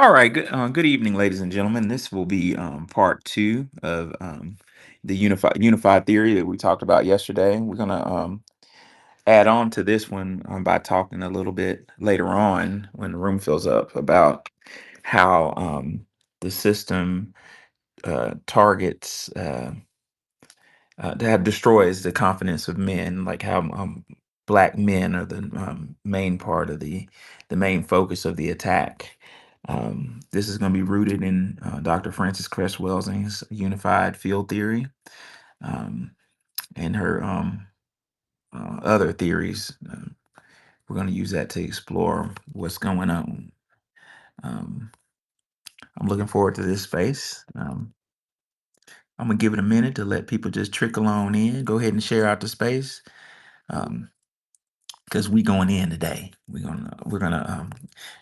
All right. Good evening, ladies and gentlemen. This will be part two of the unified theory that we talked about yesterday. We're gonna add on to this one by talking a little bit later on when the room fills up about how the system targets that destroys the confidence of men, like how black men are the main part of the main focus of the attack. This is going to be rooted in Dr. Frances Cress Welsing's unified field theory and her other theories. We're going to use that to explore what's going on. Um, I'm looking forward to this space. I'm gonna give it a minute to let people just trickle on in. Go ahead and share out the space. Um, because we going in today. We're gonna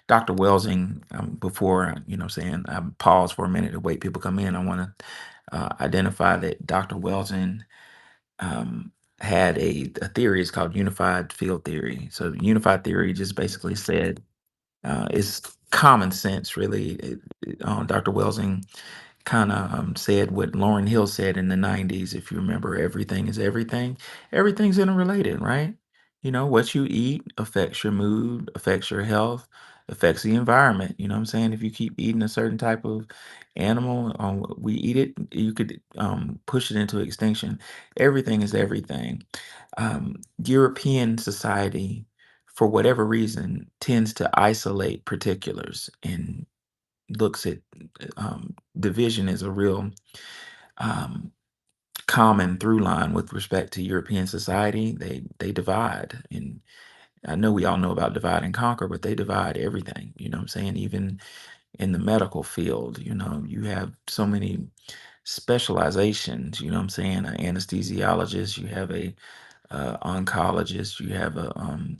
Dr. Welsing, before saying I pause for a minute to wait people come in. I want to identify that Dr. Welsing had a theory. It's called unified field theory. So unified theory just basically said it's common sense, really. Dr. Welsing kind of said what Lauryn Hill said in the 90s. If you remember, everything is everything. Everything's interrelated, right? What you eat affects your mood, affects your health, affects the environment. You know what I'm saying? If you keep eating a certain type of animal, we eat it, you could push it into extinction. Everything is everything. European society, for whatever reason, tends to isolate particulars and looks at division as a real um, common through line with respect to European society. They divide, and I know we all know about divide and conquer, but they divide everything. You know what I'm saying? Even in the medical field, you have so many specializations. You know what I'm saying? An anesthesiologist, you have a oncologist, you have um,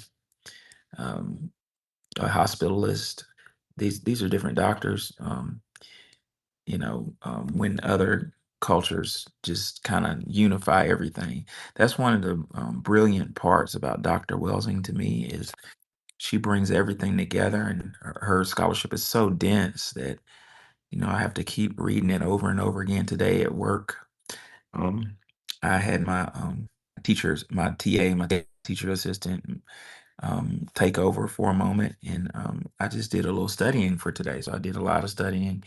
a hospitalist. These are different doctors. When other cultures just kind of unify everything. That's one of the brilliant parts about Dr. Welsing to me is she brings everything together, and her scholarship is so dense that I have to keep reading it over and over again. Today at work, um, I had my teachers, my TA, my teacher assistant, take over for a moment. And I just did a little studying for today. So I did a lot of studying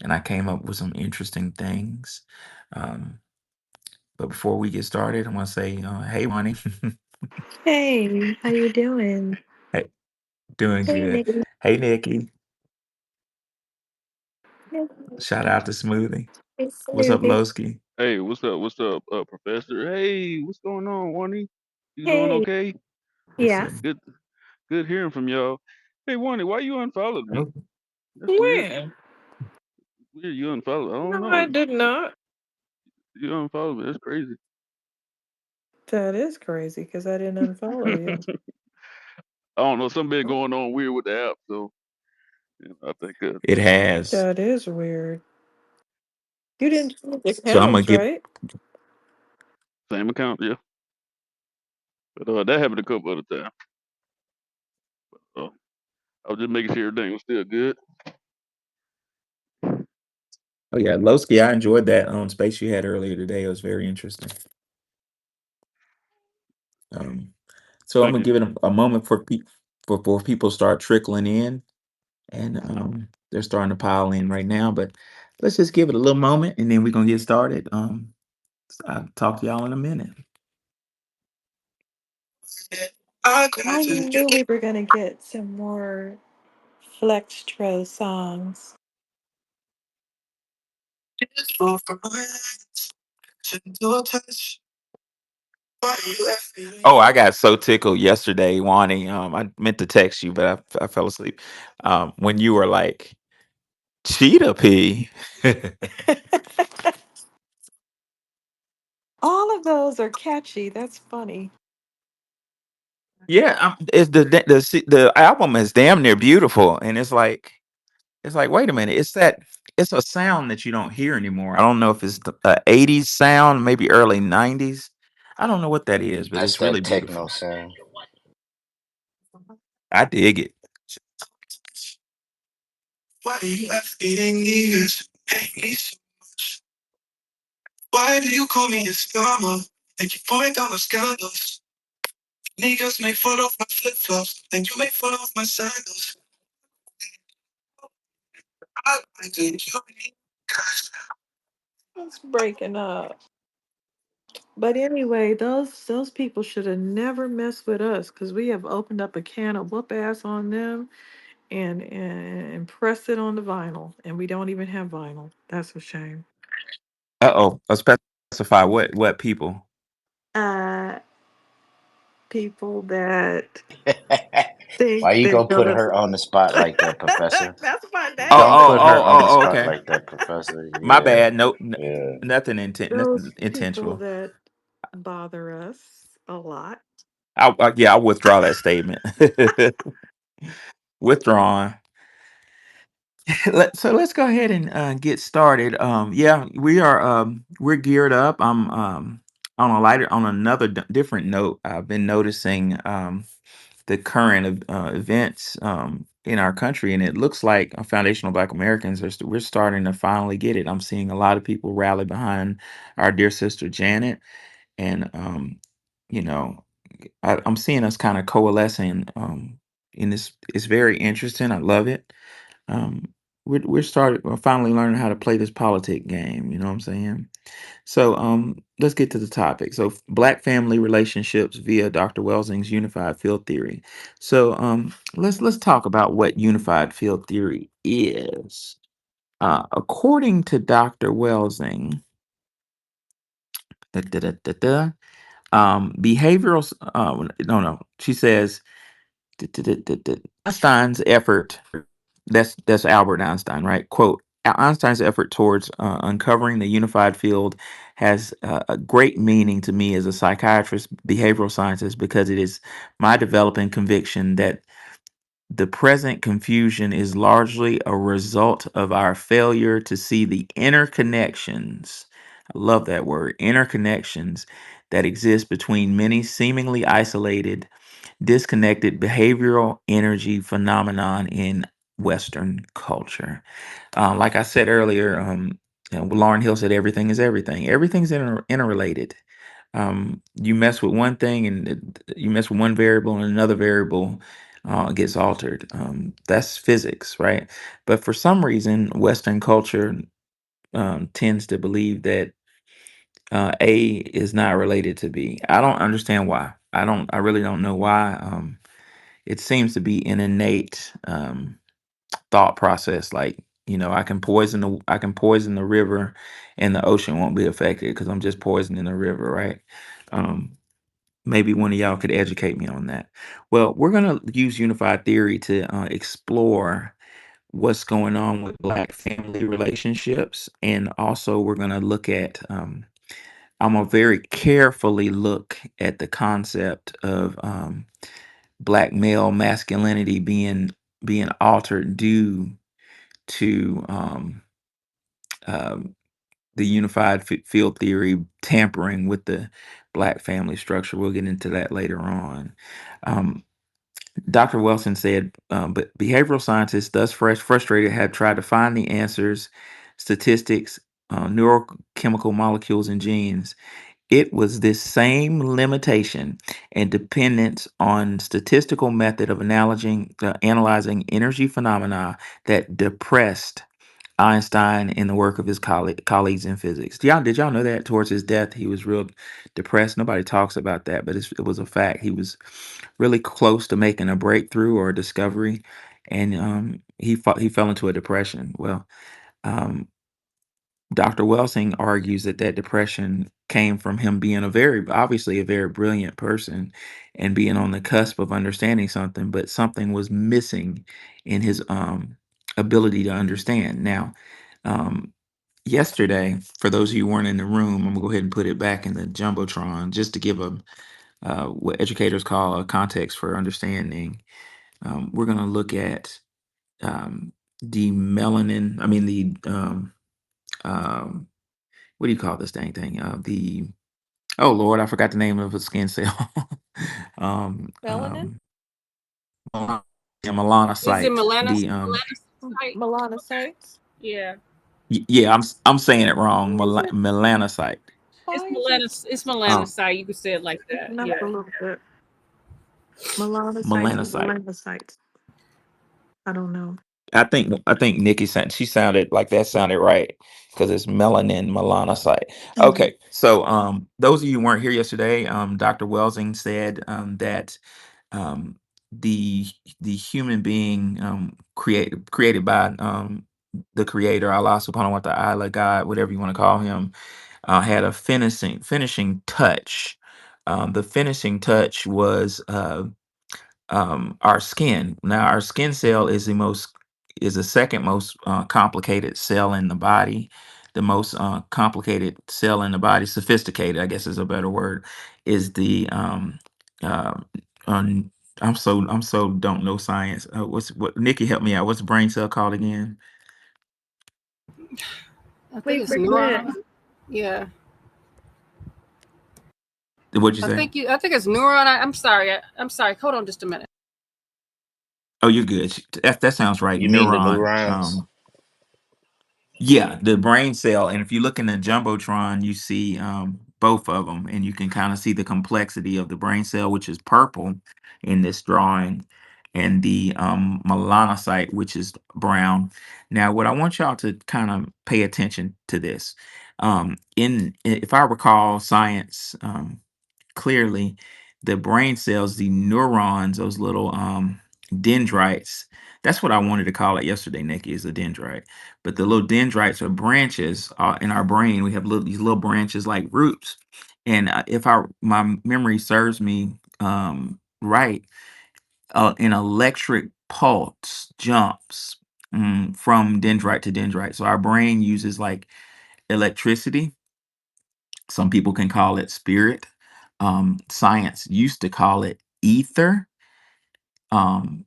and I came up with some interesting things. Um, but before we get started, I want to say, hey, Ronnie. Hey, how you doing? Hey, doing Hey, good. Nikki. Hey, Nikki. Hey, Shout out to Smoothie. What's up, Smoothie. Lowski? Hey, what's up? What's up, Professor? Hey, what's going on, Wani? You doing Hey, okay? Yes, yeah. sir. Good, good hearing from y'all. Hey, Wani, why you unfollowed me? Oh, That's weird. When? Weird, you unfollowed. I don't No, know. I did not. You unfollowed me. That's crazy. That is crazy because I didn't unfollow you. I don't know. Something been going on weird with the app, so I think it has. That is weird. You didn't change So I'm going accounts, to get, right? same account, yeah. But that happened a couple other times. So I was just making sure everything was still good. oh, yeah, Lowski, I enjoyed that space you had earlier today. It was very interesting. Um, so I'm Thank gonna you. give it a moment for people start trickling in, and they're starting to pile in right now. But let's just give it a little moment, and then we're gonna get started. I'll talk to y'all in a minute. I knew we were gonna get some more Flextro songs. Oh, I got so tickled yesterday, Wani. I meant to text you, but I fell asleep. When you were like cheetah pea. All of those are catchy. That's funny. Yeah, it's the album is damn near beautiful, and it's like, wait a minute, it's a sound that you don't hear anymore. I don't know if it's the 80s sound, maybe early 90s. I don't know what that is, but That's it's really that techno beautiful. sound. I dig it. Why do you advocating niggas? Hate me so much. Why do you call me a scammer? And you point out my scandals. Niggas make fun of my flip flops, and you make fun of my sandals. I did you. It's breaking up. But anyway, those people should have never messed with us because we have opened up a can of whoop ass on them and pressed it on the vinyl, and we don't even have vinyl. That's a shame. Uh-oh. Let's specify what people. Uh, People that Why think you they're gonna put gonna. her on the spot like that, Professor? That's my Don't name. put her on the spot Okay. like that, Professor. My Yeah, bad. No, yeah. nothing Those people intentional. that bother us a lot. Yeah, I'll withdraw that statement. Withdrawn. So let's go ahead and get started. Yeah, we're geared up. I'm on a lighter on another different note. I've been noticing the current events in our country, and it looks like foundational Black Americans we're starting to finally get it. I'm seeing a lot of people rally behind our dear sister Janet, and you know, I'm seeing us kind of coalescing in this. It's very interesting. I love it. um, we're finally learning how to play this politic game. You know what I'm saying? So let's get to the topic. So Black family relationships via Dr. Welsing's Unified Field Theory. So let's talk about what Unified Field Theory is. According to Dr. Welsing, da, da, da, da, da, no, she says Einstein's effort, that's Albert Einstein, right? Quote, Einstein's effort towards uncovering the unified field has a great meaning to me as a psychiatrist, behavioral scientist, because it is my developing conviction that the present confusion is largely a result of our failure to see the interconnections. I love that word, interconnections, that exist between many seemingly isolated, disconnected behavioral energy phenomenon in Western culture. Like I said earlier, Lauren Hill said everything is everything. Everything's interrelated. You mess with one thing, and you mess with one variable, and another variable gets altered. That's physics, right? But for some reason, Western culture tends to believe that A is not related to B. I don't understand why. I really don't know why. It seems to be an innate thought process. Like, I can poison the river, and the ocean won't be affected because I'm just poisoning the river, right? Um, Maybe one of y'all could educate me on that. Well, we're gonna use unified theory to explore what's going on with Black family relationships, and also we're gonna look at. I'm gonna very carefully look at the concept of Black male masculinity being altered due to um, the unified field theory tampering with the Black family structure. We'll get into that later on. Um, Dr. Wilson said, but behavioral scientists, thus frustrated, have tried to find the answers, statistics, neurochemical molecules, and genes. It was this same limitation and dependence on statistical method of analyzing energy phenomena that depressed Einstein in the work of his colleagues in physics. Did y'all know that towards his death he was real depressed? Nobody talks about that, but it was a fact. He was really close to making a breakthrough or a discovery, and he fell into a depression. Well, um, Dr. Welsing argues that depression came from him being obviously a very brilliant person and being on the cusp of understanding something, but something was missing in his ability to understand. Now, um, yesterday, for those of you who weren't in the room, I'm gonna go ahead and put it back in the jumbotron just to give a what educators call a context for understanding. We're gonna look at the melanin. I mean um, what do you call this dang thing? The Oh Lord, I forgot the name of a skin cell. um, Melanin? um, Yeah, Is it melanocyte. The melanocyte? Melanocytes. Yeah, yeah, I'm saying it wrong. What is it? Melanocyte. it's Why is it? it's Um, melanocyte. You could say it like that. Looking up Yeah. a little bit. Melanocytes or melanocyte. melanocytes. I don't know. I think Nikki said she sounded like that sounded right because it's melanin melanocyte. Hmm. Okay, so those of you who weren't here yesterday, Dr. Welsing said that um, the the human being created by the Creator, Allah Subhanahu wa Taala, God, whatever you want to call him, had a finishing touch. The finishing touch was our skin. Now, our skin cell is the second most complicated cell in the body. The most complicated cell in the body, sophisticated, I guess is a better word, is the uh, um, I'm so don't know science. What Nikki help me out? What's the brain cell called again? I think We it's forget. neuron. Yeah. What'd you say? I think it's neuron. I'm sorry. I'm sorry. Hold on just a minute. Oh, you're good. That sounds right. You mean the Neuron. neurons? Yeah, the brain cell. And if you look in the jumbotron, you see both of them, and you can kind of see the complexity of the brain cell, which is purple in this drawing, and the melanocyte, which is brown. Now, what I want y'all to kind of pay attention to this. If I recall science clearly, the brain cells, the neurons, those little dendrites. That's what I wanted to call it yesterday, Nikki, is a dendrite. But the little dendrites are branches in our brain. We have these little branches like roots. And if my memory serves me right, an electric pulse jumps from dendrite to dendrite. So our brain uses like electricity. Some people can call it spirit. Science used to call it ether. Um,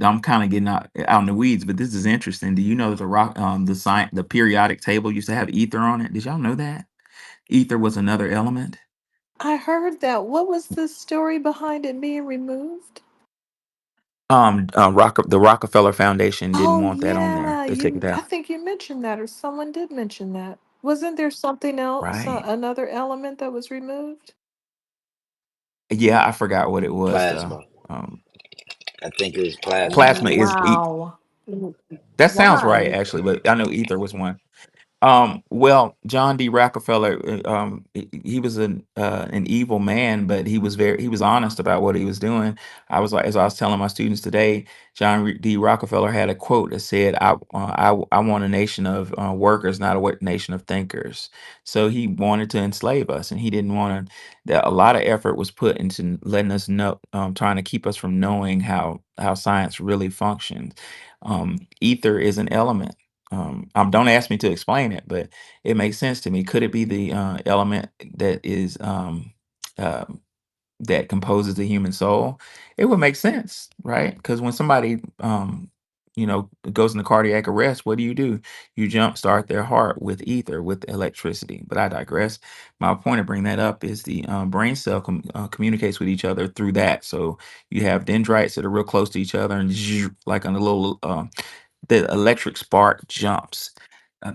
I'm kind of getting out in the weeds, but this is interesting. Do you know that the periodic table used to have ether on it? Did y'all know that? Ether was another element. I heard that. What was the story behind it being removed? The Rockefeller Foundation didn't Oh want that on there. yeah, They took it you. I out. think you mentioned that, or someone did mention that. Wasn't there something else, Right. another element that was removed? Yeah, I forgot what it was though. Plasma. Um, I think it was plasma. plasma is Wow. that sounds right Why? actually, but I know ether was one. Well, John D. Rockefeller, he was an evil man, but he was honest about what he was doing. As I was telling my students today, D. Rockefeller had a quote that said, I want a nation of workers, not a nation of thinkers." So he wanted to enslave us, and he didn't want to. That a lot of effort was put into letting us know, trying to keep us from knowing how science really functions. Ether is an element. Don't ask me to explain it, but it makes sense to me. Could it be the element that is uh, that composes the human soul? It would make sense, right? Because when somebody goes into cardiac arrest, what do? You jump start their heart with ether, with electricity. But I digress. My point of bringing that up is the brain cell communicates with each other through that. So you have dendrites that are real close to each other, and like on a little the electric spark jumps.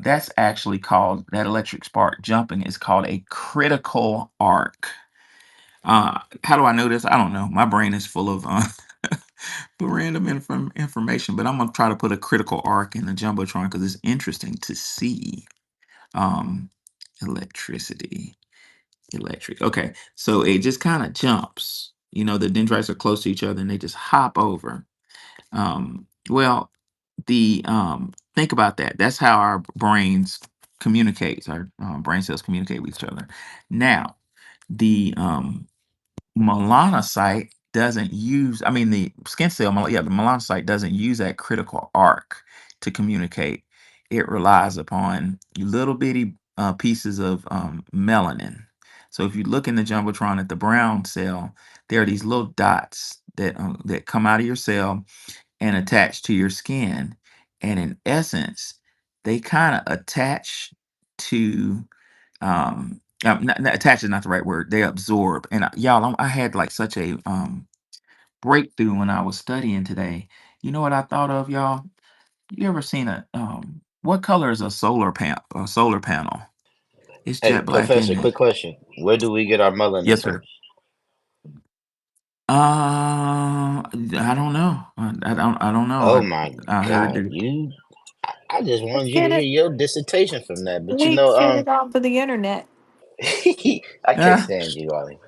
That's actually called that electric spark jumping is called a critical arc. How do I know this? I don't know. My brain is full of random information, but I'm gonna try to put a critical arc in the jumbotron because it's interesting to see. Um, electricity, electric. Okay, so it just kind of jumps. The dendrites are close to each other, and they just hop over. Well, the think about that. That's how our brains communicate. Our brain cells communicate with each other. Now, the melanocyte doesn't use. I mean, the skin cell. Yeah, the melanocyte doesn't use that critical arc to communicate. It relies upon little bitty pieces of melanin. So if you look in the jumbotron at the brown cell, there are these little dots that come out of your cell and attach to your skin. And in essence, they kind of attach to attach is not the right word. They absorb. And y'all, I had like such a breakthrough when I was studying today. You know what I thought of, y'all? You ever seen what color is a solar panel? It's Hey, jet black, Professor, isn't it? quick question. Where do we get our melanin Yes, from? sir. I don't know. I don't know. Oh my I heard God, that. I just Let's wanted you to get hear it. your dissertation from that. But We get it off of the internet. I can't Yeah. stand you, Ollie.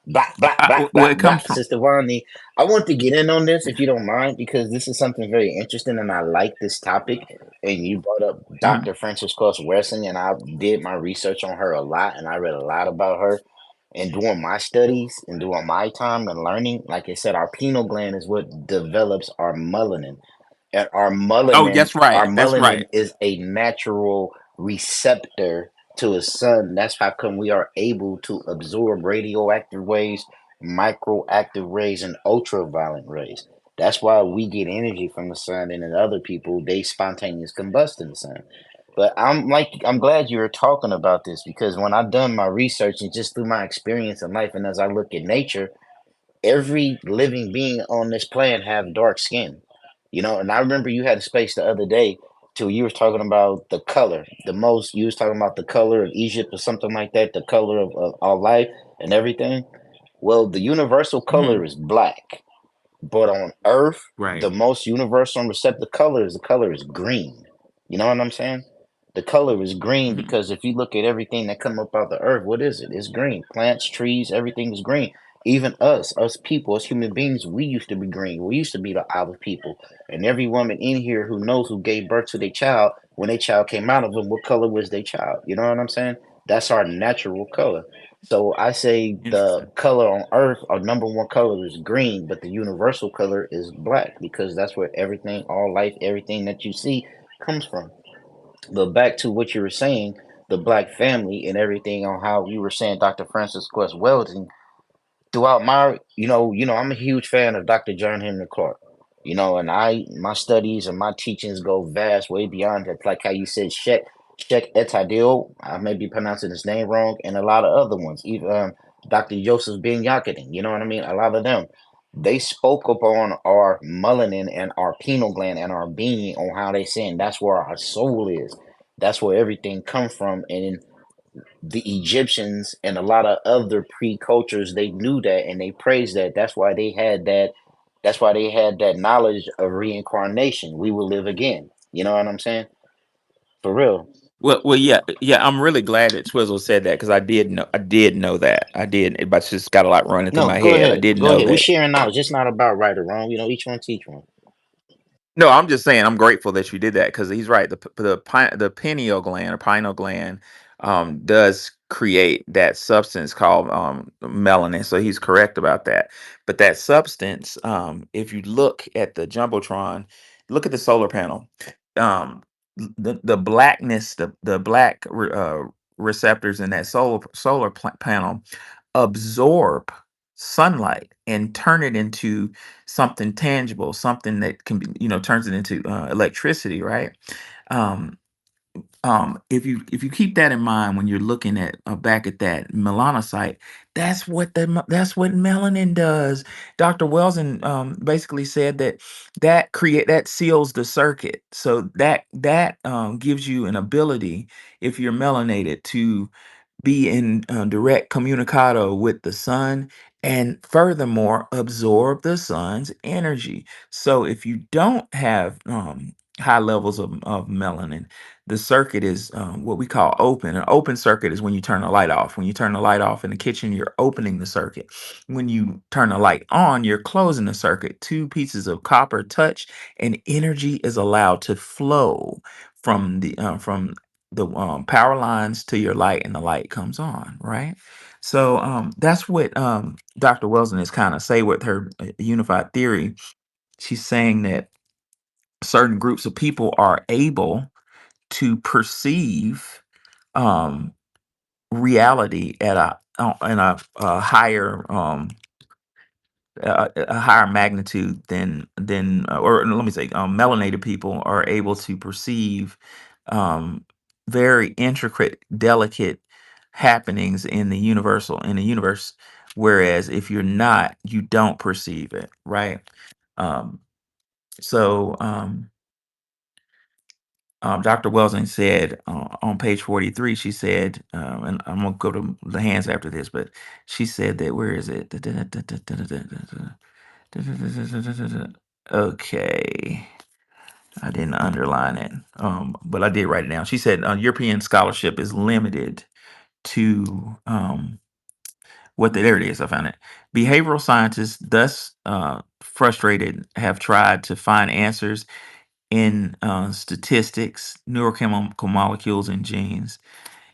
Black, black, black, Where black, it comes black. from. Sister Vonnie, I want to get in on this if you don't mind, because this is something very interesting and I like this topic. And you brought up Mhm. Dr. Frances Cross Welsing, and I did my research on her a lot, and I read a lot about her. And doing my studies and doing my time and learning, like I said, our pineal gland is what develops our melanin. And Oh, that's our right. That's melanin right. is a natural receptor to a sun. That's how come we are able to absorb radioactive rays, microactive rays, and ultraviolet rays. That's why we get energy from the sun, and in other people, they spontaneous combust in the sun. But I'm glad you were talking about this, because when I done my research and just through my experience in life, and as I look at nature, every living being on this planet have dark skin. And I remember you had a space the other day too. You was talking about the color. You was talking about the color of Egypt or something like that, the color of our life and everything. Well, the universal Hmm. color is black. But on Earth, Right. the most universal and receptive color is the color is green. You know what I'm saying? The color is green Hmm. because if you look at everything that come up out the earth, what is it? It's green. Plants, trees, everything is green. Even us people, as human beings, we used to be green. We used to be the olive people. And every woman in here who knows who gave birth to their child, when their child came out of them, what color was their child? You know what I'm saying? That's our natural color. So I say the Interesting. color on Earth, our number one color is green, but the universal color is black because that's where everything, all life, everything that you see comes from. But back to what you were saying, the black family and everything on how you were saying Dr. Francis Quest Weldon throughout I'm a huge fan of Dr. John Henry Clark. And my studies and my teachings go vast way beyond that. Like how you said Sheikh Etadil, I may be pronouncing his name wrong, and a lot of other ones. Even Dr. Joseph Ben Yakadin, you know what I mean? A lot of them. They spoke upon our melanin and our pineal gland and our being on how they saying that's where our soul is. That's where everything comes from. And the Egyptians and a lot of other pre-cultures, they knew that and they praised that. That's why they had that. That's why they had that knowledge of reincarnation. We will live again. You know what I'm saying? For real. Yeah, yeah. I'm really glad that Twizzle said that because I did know that. I did, but it's just got a lot running through No, my go head. I ahead. did Go know ahead. We that. sharing knowledge. It's not about right or wrong. Each one teach one. No, I'm just saying I'm grateful that you did that because he's right. The pineal gland or pineal gland does create that substance called melanin. So he's correct about that. But that substance, if you look at the jumbotron, look at the solar panel. Um, the blackness, the black receptors in that panel absorb sunlight and turn it into something tangible, something that can be, turns it into electricity, right? Um, if you keep that in mind when you're looking at back at that melanocyte, that's what melanin does. Dr. Wells basically said that seals the circuit, so that gives you an ability if you're melanated to be in direct communicado with the sun and furthermore absorb the sun's energy. So if you don't have high levels of melanin, the circuit is what we call open. An open circuit is when you turn the light off. When you turn the light off in the kitchen, you're opening the circuit. When you turn the light on, you're closing the circuit. Two pieces of copper touch and energy is allowed to flow from the power lines to your light, and the light comes on, right? So that's what Dr. Wilson is kind of say with her unified theory. She's saying that certain groups of people are able to perceive um, reality at a higher a higher magnitude than or let me say melanated people are able to perceive um very intricate delicate happenings in the universe whereas if you're not, you don't perceive it, right? Um, so Dr. Welsing said on page 43, she said, and I'm going to go to the hands after this, but she said that, where is it? Okay. I didn't underline it, but I did write it down. She said European scholarship is limited to there it is. I found it. Behavioral scientists, thus frustrated, have tried to find answers in statistics, neurochemical molecules, and genes.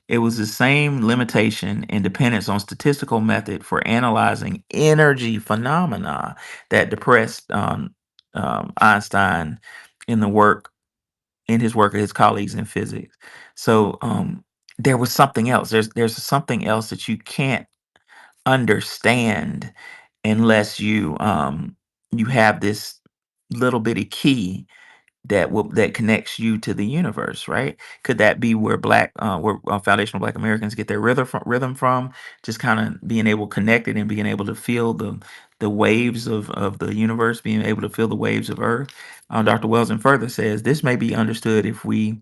It was the same limitation and dependence on statistical method for analyzing energy phenomena that depressed Einstein in the work in his work of his colleagues in physics. So there was something else. There's something else that you can't understand unless you have this little bitty key that connects you to the universe, right? Could that be where foundational Black Americans get their rhythm from? Just kind of being able connected and being able to feel the waves of the universe, being able to feel the waves of Earth. Dr. Wells further says this may be understood if we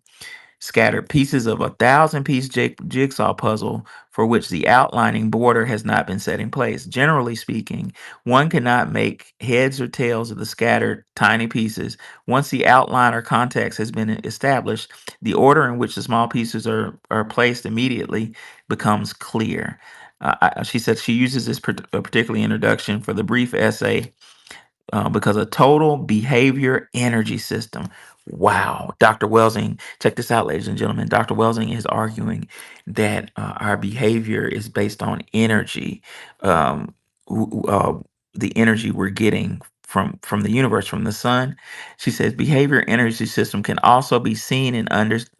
scattered pieces of a 1,000-piece jigsaw puzzle for which the outlining border has not been set in place. Generally speaking, one cannot make heads or tails of the scattered tiny pieces. Once the outline or context has been established, the order in which the small pieces are placed immediately becomes clear. She said she uses this particular introduction for the brief essay because a total behavior energy system. Wow. Dr. Welsing, check this out, ladies and gentlemen. Dr. Welsing is arguing that our behavior is based on energy, um, the energy we're getting from the universe, from the sun. She says behavior energy system can also be seen and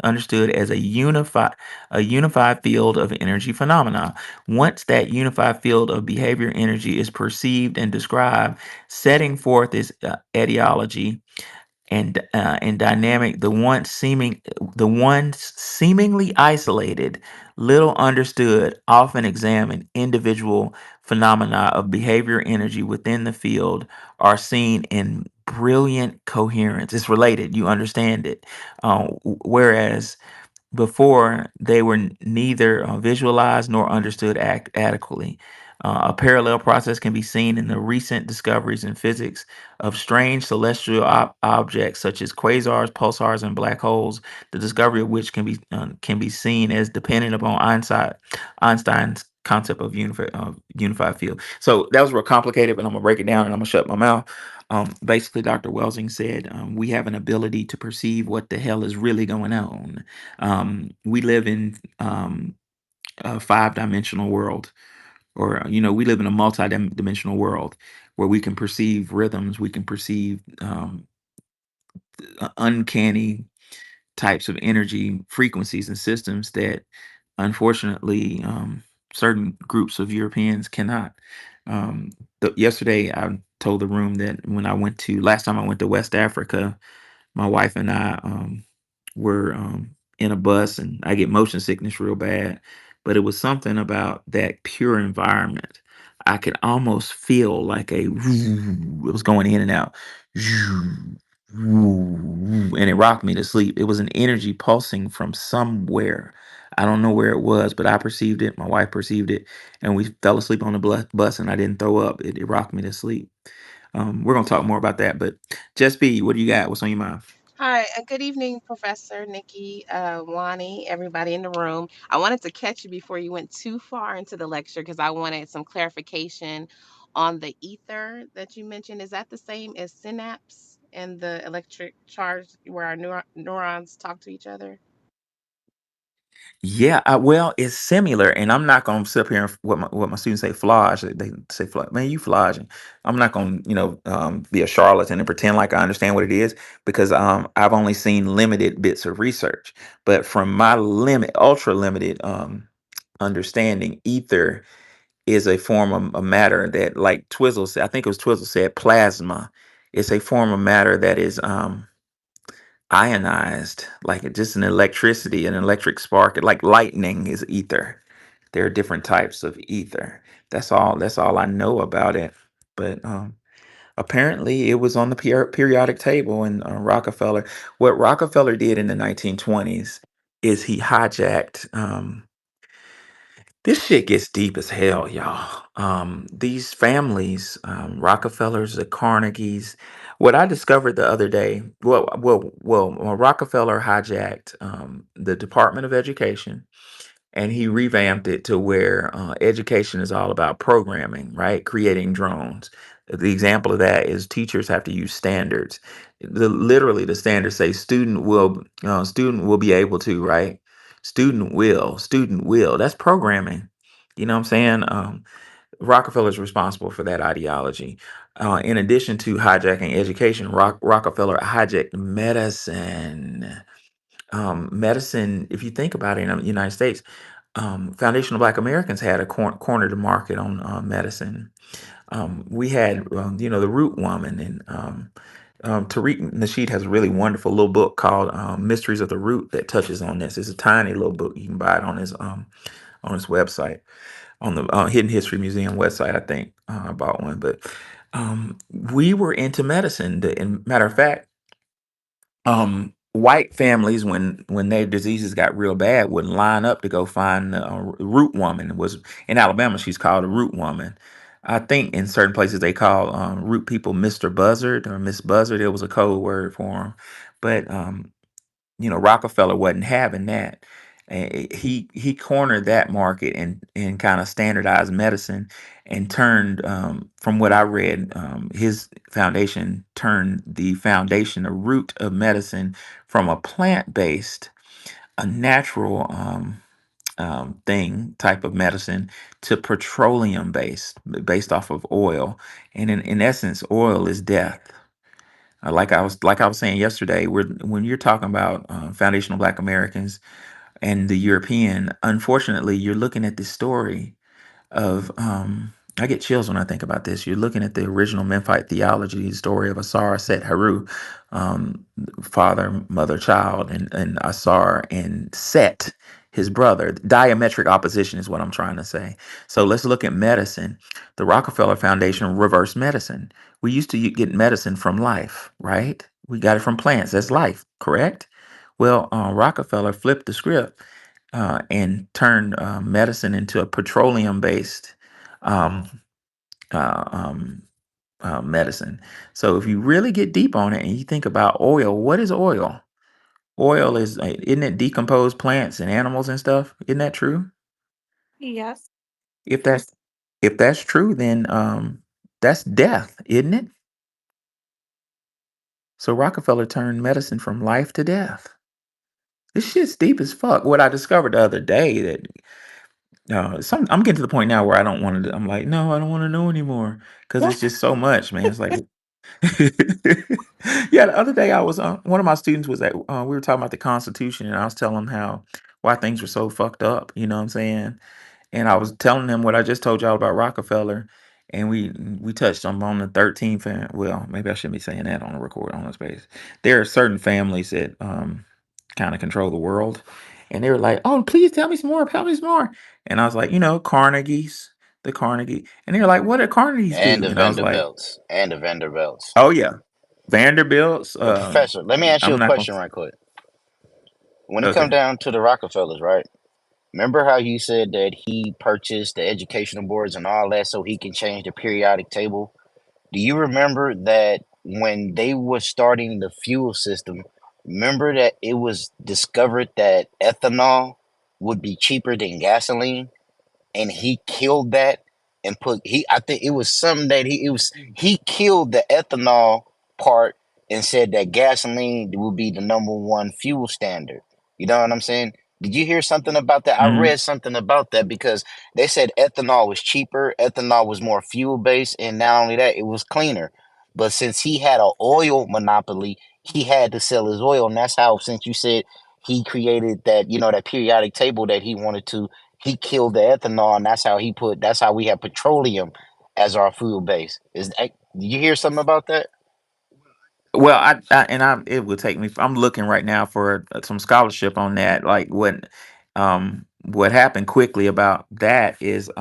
understood as a unified field of energy phenomena. Once that unified field of behavior energy is perceived and described, setting forth this etiology and dynamic, the once seemingly isolated, little understood, often examined individual phenomena of behavior energy within the field are seen in brilliant coherence. It's related, you understand it. Whereas before they were neither visualized nor understood adequately. A parallel process can be seen in the recent discoveries in physics of strange celestial objects such as quasars, pulsars, and black holes. The discovery of which can be seen as dependent upon Einstein's concept of unified field. So that was real complicated, but I'm gonna break it down and I'm gonna shut my mouth. Basically, Dr. Welsing said we have an ability to perceive what the hell is really going on. We live in a five-dimensional world, or we live in a multi-dimensional world where we can perceive rhythms, we can perceive uncanny types of energy frequencies and systems that unfortunately certain groups of Europeans cannot. Yesterday I told the room that last time I went to West Africa, my wife and I were in a bus, and I get motion sickness real bad. But it was something about that pure environment. I could almost feel like it was going in and out, and it rocked me to sleep. It was an energy pulsing from somewhere. I don't know where it was, but I perceived it. My wife perceived it, and we fell asleep on the bus, and I didn't throw up. It rocked me to sleep. We're gonna talk more about that, but just be, what do you got? What's on your mind? Hi, good evening, Professor Nikki, Wani, everybody in the room. I wanted to catch you before you went too far into the lecture because I wanted some clarification on the ether that you mentioned. Is that the same as synapse and the electric charge where our neurons talk to each other? Yeah, well, it's similar, and I'm not gonna sit up here and what my students say flage. They say flage, man, you flaging. I'm not gonna be a charlatan and pretend like I understand what it is because I've only seen limited bits of research. But from my ultra limited understanding, ether is a form of matter that, like Twizzle said, I think it was Twizzle said, plasma. It's a form of matter that is ionized, like just an electricity, an electric spark, like lightning is ether. there are different types of ether. That's all I know about it. But apparently it was on the periodic table in Rockefeller. What Rockefeller did in the 1920s is he hijacked. This shit gets deep as hell, y'all. These families, Rockefellers, the Carnegies. What I discovered the other day, Rockefeller hijacked the Department of Education, and he revamped it to where education is all about programming, right? Creating drones. The example of that is teachers have to use standards. Literally, the standards say student will be able to, right? Student will. That's programming. You know what I'm saying? Rockefeller's responsible for that ideology. In addition to hijacking education, Rockefeller hijacked medicine. Medicine, if you think about it, in the United States, Foundation of Black Americans had a corner to market on medicine. We had, the Root Woman, and Tariq Nasheed has a really wonderful little book called "Mysteries of the Root" that touches on this. It's a tiny little book. You can buy it on his website, on the Hidden History Museum website. I think I bought one, but we were into medicine. And matter of fact, white families, when their diseases got real bad, would line up to go find the Root Woman. It was in Alabama, she's called a Root Woman. I think in certain places they call root people Mr. Buzzard or Miss Buzzard. It was a code word for them. But Rockefeller wasn't having that. He cornered that market and kind of standardized medicine, and turned, from what I read, his foundation turned the foundation, a root of medicine, from a plant based, a natural thing type of medicine, to petroleum based off of oil. And in essence, oil is death. Like I was saying yesterday, when you're talking about foundational Black Americans and the European, unfortunately, you're looking at this story of I get chills when I think about this. You're looking at the original Memphite theology, the story of Asar, Set, Haru, father, mother, child, and Asar and Set, his brother. Diametric opposition is what I'm trying to say. So let's look at medicine. The Rockefeller Foundation reversed medicine. We used to get medicine from life, right? We got it from plants. That's life, correct? Well, Rockefeller flipped the script and turned medicine into a petroleum based um, uh, um, medicine. So if you really get deep on it and you think about oil, what is oil? Oil is, isn't it decomposed plants and animals and stuff? Isn't that true? Yes. If that's true, then that's death, isn't it? So Rockefeller turned medicine from life to death. This shit's deep as fuck. What I discovered the other day, that I'm getting to the point now where I don't want to. I'm like, no, I don't want to know anymore, because it's just so much, man. It's like, yeah. The other day, I was one of my students was at. We were talking about the Constitution, and I was telling him how why things were so fucked up. You know what I'm saying? And I was telling him what I just told y'all about Rockefeller, and we touched on the 13th. Well, maybe I shouldn't be saying that on a record on a space. There are certain families that kind of control the world, and they were like, "Oh, please tell me some more." And I was like, the Carnegie, and they were like, "What did Carnegies And do?" the And I was like, Vanderbilts. And the Vanderbilts. "Oh yeah, Vanderbilt's." But Professor, let me ask you I'm a not gonna. question right quick. When it come Okay. down to the Rockefellers, right? Remember how you said that he purchased the educational boards and all that so he can change the periodic table? Do you remember that when they were starting the fuel system, remember that it was discovered that ethanol would be cheaper than gasoline? And he killed that and put he I think it was something that he killed the ethanol part and said that gasoline would be the number one fuel standard. You know what I'm saying? Did you hear something about that? I Mm-hmm. read something about that because they said ethanol was cheaper, ethanol was more fuel based, and not only that, it was cleaner. But since he had an oil monopoly, he had to sell his oil, and that's how, since you said he created that, that periodic table that he wanted to, he killed the ethanol, and that's how we have petroleum as our fuel base. Did you hear something about that? Well, it would take me. I'm looking right now for some scholarship on that. Like what, what happened quickly about that is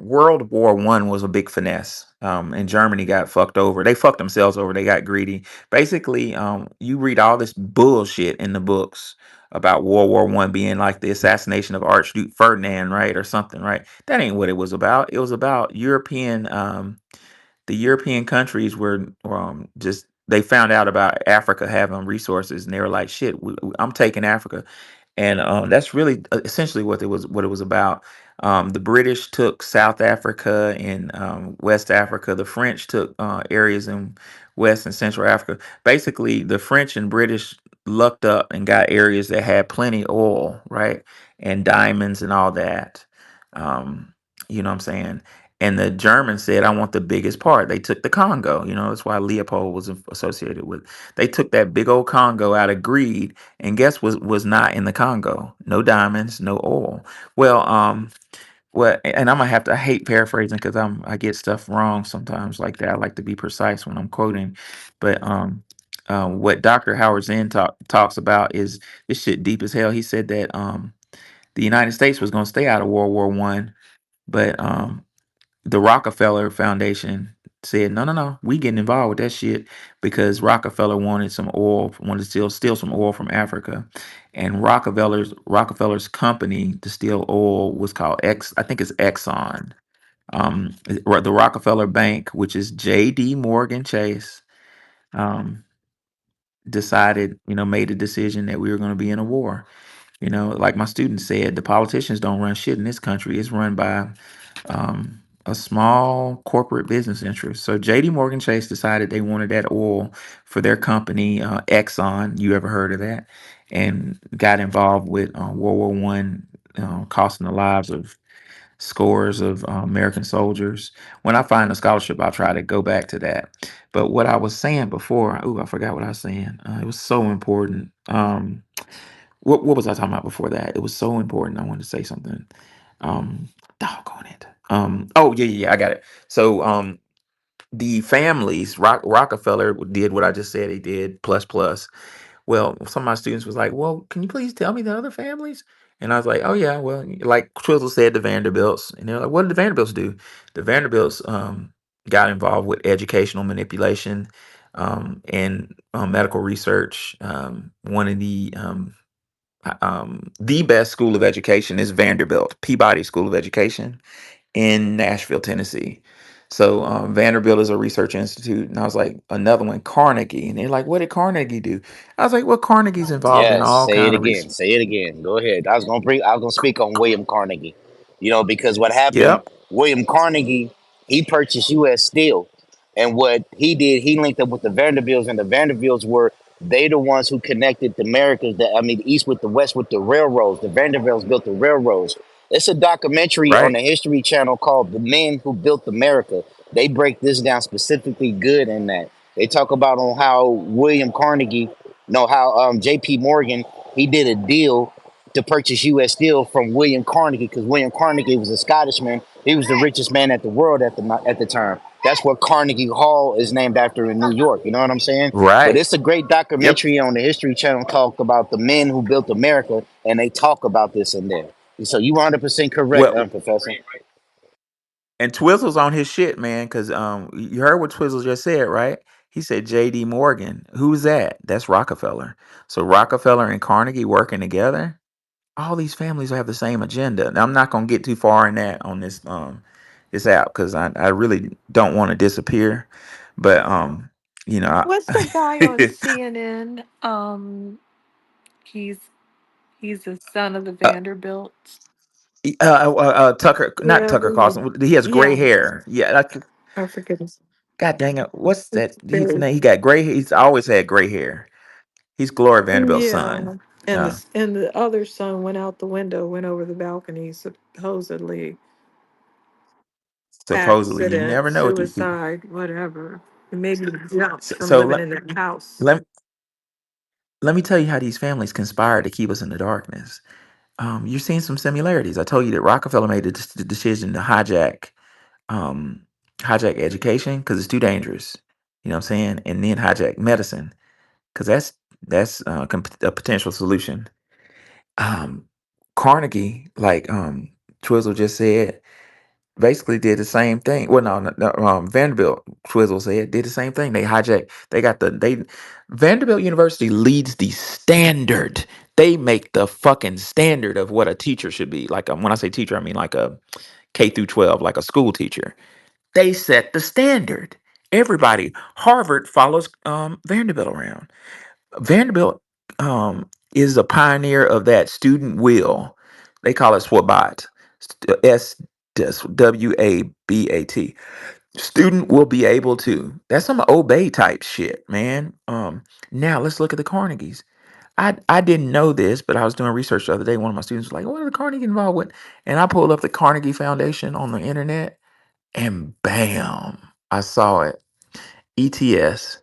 World War One was a big finesse. And Germany got fucked over. They fucked themselves over. They got greedy. Basically, you read all this bullshit in the books about World War One being like the assassination of Archduke Ferdinand, right, or something, right? That ain't what it was about. It was about the European countries were just they found out about Africa having resources, and they were like, "Shit, I'm taking Africa," and that's really essentially what it was about. The British took South Africa and West Africa. The French took areas in West and Central Africa. Basically, the French and British lucked up and got areas that had plenty oil, right, and diamonds and all that. Um, you know what I'm saying? And the Germans said, I want the biggest part. They took the Congo. That's why Leopold was associated with. They took that big old Congo out of greed, and guess what was not in the Congo? No diamonds, no oil. Well, and I'm gonna have to. I hate paraphrasing because I get stuff wrong sometimes like that. I like to be precise when I'm quoting, but what Dr. Howard Zinn talks about is this shit deep as hell. He said that the United States was gonna stay out of World War One, but the Rockefeller Foundation said, no, no, no, we getting involved with that shit because Rockefeller wanted some oil, wanted to steal some oil from Africa, and Rockefeller's company to steal oil was called I think it's Exxon. The Rockefeller Bank, which is J.D. Morgan Chase, um, decided, made a decision that we were going to be in a war. Like my student said, the politicians don't run shit in this country. It's run by a small corporate business interest. So J.D. Morgan Chase decided they wanted that oil for their company, Exxon. You ever heard of that? And got involved with World War One, costing the lives of scores of American soldiers. When I find a scholarship, I'll try to go back to that. But what I was saying before, I forgot what I was saying. It was so important. What was I talking about before that? It was so important. I wanted to say something. Um, Doggone it. Oh yeah, yeah, yeah, I got it. So the families, Rockefeller did what I just said he did, plus plus. Well, some of my students was like, "Well, can you please tell me the other families?" And I was like, "Oh yeah, well, like Twizzle said, the Vanderbilts." And they're like, "What did the Vanderbilts do?" The Vanderbilts got involved with educational manipulation and medical research. One of the best school of education is Vanderbilt, Peabody School of Education in Nashville, Tennessee. So Vanderbilt is a research institute, and I was like, another one, Carnegie, and they're like, "What did Carnegie do?" I was like, "Well, Carnegie's involved in Yes, all say it kind of again. research." Say it again. Go ahead. I was gonna speak on William Carnegie. Because what happened, Yep, William Carnegie, he purchased US Steel. And what he did, he linked up with the Vanderbilts, and the Vanderbilts were they the ones who connected the Americas, the East with the West with the railroads. The Vanderbilts built the railroads. It's a documentary on right, the History Channel called The Men Who Built America. They break this down specifically good in that. They talk about on how William Carnegie, no, how J.P. Morgan, he did a deal to purchase U.S. Steel from William Carnegie because William Carnegie was a Scottishman. He was the richest man at the world at the time. That's what Carnegie Hall is named after in New York. You know what I'm saying? But right. it's a great Yep. documentary on the History Channel talk about the men who built America, and they talk about this in there. So you 100% correct, Well, Professor. and Twizzle's on his shit, man, because you heard what Twizzle just said, right? He said J.D. Morgan. Who's that? That's Rockefeller. So Rockefeller and Carnegie working together. All these families have the same agenda. Now, I'm not gonna get too far in that on this app because I really don't want to disappear. But What's the guy on CNN? He's he's the son of the uh, Vanderbilts. Tucker, not Yeah, Tucker Carlson. He has gray yeah. hair. Yeah, I forget his. God dang it, what's It's that? He's very name. He got gray. He's always had gray hair. He's Gloria Vanderbilt's son. yeah. And Uh, the other son went out the window, went over the balcony, supposedly Supposedly, you accident, never know with these people. suicide, whatever. And maybe jumped So, from so living let, in that house. let let me tell you how these families conspire to keep us in the darkness. You're seeing some similarities. I told you that Rockefeller made the decision to um, hijack education because it's too dangerous. You know what I'm saying? And then hijack medicine because that's a potential solution. Um, Carnegie, like Twizzle just said, basically did the same thing. Well, no, Vanderbilt, Twizzle said, did the same thing. They hijacked. They Vanderbilt University leads the standard. They make the fucking standard of what a teacher should be. Like when I say teacher, I mean like a K through 12, like a school teacher. They set the standard. Everybody, Harvard follows Vanderbilt around. Vanderbilt is a pioneer of that student will. They call it SWABAT. S WABAT. Student will be able to. That's some obey type shit, man. Now let's look at the Carnegies. I didn't know this, but I was doing research the other day. One of my students was like, "What are the Carnegie involved with?" And I pulled up the Carnegie Foundation on the internet, and bam, I saw it. ETS.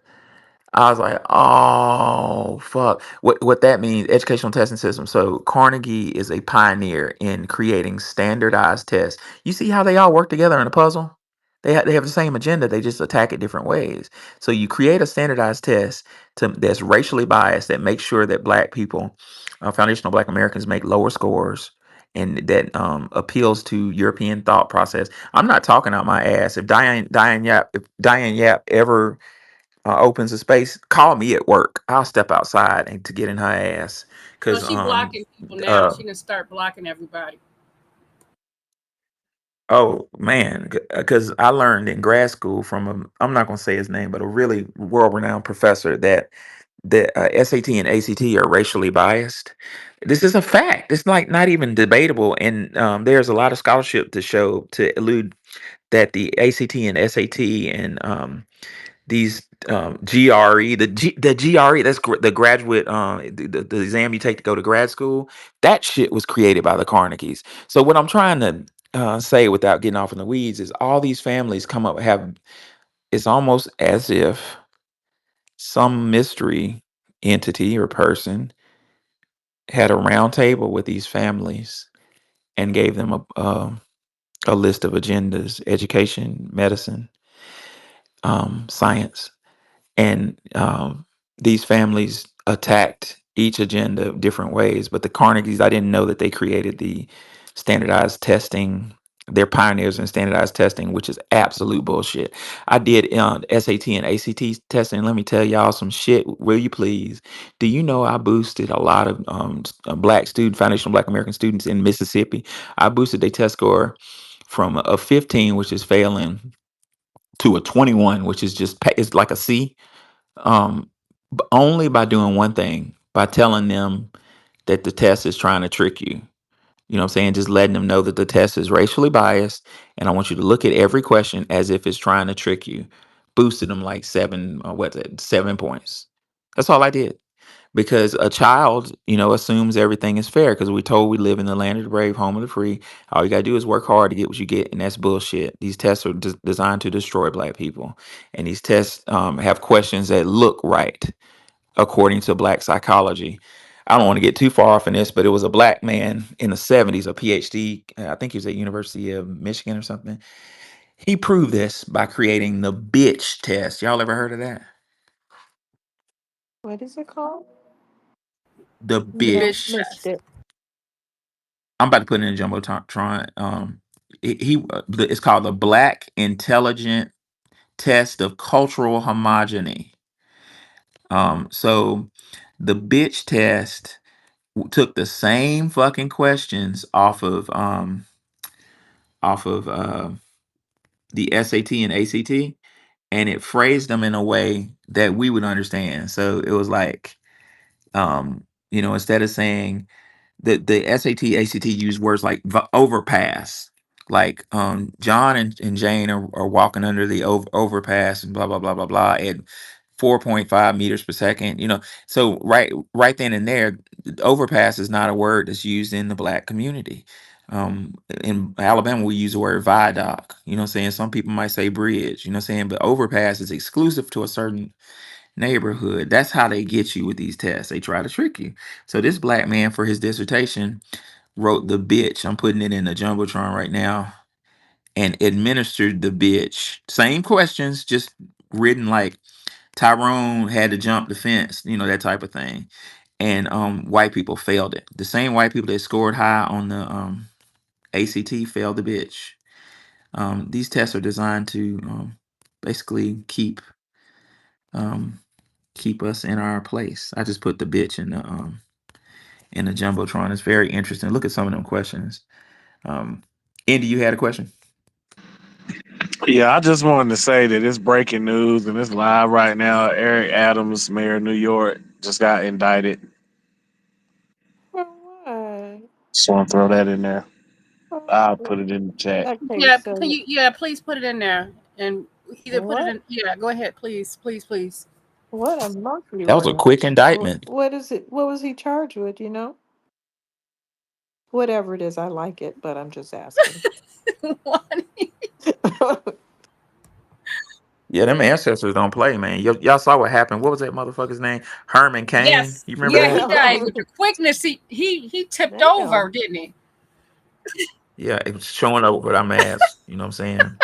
I was like, oh fuck. What that means, educational testing system. So Carnegie is a pioneer in creating standardized tests. You see how they all work together in a puzzle? They have the same agenda, they just attack it different ways. So you create a standardized test that's racially biased that makes sure that black people, foundational black Americans make lower scores and that appeals to European thought process. I'm not talking out my ass. If Diane Yap ever opens a space, call me at work. I'll step outside and to get in her ass. Well, Cause she blocking people now. uh She can start blocking everybody. oh man, because I learned in grad school from I'm not gonna say his name, but a really world renowned professor that the SAT and ACT are racially biased. This is a fact. It's like not even debatable, and there's a lot of scholarship to show to elude that the ACT and SAT and these GRE, the GRE, that's the graduate, the exam you take to go to grad school. That shit was created by the Carnegies. So what I'm trying to say, without getting off in the weeds, is all these families come up have. It's almost as if some mystery entity or person had a round table with these families and gave them a list of agendas: education, medicine, science. And these families attacked each agenda different ways. But the Carnegies, I didn't know that they created the standardized testing. They're pioneers in standardized testing, which is absolute bullshit. I did SAT and ACT testing. Let me tell y'all some shit, will you please? Do you know I boosted a lot of black student, foundational black American students in Mississippi? I boosted their test score from a 15, which is failing, to a 21, which is just it's like a C, only by doing one thing, by telling them that the test is trying to trick you. You know what I'm saying? Just letting them know that the test is racially biased, and I want you to look at every question as if it's trying to trick you. Boosted them like 7 points. That's all I did. Because a child, assumes everything is fair because we're told we live in the land of the brave, home of the free. All you gotta do is work hard to get what you get, and that's bullshit. These tests are designed to destroy black people, and these tests have questions that look right according to black psychology. I don't want to get too far off in this, but it was a black man in the 70s, a PhD. I think he was at University of Michigan or something. He proved this by creating the bitch test. Y'all ever heard of that? What is it called? The No, Bitch bitch. missed test. it. I'm about to put it in jumbotron. It's called the Black Intelligent Test of Cultural Homogeny. So the bitch test took the same fucking questions off of the SAT and ACT, and it phrased them in a way that we would understand. So it was like, instead of saying the SAT, ACT use words like overpass, like John and Jane are walking under the overpass and blah blah blah blah blah at 4.5 meters per second. So right then and there, overpass is not a word that's used in the black community. In Alabama, we use the word viaduct. You know what I'm saying? Some people might say bridge. You know what I'm saying? But overpass is exclusive to a certain neighborhood. That's how they get you with these tests. They try to trick you. So this black man, for his dissertation, wrote the bitch. I'm putting it in the jumbotron right now, and administered the bitch. Same questions, just written like Tyrone had to jump the fence, that type of thing. and white people failed it. The same white people that scored high on the ACT failed the bitch. These tests are designed to basically um, keep us in our place. I just put the bitch in the jumbotron. It's very interesting. Look at some of them questions. Andy, you had a question? Yeah, I just wanted to say that it's breaking news and it's live right now. Eric Adams, mayor of New York, just got indicted. For what? Just want to throw that in there. I'll Oh, put it in the chat. okay, Yeah, can so you? Yeah, please put it in there, and either put it what? in. Yeah, go ahead, please, please, please. What a monkey That was a quick wrench. indictment. What is it? What was he charged with? You know, whatever it is, I like it, but I'm just asking. Yeah, them ancestors don't play, man. Y'all saw what happened. What was that motherfucker's name? Herman Cain. Yes, You remember yeah, he that? died Damn, with the quickness. He tipped over, damn. didn't he? Yeah, it was showing up with our mask. You know what I'm saying?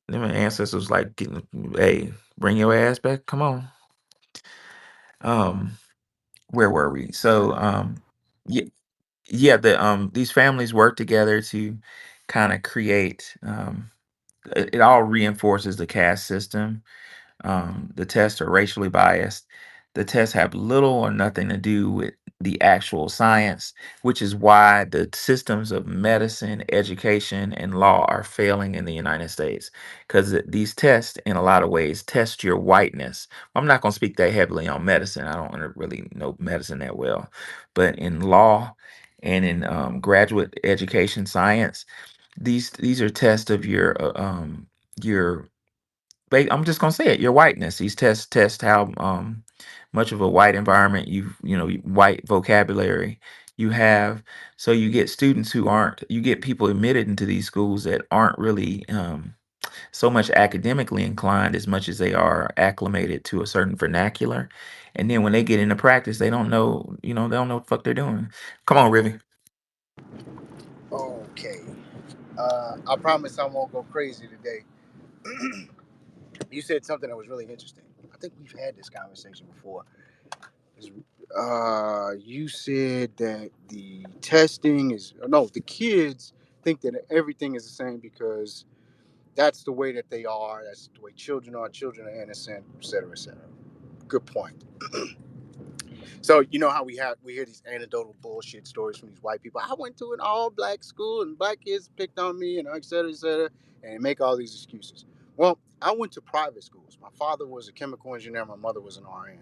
Them ancestors like, hey, bring your ass back. Come on. Um, where were we? So, yeah, yeah. These families work together to kind of create. It all reinforces the caste system. The tests are racially biased. The tests have little or nothing to do with the actual science, which is why the systems of medicine, education, and law are failing in the United States. Because these tests, in a lot of ways, test your whiteness. I'm not going to speak that heavily on medicine. I don't really know medicine that well. But in law and in graduate education science, these are tests of your I'm just gonna say it. Your whiteness. These tests test how much of a white environment white vocabulary you have. So you get students who aren't. You get people admitted into these schools that aren't really so much academically inclined as much as they are acclimated to a certain vernacular. And then when they get into practice, they don't know. They don't know what the fuck they're doing. Come on, Rivy. Okay. I promise I won't go crazy today. You said something that was really interesting. I think we've had this conversation before. You said that the testing is no, the kids think that everything is the same because that's the way that they are. That's the way children are. Children are innocent, et cetera, et cetera. Good point. So you know how we hear these anecdotal bullshit stories from these white people. I went to an all black school and black kids picked on me and et cetera, and they make all these excuses. Well, I went to private schools. My father was a chemical engineer. My mother was an RN,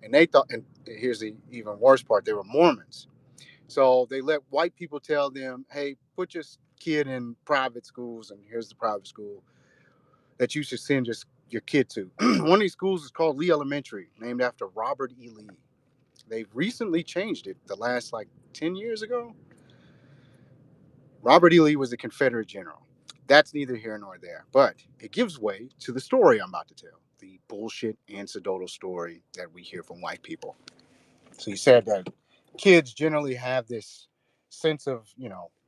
and they thought. And here's the even worse part: they were Mormons. So they let white people tell them, "Hey, put your kid in private schools, and here's the private school that you should send your kid to." One of these schools is called Lee Elementary, named after Robert E. Lee. They've recently changed it the last like 10 years ago. Robert E. Lee was a Confederate general. That's neither here nor there. But it gives way to the story I'm about to tell, the bullshit anecdotal story that we hear from white people. So you said that kids generally have this sense of,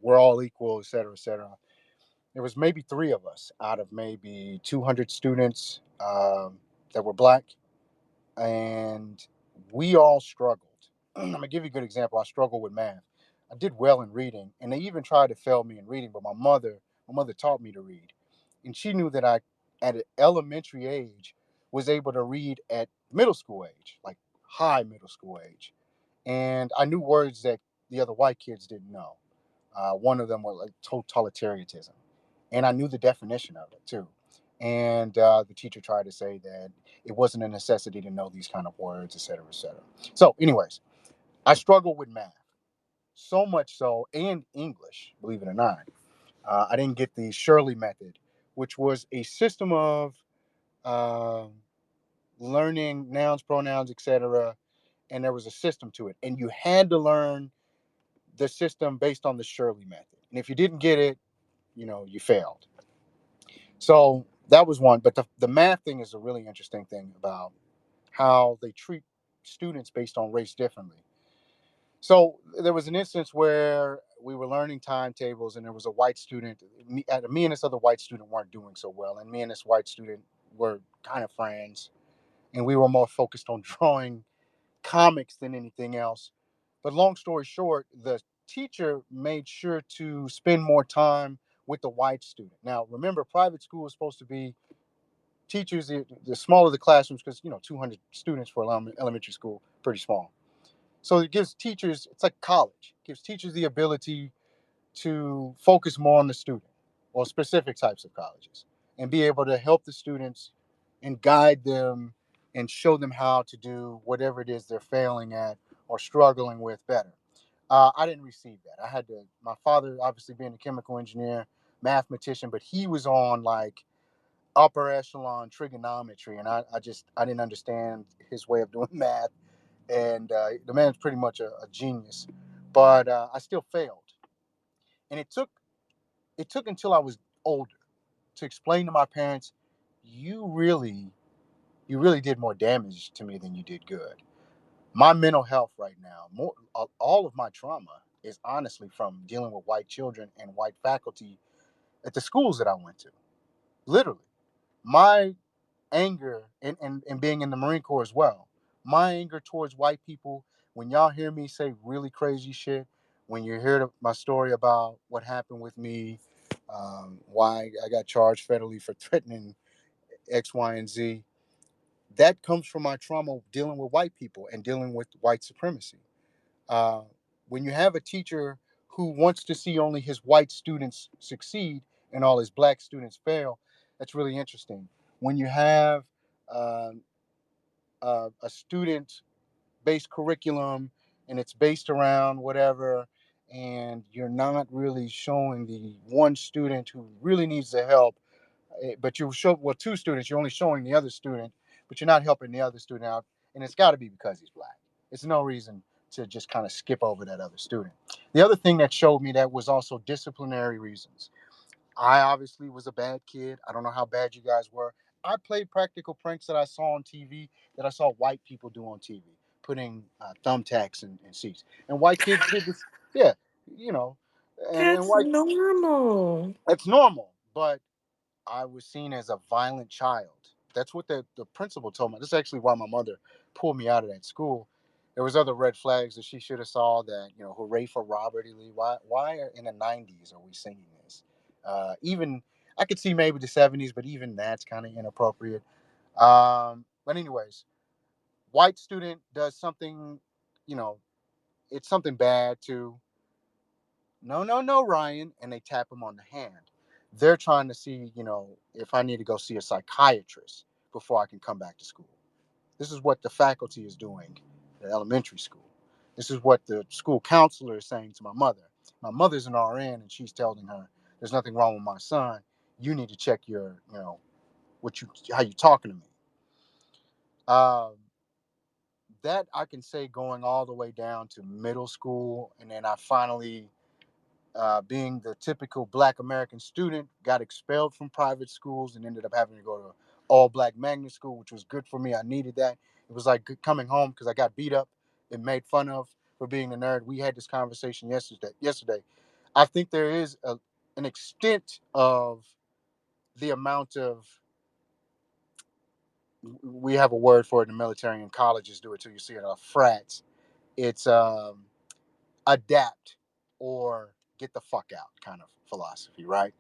we're all equal, et cetera, et cetera. There was maybe three of us out of maybe 200 students that were black, and we all struggled. I'm gonna give you a good example. I struggled with math. I did well in reading, and they even tried to fail me in reading. But my mother taught me to read, and she knew that I, at an elementary age, was able to read at middle school age, like high middle school age, and I knew words that the other white kids didn't know. One of them was like totalitarianism, and I knew the definition of it too. And the teacher tried to say that it wasn't a necessity to know these kind of words, et cetera, et cetera. So, anyways, I struggled with math so much so, and English, believe it or not. I didn't get the Shirley method, which was a system of um learning nouns, pronouns, etc. And there was a system to it, and you had to learn the system based on the Shirley method. And if you didn't get it, you failed. So that was one. But the math thing is a really interesting thing about how they treat students based on race differently. So there was an instance where we were learning timetables, and there was a white student. Me and this other white student weren't doing so well, and me and this white student were kind of friends, and we were more focused on drawing comics than anything else. But long story short, the teacher made sure to spend more time with the white student. Now, remember, private school is supposed to be teachers, the smaller the classrooms, because 200 students for elementary school, pretty small. So it gives teachers, it's like college, it gives teachers the ability to focus more on the student or specific types of colleges and be able to help the students and guide them and show them how to do whatever it is they're failing at or struggling with better. I didn't receive that. I had to, my father, obviously being a chemical engineer, mathematician, but he was on like upper echelon trigonometry, and I didn't understand his way of doing math. And the man's pretty much a genius, but I still failed. And it took until I was older to explain to my parents, you really you really did more damage to me than you did good. My mental health right now, all of my trauma is honestly from dealing with white children and white faculty at the schools that I went to. Literally, my anger and being in the Marine Corps as well. My anger towards white people, when y'all hear me say really crazy shit, when you hear my story about what happened with me, why I got charged federally for threatening X, Y, and Z, that comes from my trauma dealing with white people and dealing with white supremacy. Uh, when you have a teacher who wants to see only his white students succeed and all his black students fail, that's really interesting. When you have uh, a student based curriculum and it's based around whatever, and you're not really showing the one student who really needs the help, but you show, well, two students, you're only showing the other student, but you're not helping the other student out, and it's got to be because he's black. It's no reason to just kind of skip over that other student. The other thing that showed me that was also disciplinary reasons. I obviously was a bad kid. I don't know how bad you guys were. I played practical pranks that I saw on TV, that I saw white people do on TV, putting thumbtacks in seats. And white kids did this. Yeah, you know, and That's white, normal. it's normal. But I was seen as a violent child. That's what the principal told me. This is actually why my mother pulled me out of that school. There was other red flags that she should have saw, that, hooray for Robert E. Lee. Why in the 90s are we singing this? Even I could see maybe the 70s, but even that's kind of inappropriate. But anyways, white student does something, you know, it's something bad too. No, no, no, Ryan. And they tap him on the hand. They're trying to see, if I need to go see a psychiatrist before I can come back to school. This is what the faculty is doing at elementary school. This is what the school counselor is saying to my mother. My mother's an RN, and she's telling her, there's nothing wrong with my son. You need to check your, how you talking to me. Um, that I can say going all the way down to middle school. And then I finally, being the typical black American student, got expelled from private schools and ended up having to go to all black magnet school, which was good for me. I needed that. It was like coming home because I got beat up and made fun of for being a nerd. We had this conversation yesterday. I think there is an extent of the amount of, we have a word for it in the military and colleges do it too. You see it, frats. It's adapt or get the fuck out kind of philosophy, right?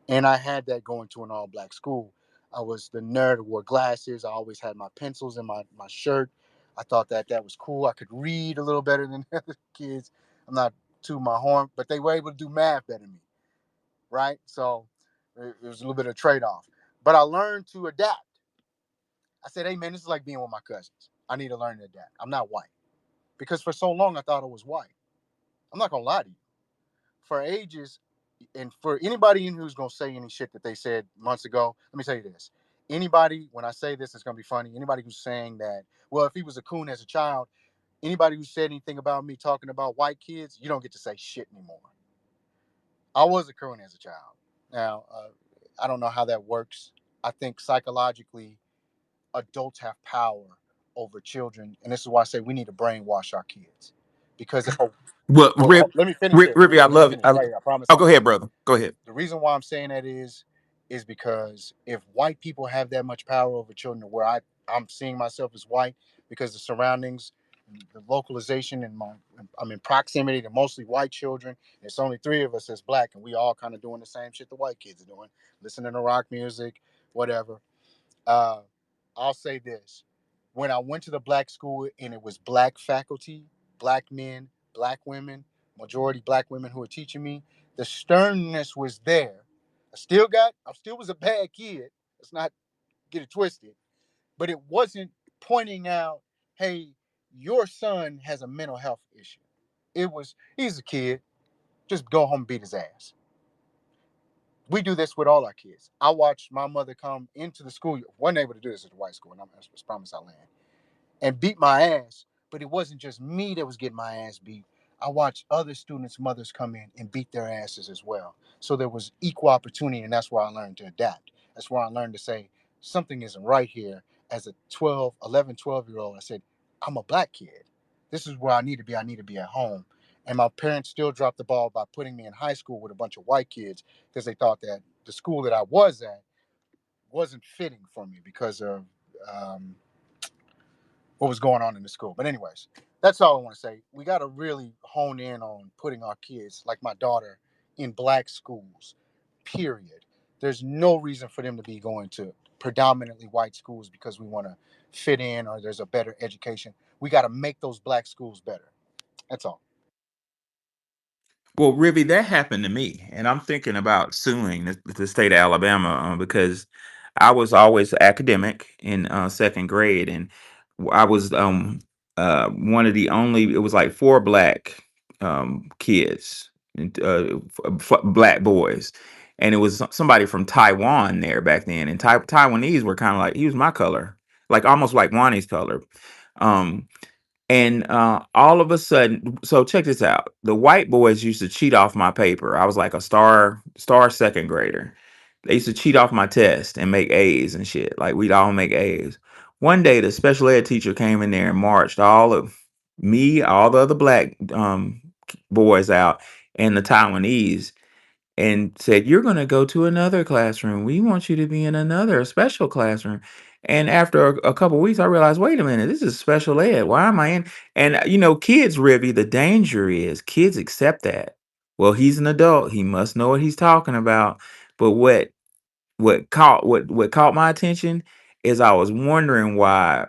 And I had that going to an all black school. I was the nerd who wore glasses. I always had my pencils in my shirt. I thought that was cool. I could read a little better than the other kids. I'm not to my horn, but they were able to do math better than me, right? So it was a little bit of a trade off. But I learned to adapt. I said, hey, man, this is like being with my cousins. I need to learn to adapt. I'm not white. Because for so long, I thought I was white. I'm not going to lie to you. For ages, and for anybody in who's gonna say any shit that they said months ago, let me tell you this. Anybody, when I say this, it's gonna be funny. Anybody who's saying that, well, if he was a coon as a child, anybody who said anything about me talking about white kids, you don't get to say shit anymore. I was a coon as a child. Now, I don't know how that works. I think psychologically, adults have power over children, and this is why I say we need to brainwash our kids. Because if Well, let me finish this. Rippy, I Let me love it. finish right here. I promise Oh, I'm go done. ahead, brother. Go ahead. The reason why I'm saying that is because if white people have that much power over children, where I'm seeing myself as white because the surroundings, The localization and I'm in proximity to mostly white children. It's only three of us that's black, and we all kind of doing the same shit the white kids are doing, listening to rock music, whatever. Uh, I'll say this: when I went to the black school and it was black faculty, black men, black women, majority black women who were teaching me, the sternness was there. I still was a bad kid. Let's not get it twisted, but it wasn't pointing out, hey, your son has a mental health issue. It was, he's a kid, just go home and beat his ass. We do this with all our kids. I watched my mother come into the school, wasn't able to do this at the white school, and I promise I'll land, and beat my ass. But it wasn't just me that was getting my ass beat. I watched other students' mothers come in and beat their asses as well. So there was equal opportunity, and that's where I learned to adapt. That's where I learned to say, something isn't right here. As a 12 year old, I said, I'm a black kid. This is where I need to be. I need to be at home. And my parents still dropped the ball by putting me in high school with a bunch of white kids because they thought that the school that I was at wasn't fitting for me because of um, what was going on in the school. But anyways, that's all I want to say. We got to really hone in on putting our kids, like my daughter, in black schools. Period. There's no reason for them to be going to predominantly white schools because we want to fit in or there's a better education. We got to make those black schools better. That's all. Well, Rivy, that happened to me, and I'm thinking about suing the state of Alabama because I was always academic in second grade, and I was one of the only. It was like four black kids, and, black boys, and it was somebody from Taiwan there back then, and Taiwanese were kind of like he was my color, like almost like Wani's color. Um, and all of a sudden, so check this out. The white boys used to cheat off my paper. I was like a star second grader. They used to cheat off my test and make A's and shit. Like we'd all make A's. One day, the special ed teacher came in there and marched all of me, all the other black boys out, and the Taiwanese and said, "You're going to go to another classroom. We want you to be in another special classroom." And after a couple weeks, I realized, wait a minute, this is special ed. Why am I in? And kids, Rivy, the danger is kids accept that. Well, he's an adult. He must know what he's talking about. But what caught my attention is I was wondering why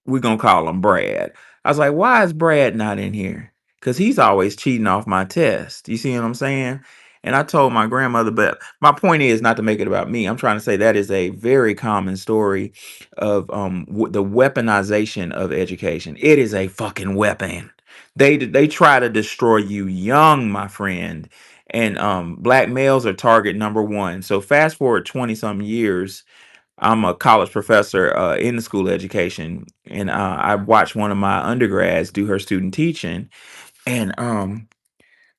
we're gonna call him Brad. I was like, why is Brad not in here? Because he's always cheating off my test. You see what I'm saying? And I told my grandmother, but my point is not to make it about me. I'm trying to say that is a very common story of the weaponization of education. It is a fucking weapon. They try to destroy you young, my friend, and black males are target number one. So fast forward 20 some years, I'm a college professor in the school of education, and I watched one of my undergrads do her student teaching, and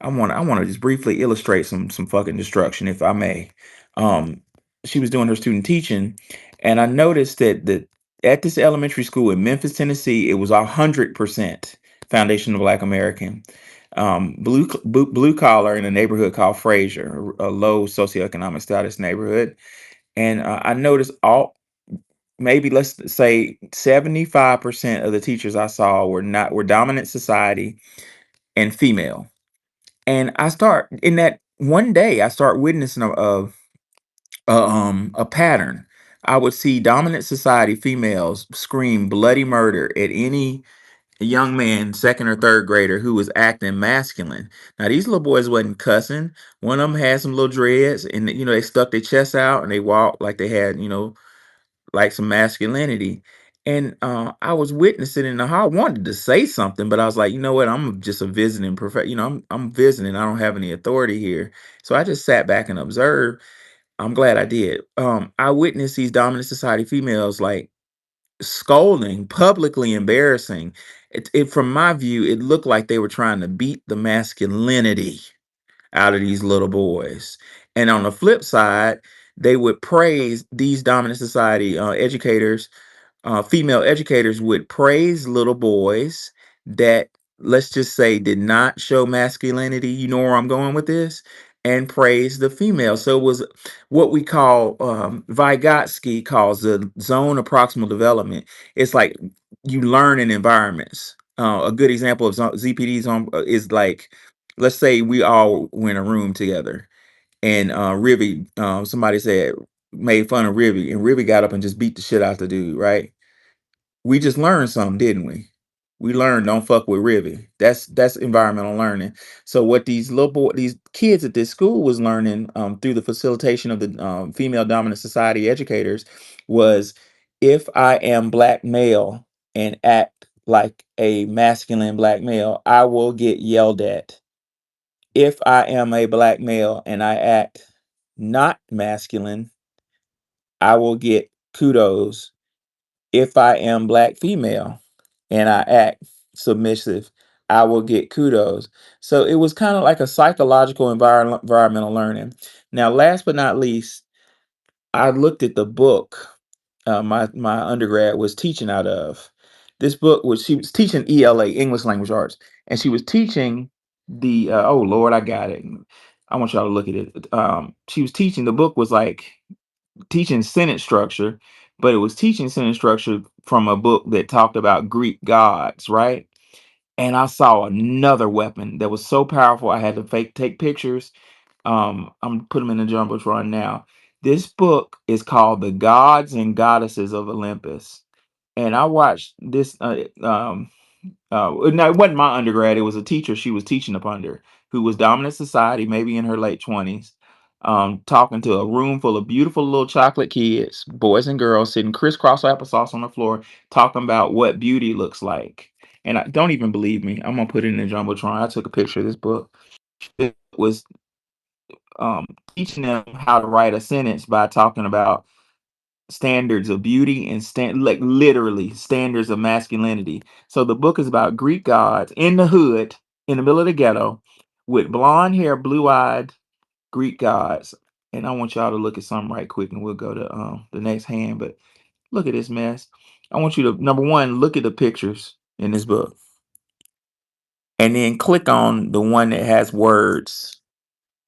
I want to just briefly illustrate some fucking destruction, if I may. Um, she was doing her student teaching, and I noticed that at this elementary school in Memphis, Tennessee, it was 100% foundation of Black American, blue collar in a neighborhood called Fraser, a low socioeconomic status neighborhood, and I noticed all maybe let's say 75% of the teachers I saw were dominant society and female. And I start in that one day I start witnessing a pattern. I would see dominant society females scream bloody murder at any young man, second or third grader, who was acting masculine. Now these little boys wasn't cussing. One of them had some little dreads, and they stuck their chests out and they walked like they had like some masculinity. And I was witnessing in the hall. I wanted to say something, but I was like, you know what? I'm just a visiting professor. I'm visiting. I don't have any authority here. So I just sat back and observed. I'm glad I did. I witnessed these dominant society females like scolding, publicly embarrassing. From my view, it looked like they were trying to beat the masculinity out of these little boys. And on the flip side, they would praise these dominant society educators, female educators would praise little boys that, let's just say, did not show masculinity. You know where I'm going with this? And praise the female. So it was what we call, Vygotsky calls the zone of proximal development. It's like you learn in environments. A good example of ZPDs on is like, let's say we all were in a room together, and Rivy, somebody said made fun of Rivy, and Rivy got up and just beat the shit out the dude, right? We just learned something, didn't we? We learned don't fuck with Rivy. That's environmental learning. So what these kids at this school was learning through the facilitation of the female dominant society educators was, if I am black male and act like a masculine black male, I will get yelled at. If I am a black male and I act not masculine, I will get kudos. If I am black female and I act submissive, I will get kudos. So it was kind of like a psychological environmental learning. Now, last but not least, I looked at the book my undergrad was teaching out of. This book was, she was teaching ELA, English Language Arts, and she was teaching the oh Lord, I got it. I want y'all to look at it. She was teaching, the book was like teaching sentence structure, but it was teaching sentence structure from a book that talked about Greek gods, right? And I saw another weapon that was so powerful I had to take pictures. I'm put them in the jumbotron now. This book is called The Gods and Goddesses of Olympus, and I watched this. No, it wasn't my undergrad. It was a teacher she was teaching up under, who was dominant society, maybe in her late 20s, talking to a room full of beautiful little chocolate kids, boys and girls, sitting crisscross applesauce on the floor, talking about what beauty looks like. And I don't even believe me. I'm gonna put it in the jumbotron. I took a picture of this book. It was um, teaching them how to write a sentence by talking about standards of beauty and like literally standards of masculinity. So the book is about Greek gods in the hood, in the middle of the ghetto, with blonde hair, blue-eyed Greek gods. And I want y'all to look at something right quick, and we'll go to the next hand. But look at this mess. I want you to, number one, look at the pictures in this book, and then click on the one that has words.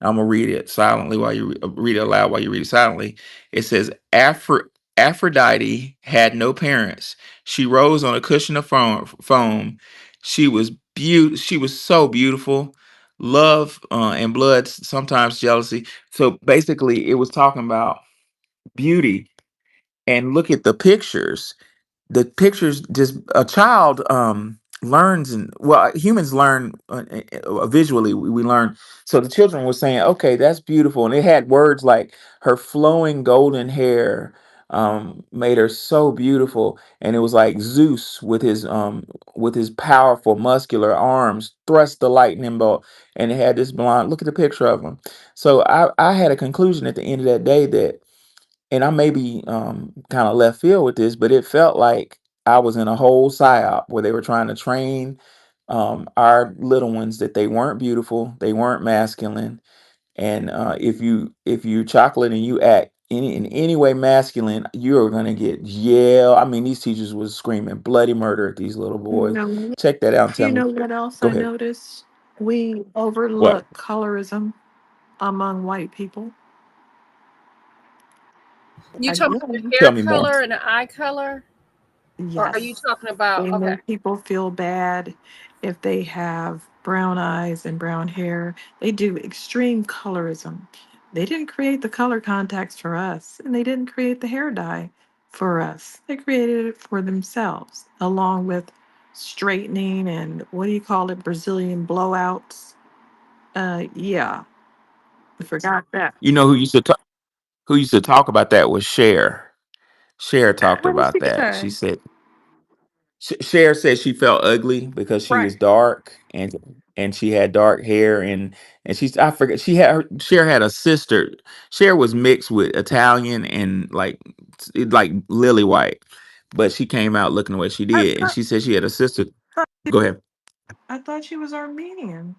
I'm gonna read it silently while you read it aloud while you read it silently. It says, Aphrodite had no parents. She rose on a cushion of foam. She was She was so beautiful. Love and blood, sometimes jealousy. So basically, it was talking about beauty. And look at the pictures. The pictures, just a child learns, and well, humans learn visually, we learn. So the children were saying, okay, that's beautiful, and it had words like her flowing golden hair made her so beautiful, and it was like Zeus with his powerful muscular arms thrust the lightning bolt, and it had this blonde, look at the picture of him. So I had a conclusion at the end of that day that, and I may be kind of left field with this, but it felt like I was in a whole psyop where they were trying to train our little ones that they weren't beautiful, they weren't masculine, and if you chocolate and you act in any way masculine, you're gonna get yell. I mean, these teachers was screaming bloody murder at these little boys. No, Check that out and you tell me. know what else Go I ahead. noticed? We What? overlook colorism among white people. You talking about Again, the Tell hair me more. color and the eye color? Or are you yes. talking about, They okay. make people feel bad if they have brown eyes and brown hair. They do extreme colorism. They didn't create the color contacts for us, and they didn't create the hair dye for us. They created it for themselves, along with straightening and what do you call it, Brazilian blowouts. Yeah, I forgot that. You know who used to talk about that was Cher. Cher talked What did about she that. She say? said Cher said she felt ugly because she was Right. dark, and she had dark hair, and she's, I forget, Cher had a sister. Cher was mixed with Italian and like lily white, but she came out looking the way she I did, and thought, she said she had a sister. thought Go ahead. I thought she was Armenian.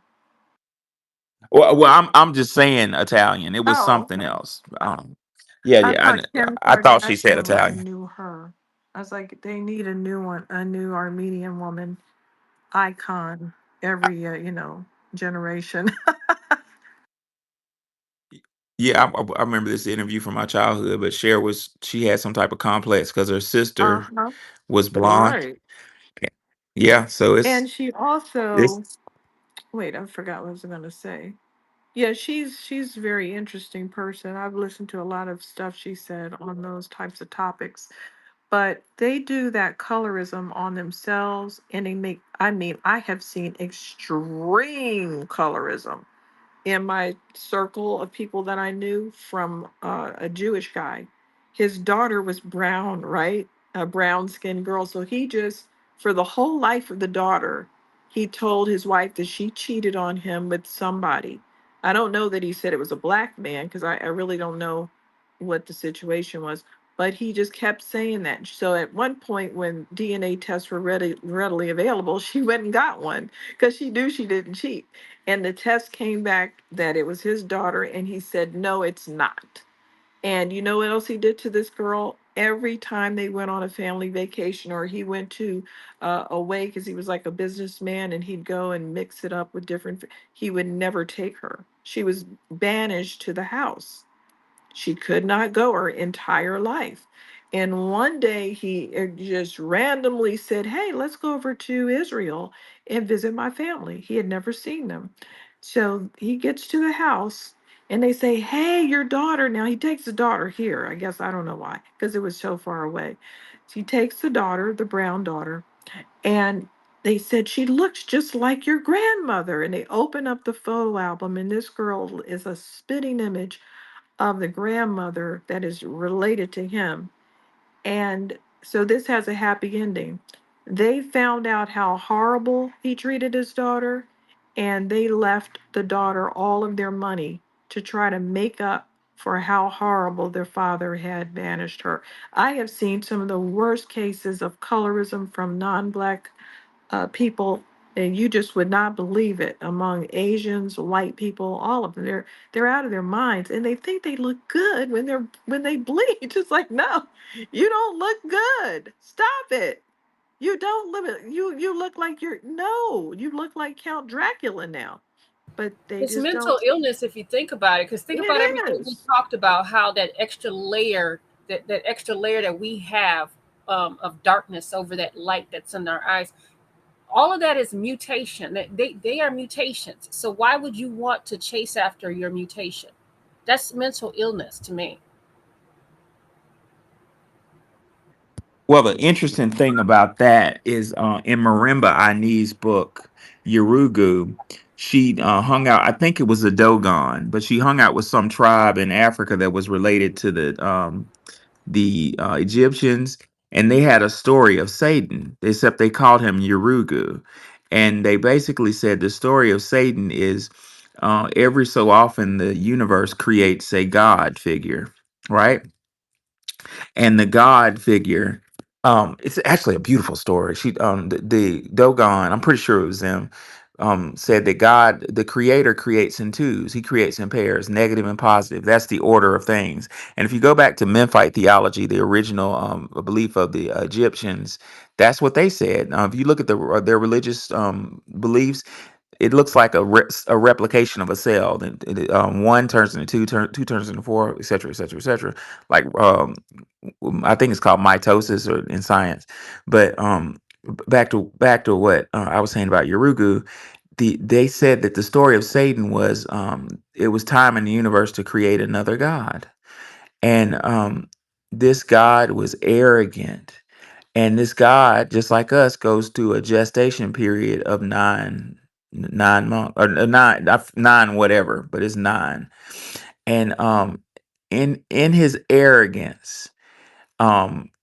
Well, I'm just saying Italian. It was Oh, something okay. else. Yeah, I yeah. thought Kim I thought she said Kardashian was the Italian. new her. I was like, they need a new one, a new Armenian woman icon every generation. Yeah, I remember this interview from my childhood, but she had some type of complex because her sister Uh-huh. was blonde. Right. Yeah, so And she it's also, wait, I forgot what I was going to say. Yeah, she's a very interesting person. I've listened to a lot of stuff she said on those types of topics. But they do that colorism on themselves and they make, I mean, I have seen extreme colorism in my circle of people that I knew from a Jewish guy. His daughter was brown, right? A brown skinned girl. So he just, for the whole life of the daughter, he told his wife that she cheated on him with somebody. I don't know that he said it was a black man because I really don't know what the situation was, but he just kept saying that. So at one point, when DNA tests were readily available, she went and got one because she knew she didn't cheat. And the test came back that it was his daughter, and he said, no, it's not. And you know what else he did to this girl? Every time they went on a family vacation or he went to away, because he was like a businessman and he'd go and mix it up with different, he would never take her. She was banished to the house. She could not go her entire life. And one day he just randomly said, hey, let's go over to Israel and visit my family. He had never seen them. So he gets to the house and they say, hey, your daughter. Now he takes the daughter here. I guess I don't know why, because it was so far away. So he takes the daughter, the brown daughter, and they said, she looks just like your grandmother. And they open up the photo album, and this girl is a spitting image of the grandmother that is related to him. And so this has a happy ending. They found out how horrible he treated his daughter, and they left the daughter all of their money to try to make up for how horrible their father had banished her. I have seen some of the worst cases of colorism from non-black people, and you just would not believe it, among Asians, white people, all of them. They're out of their minds, and they think they look good when they bleach. It's like, no, you don't look good. Stop it. You don't live it. You look like you're no. You look like Count Dracula now. But they It's just mental don't. illness if you think about it, because think about It everything we is. talked about, how that extra layer, that extra layer that we have of darkness over that light that's in our eyes, all of that is mutation. They are mutations. So why would you want to chase after your mutation? That's mental illness to me. well. The interesting thing about that is in Marimba Ani's book Yurugu, she hung out. I think it was the Dogon, but she hung out with some tribe in Africa that was related to the Egyptians, and they had a story of Satan, except they called him Yurugu. And they basically said the story of Satan is every so often the universe creates a God figure, right? And the God figure, it's actually a beautiful story. The Dogon, I'm pretty sure it was them, said that God, the creator, creates in twos. He creates in pairs, negative and positive. That's the order of things. And if you go back to Memphite theology, the original belief of the Egyptians, that's what they said. If you look at their religious beliefs, it looks like a replication of a cell. One turns into two, two turns into four, et cetera, et cetera, et cetera. Like I think it's called mitosis or in science. But back to what I was saying about Yurugu. They said that the story of Satan was it was time in the universe to create another god, and this god was arrogant, and this god, just like us, goes through a gestation period of 9 months or nine whatever, but it's nine, and in his arrogance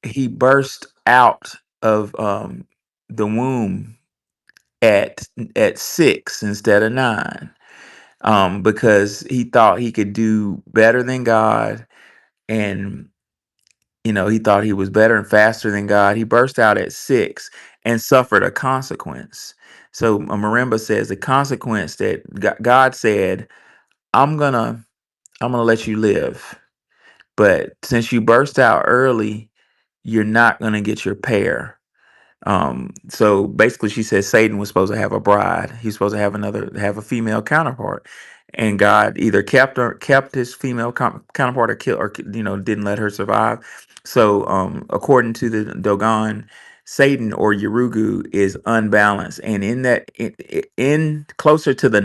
he burst out of the womb at at 6 instead of 9, because he thought he could do better than God, and he thought he was better and faster than God. He burst out at 6 and suffered a consequence. So Marimba says the consequence that God said, i'm gonna I'm gonna let you live, but since you burst out early, you're not gonna get your pair. So basically, she says Satan was supposed to have a bride. He's supposed to have a female counterpart, and God either kept his female counterpart, or killed, or didn't let her survive. So, according to the Dogon, Satan or Yurugu is unbalanced, and in that in closer to the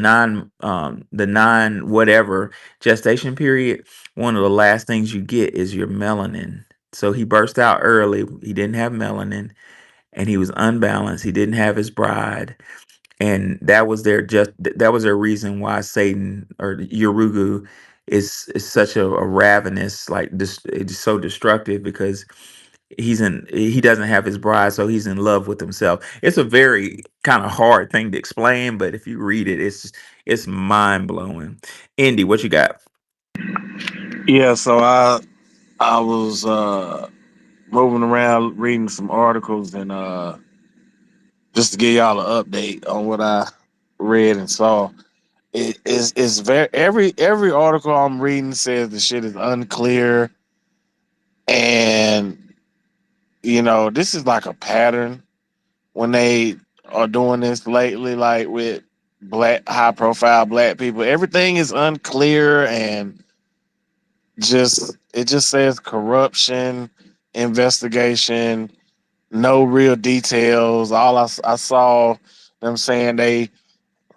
nine whatever gestation period, one of the last things you get is your melanin. So he burst out early. He didn't have melanin, and he was unbalanced. He didn't have his bride, and that was their reason why Satan or Yurugu is such a ravenous, like this. It's so destructive because he doesn't have his bride, so he's in love with himself. It's a very kind of hard thing to explain, but if you read it, it's mind blowing. Indy, what you got? Yeah, so I was moving around reading some articles and just to give y'all an update on what I read and saw. It's very every article I'm reading says the shit is unclear, and this is like a pattern when they are doing this lately, like with high profile black people. Everything is unclear and it just says corruption, investigation, no real details. I saw them saying they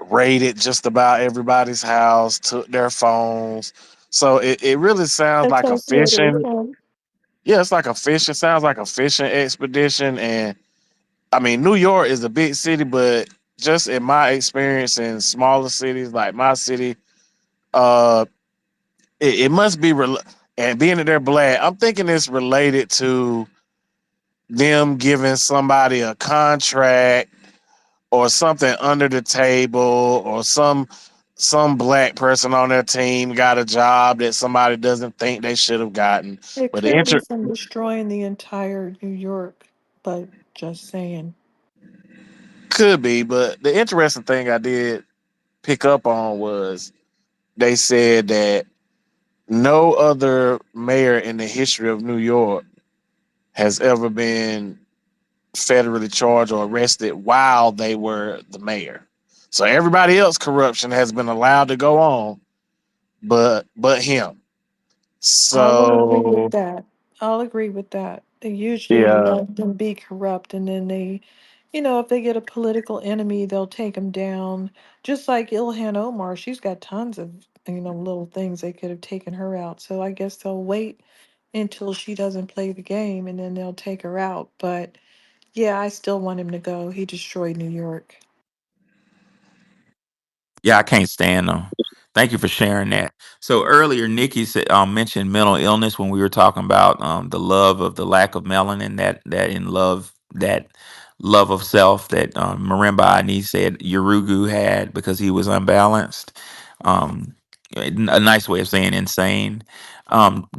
raided just about everybody's house, took their phones. So it really sounds like a That's what it fishing. was. Yeah, it's like a fishing. Sounds like a fishing expedition. And I mean, New York is a big city, but just in my experience in smaller cities like my city, uh, it must be. And being that they're black, I'm thinking it's related to them giving somebody a contract or something under the table, or some black person on their team got a job that somebody doesn't think they should have gotten. It But the could be from destroying the entire New York, but just saying. could be, but the interesting thing I did pick up on was they said that no other mayor in the history of New York has ever been federally charged or arrested while they were the mayor. So everybody else corruption has been allowed to go on, but him. I will agree with So that. I'll agree with that. They usually yeah, let them be corrupt, and then if they get a political enemy, they'll take them down. Just like Ilhan Omar, she's got tons of, little things they could have taken her out. So I guess they'll wait until she doesn't play the game, and then they'll take her out. But yeah, I still want him to go. He destroyed New York. Yeah, I can't stand them. Thank you for sharing that. So earlier, Nikki said, mentioned mental illness when we were talking about the love of the lack of melanin. That love of self that Marimba Ani said Yurugu had because he was unbalanced. A nice way of saying insane.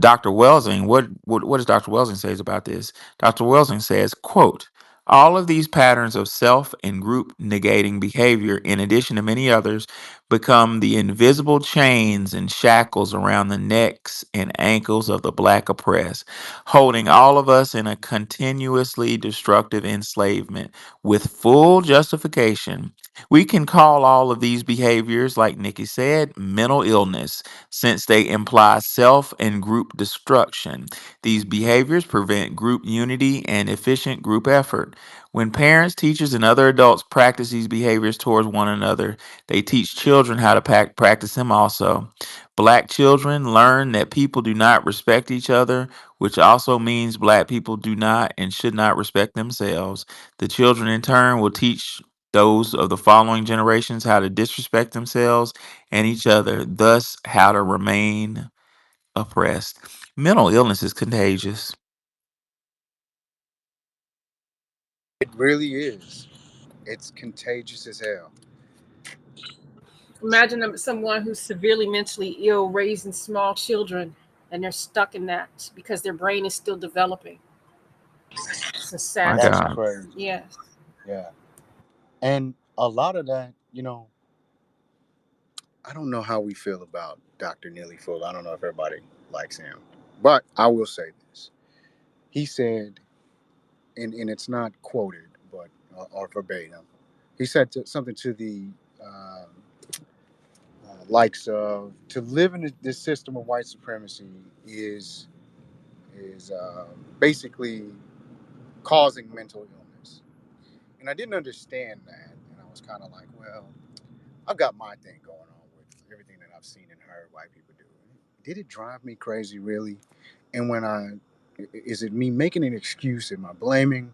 Dr. Welsing, what does Dr. Welsing says about this? Dr. Welsing says, quote, all of these patterns of self and group negating behavior, in addition to many others, become the invisible chains and shackles around the necks and ankles of the black oppressed, holding all of us in a continuously destructive enslavement with full justification. We can call all of these behaviors, like Nikki said, mental illness, since they imply self and group destruction. These behaviors prevent group unity and efficient group effort. When parents, teachers, and other adults practice these behaviors towards one another, they teach children how to practice them also. Black children learn that people do not respect each other, which also means black people do not and should not respect themselves. The children, in turn, will teach those of the following generations how to disrespect themselves and each other, thus, how to remain oppressed. Mental illness is contagious. It really is. It's contagious as hell. Imagine someone who's severely mentally ill raising small children, and they're stuck in that because their brain is still developing. It's a My sad That's thing. God. crazy. Yes. Yeah. And a lot of that, I don't know how we feel about Dr. Neely Fuller. I don't know if everybody likes him. But I will say this. He said, and it's not quoted, but or verbatim, he said something to the likes of to live in this system of white supremacy is basically causing mental illness. And I didn't understand that. And I was kind of like, well, I've got my thing going on with everything that I've seen and heard white people do. Did it drive me crazy, really? And when is it me making an excuse? Am I blaming?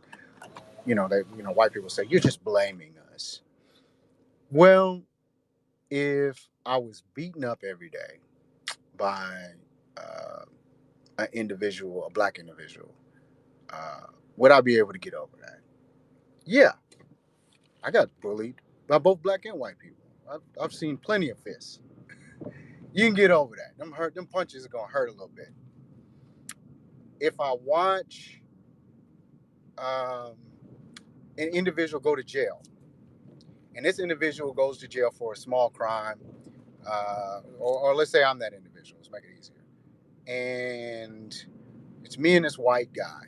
That white people say you're just blaming us. Well, if I was beaten up every day by uh, an individual, a black individual, uh, would I be able to get over that? Yeah, I got bullied by both black and white people. I've seen plenty of fists. You can get over that. Them punches are gonna hurt a little bit. If I watch um, an individual go to jail, and this individual goes to jail for a small crime, or let's say I'm that individual. Let's make it easier. And it's me and this white guy.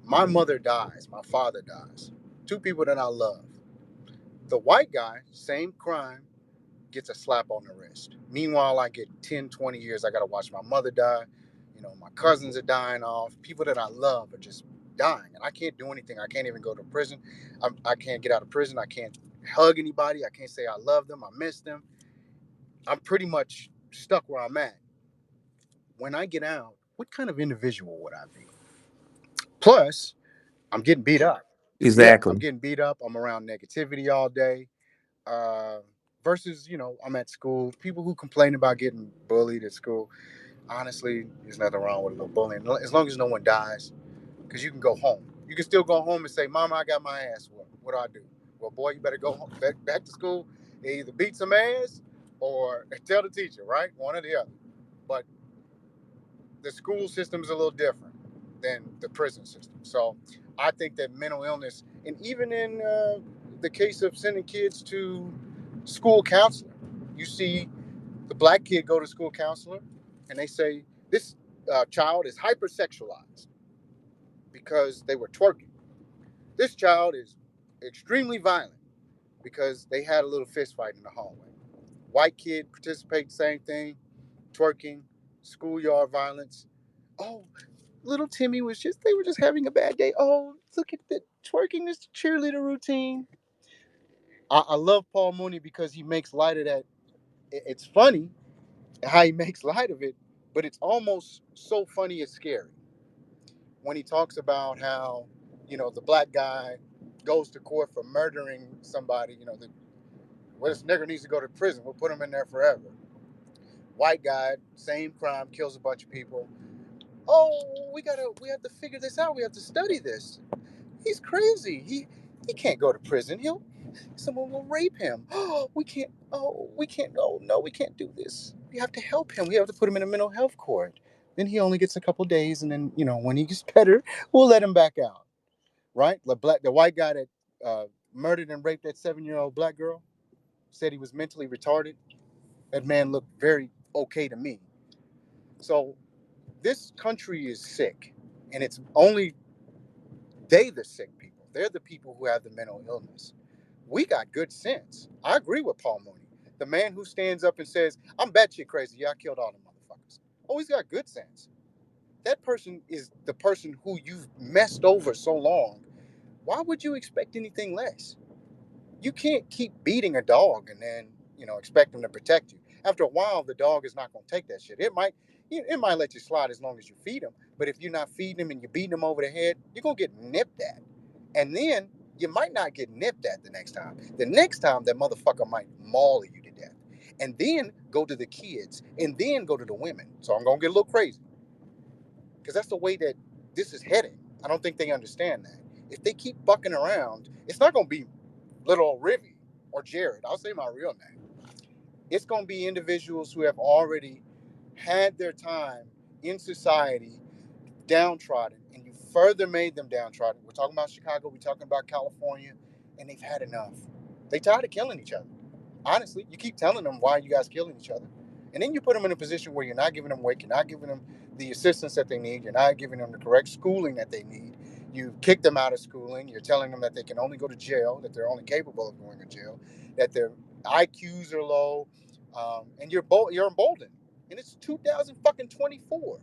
My mother dies. My father dies. Two people that I love. The white guy, same crime, gets a slap on the wrist. Meanwhile, I get 10, 20 years. I got to watch my mother die. My cousins are dying off. People that I love are just dying. And I can't do anything. I can't even go to prison. I can't get out of prison. I can't hug anybody. I can't say I love them. I miss them. I'm pretty much stuck where I'm at. When I get out, what kind of individual would I be? Plus, I'm getting beat up. Yeah, I'm Exactly. getting beat up. I'm around negativity all day. Uh, versus, I'm at school. People who complain about getting bullied at school. Honestly, there's nothing wrong with a little bullying as long as no one dies. Because you can go home. You can still go home and say, "Mama, I got my ass whooped. What do I do?" Well, boy, you better go home, back to school and either beat some ass or tell the teacher, right? One or the other. But the school system is a little different than the prison system. So I think that mental illness, and even in the case of sending kids to school counselor, you see the black kid go to school counselor and they say this child is hypersexualized because they were twerking. This child is extremely violent because they had a little fist fight in the hallway. White kid participate, same thing, twerking, schoolyard violence. Oh, little Timmy they were just having a bad day. Oh, look at the twerking, this cheerleader routine. I love Paul Mooney because he makes light of that. It's funny how he makes light of it, but it's almost so funny it's scary. When he talks about how, the black guy goes to court for murdering somebody, well, this nigger needs to go to prison. We'll put him in there forever. White guy, same crime, kills a bunch of people. Oh, we have to figure this out. We have to study this. He's crazy. He can't go to prison. Someone will rape him. Oh, we can't. Oh, we can't. Oh no, we can't do this. We have to help him. We have to put him in a mental health court. Then he only gets a couple days, and then when he gets better, we'll let him back out. Right? The white guy that murdered and raped that 7-year-old black girl said he was mentally retarded. That man looked very okay to me. So this country is sick, and it's only the sick people. They're the people who have the mental illness. We got good sense. I agree with Paul Mooney. The man who stands up and says, "I'm batshit crazy. Yeah, I killed all them motherfuckers." Oh, he's got good sense. That person is the person who you've messed over so long. Why would you expect anything less? You can't keep beating a dog and then expect him to protect you. After a while, the dog is not going to take that shit. It might let you slide as long as you feed him, but if you're not feeding him and you're beating him over the head, you're going to get nipped at, and then you might not get nipped at the next time. The next time, that motherfucker might maul you to death, and then go to the kids, and then go to the women. So I'm going to get a little crazy because that's the way that this is heading. I don't think they understand that. If they keep fucking around, it's not going to be little old Rivy or Jared. I'll say my real name. It's going to be individuals who have already had their time in society downtrodden, and you further made them downtrodden. We're talking about Chicago, we're talking about California, and they've had enough. They tired of killing each other. Honestly, you keep telling them why you guys killing each other, and then you put them in a position where you're not giving them work, you're not giving them the assistance that they need, you're not giving them the correct schooling that they need. You kick them out of schooling. You're telling them that they can only go to jail, that they're only capable of going to jail, that their IQs are low, and you're emboldened. And it's 2024,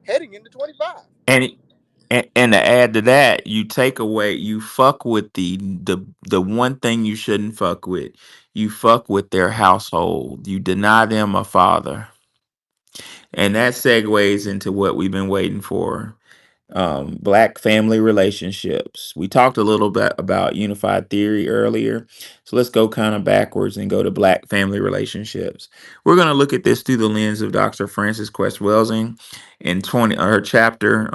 heading into 25. And And to add to that, you take away, you fuck with the one thing you shouldn't fuck with. You fuck with their household. You deny them a father, and that segues into what we've been waiting for. Black family relationships. We talked a little bit about unified theory earlier. So let's go kind of backwards and go to black family relationships. We're going to look at this through the lens of Dr. Frances Quest Welsing in her chapter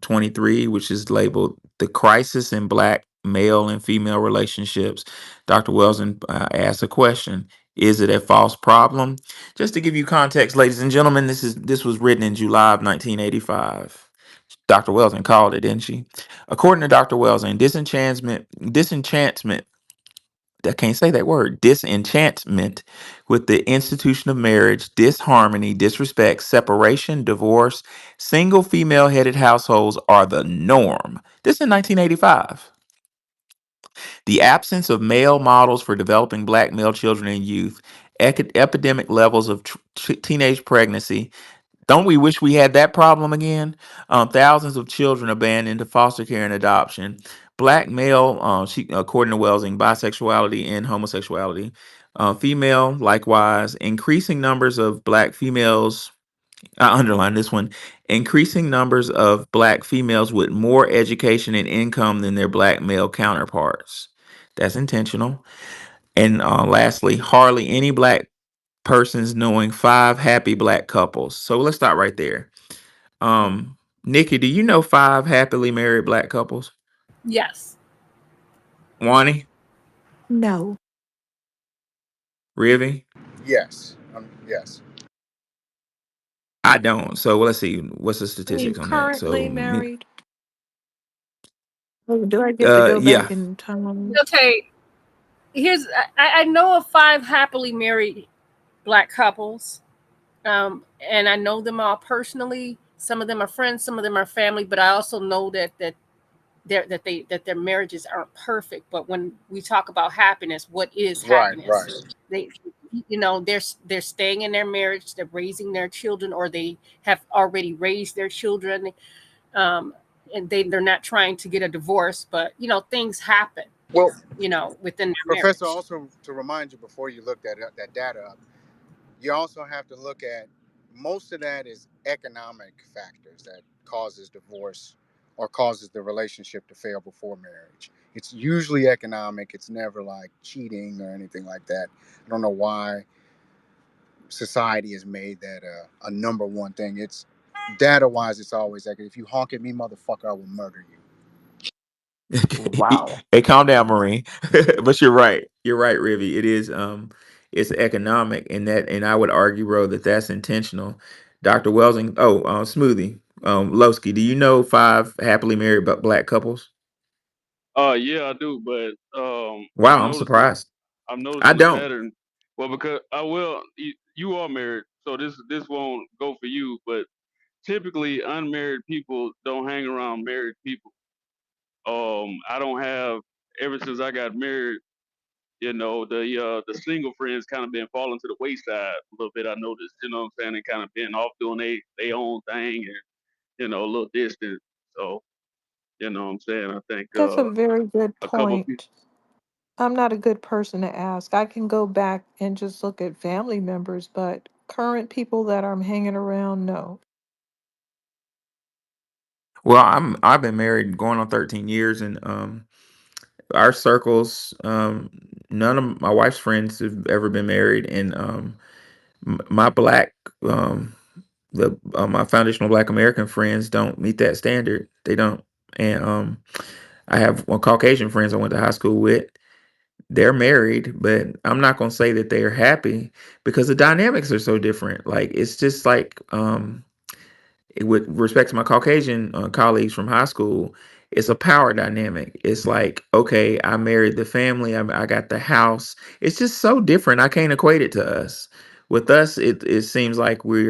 23, which is labeled The Crisis in Black Male and Female Relationships. Dr. Welsing asks a question. Is it a false problem? Just to give you context, ladies and gentlemen, this was written in July of 1985. Dr. Welsing called it, didn't she? According to Dr. Welsing, disenchantment, I can't say that word, disenchantment with the institution of marriage, disharmony, disrespect, separation, divorce, single female headed households are the norm. This in 1985. The absence of male models for developing black male children and youth, epidemic levels of teenage pregnancy, don't we wish we had that problem again? Thousands of children abandoned into foster care and adoption. Black male, according to Welsing, bisexuality and homosexuality. Female, likewise, increasing numbers of black females. I underline this one. Increasing numbers of black females with more education and income than their black male counterparts. That's intentional. And lastly, hardly any black persons knowing five happy black couples. So let's start right there. Nikki, do you know five happily married black couples? Yes. Wani, No. Rivi? Yes. Yes. I don't. So let's see. What's the I mean, statistics on that? currently So, married. Oh, do I get to go yeah. back in time? Okay. I know of 5 happily married black couples, and I know them all personally. Some of them are friends, some of them are family, but I also know that their marriages aren't perfect. But when we talk about happiness, what is Right. happiness? Right. They, they're staying in their marriage, they're raising their children, or they have already raised their children, um, and they're not trying to get a divorce. But things happen, Well, within their Professor, marriage. also to remind you before you look that data up, you also have to look at most of that is economic factors that causes divorce or causes the relationship to fail before marriage. It's usually economic. It's never like cheating or anything like that. I don't know why society has made that a number one thing. It's data wise, it's always like if you honk at me, motherfucker, I will murder you. Wow. Hey, calm down, Marine. But you're right. You're right, Rivi. It is it's economic, and I would argue, bro, that that's intentional. Dr. Welsing, Smoothie, Lowski, do you know five happily married black couples? Yeah, I do, but Wow, I'm surprised. I'm I noticing the don't. pattern. Well, because you are married, so this won't go for you. But typically, unmarried people don't hang around married people. I don't have ever since I got married. The single friends kind of been falling to the wayside a little bit. I noticed, what I'm saying, and kind of been off doing they own thing and a little distant. So what I'm saying. I think That's a very good a couple people. point. I'm not a good person to ask. I can go back and just look at family members, but current people that I'm hanging around, no. Well, I've been married going on 13 years, and our circles, none of my wife's friends have ever been married, and my black my foundational Black American friends don't meet that standard. They don't. And I have Caucasian friends I went to high school with. They're married, but I'm not gonna say that they're happy because the dynamics are so different. Like it's just like with respect to my Caucasian colleagues from high school, it's a power dynamic. It's like, okay, I married the family, I got the house. It's just so different. I can't equate it to us. With us, it seems like we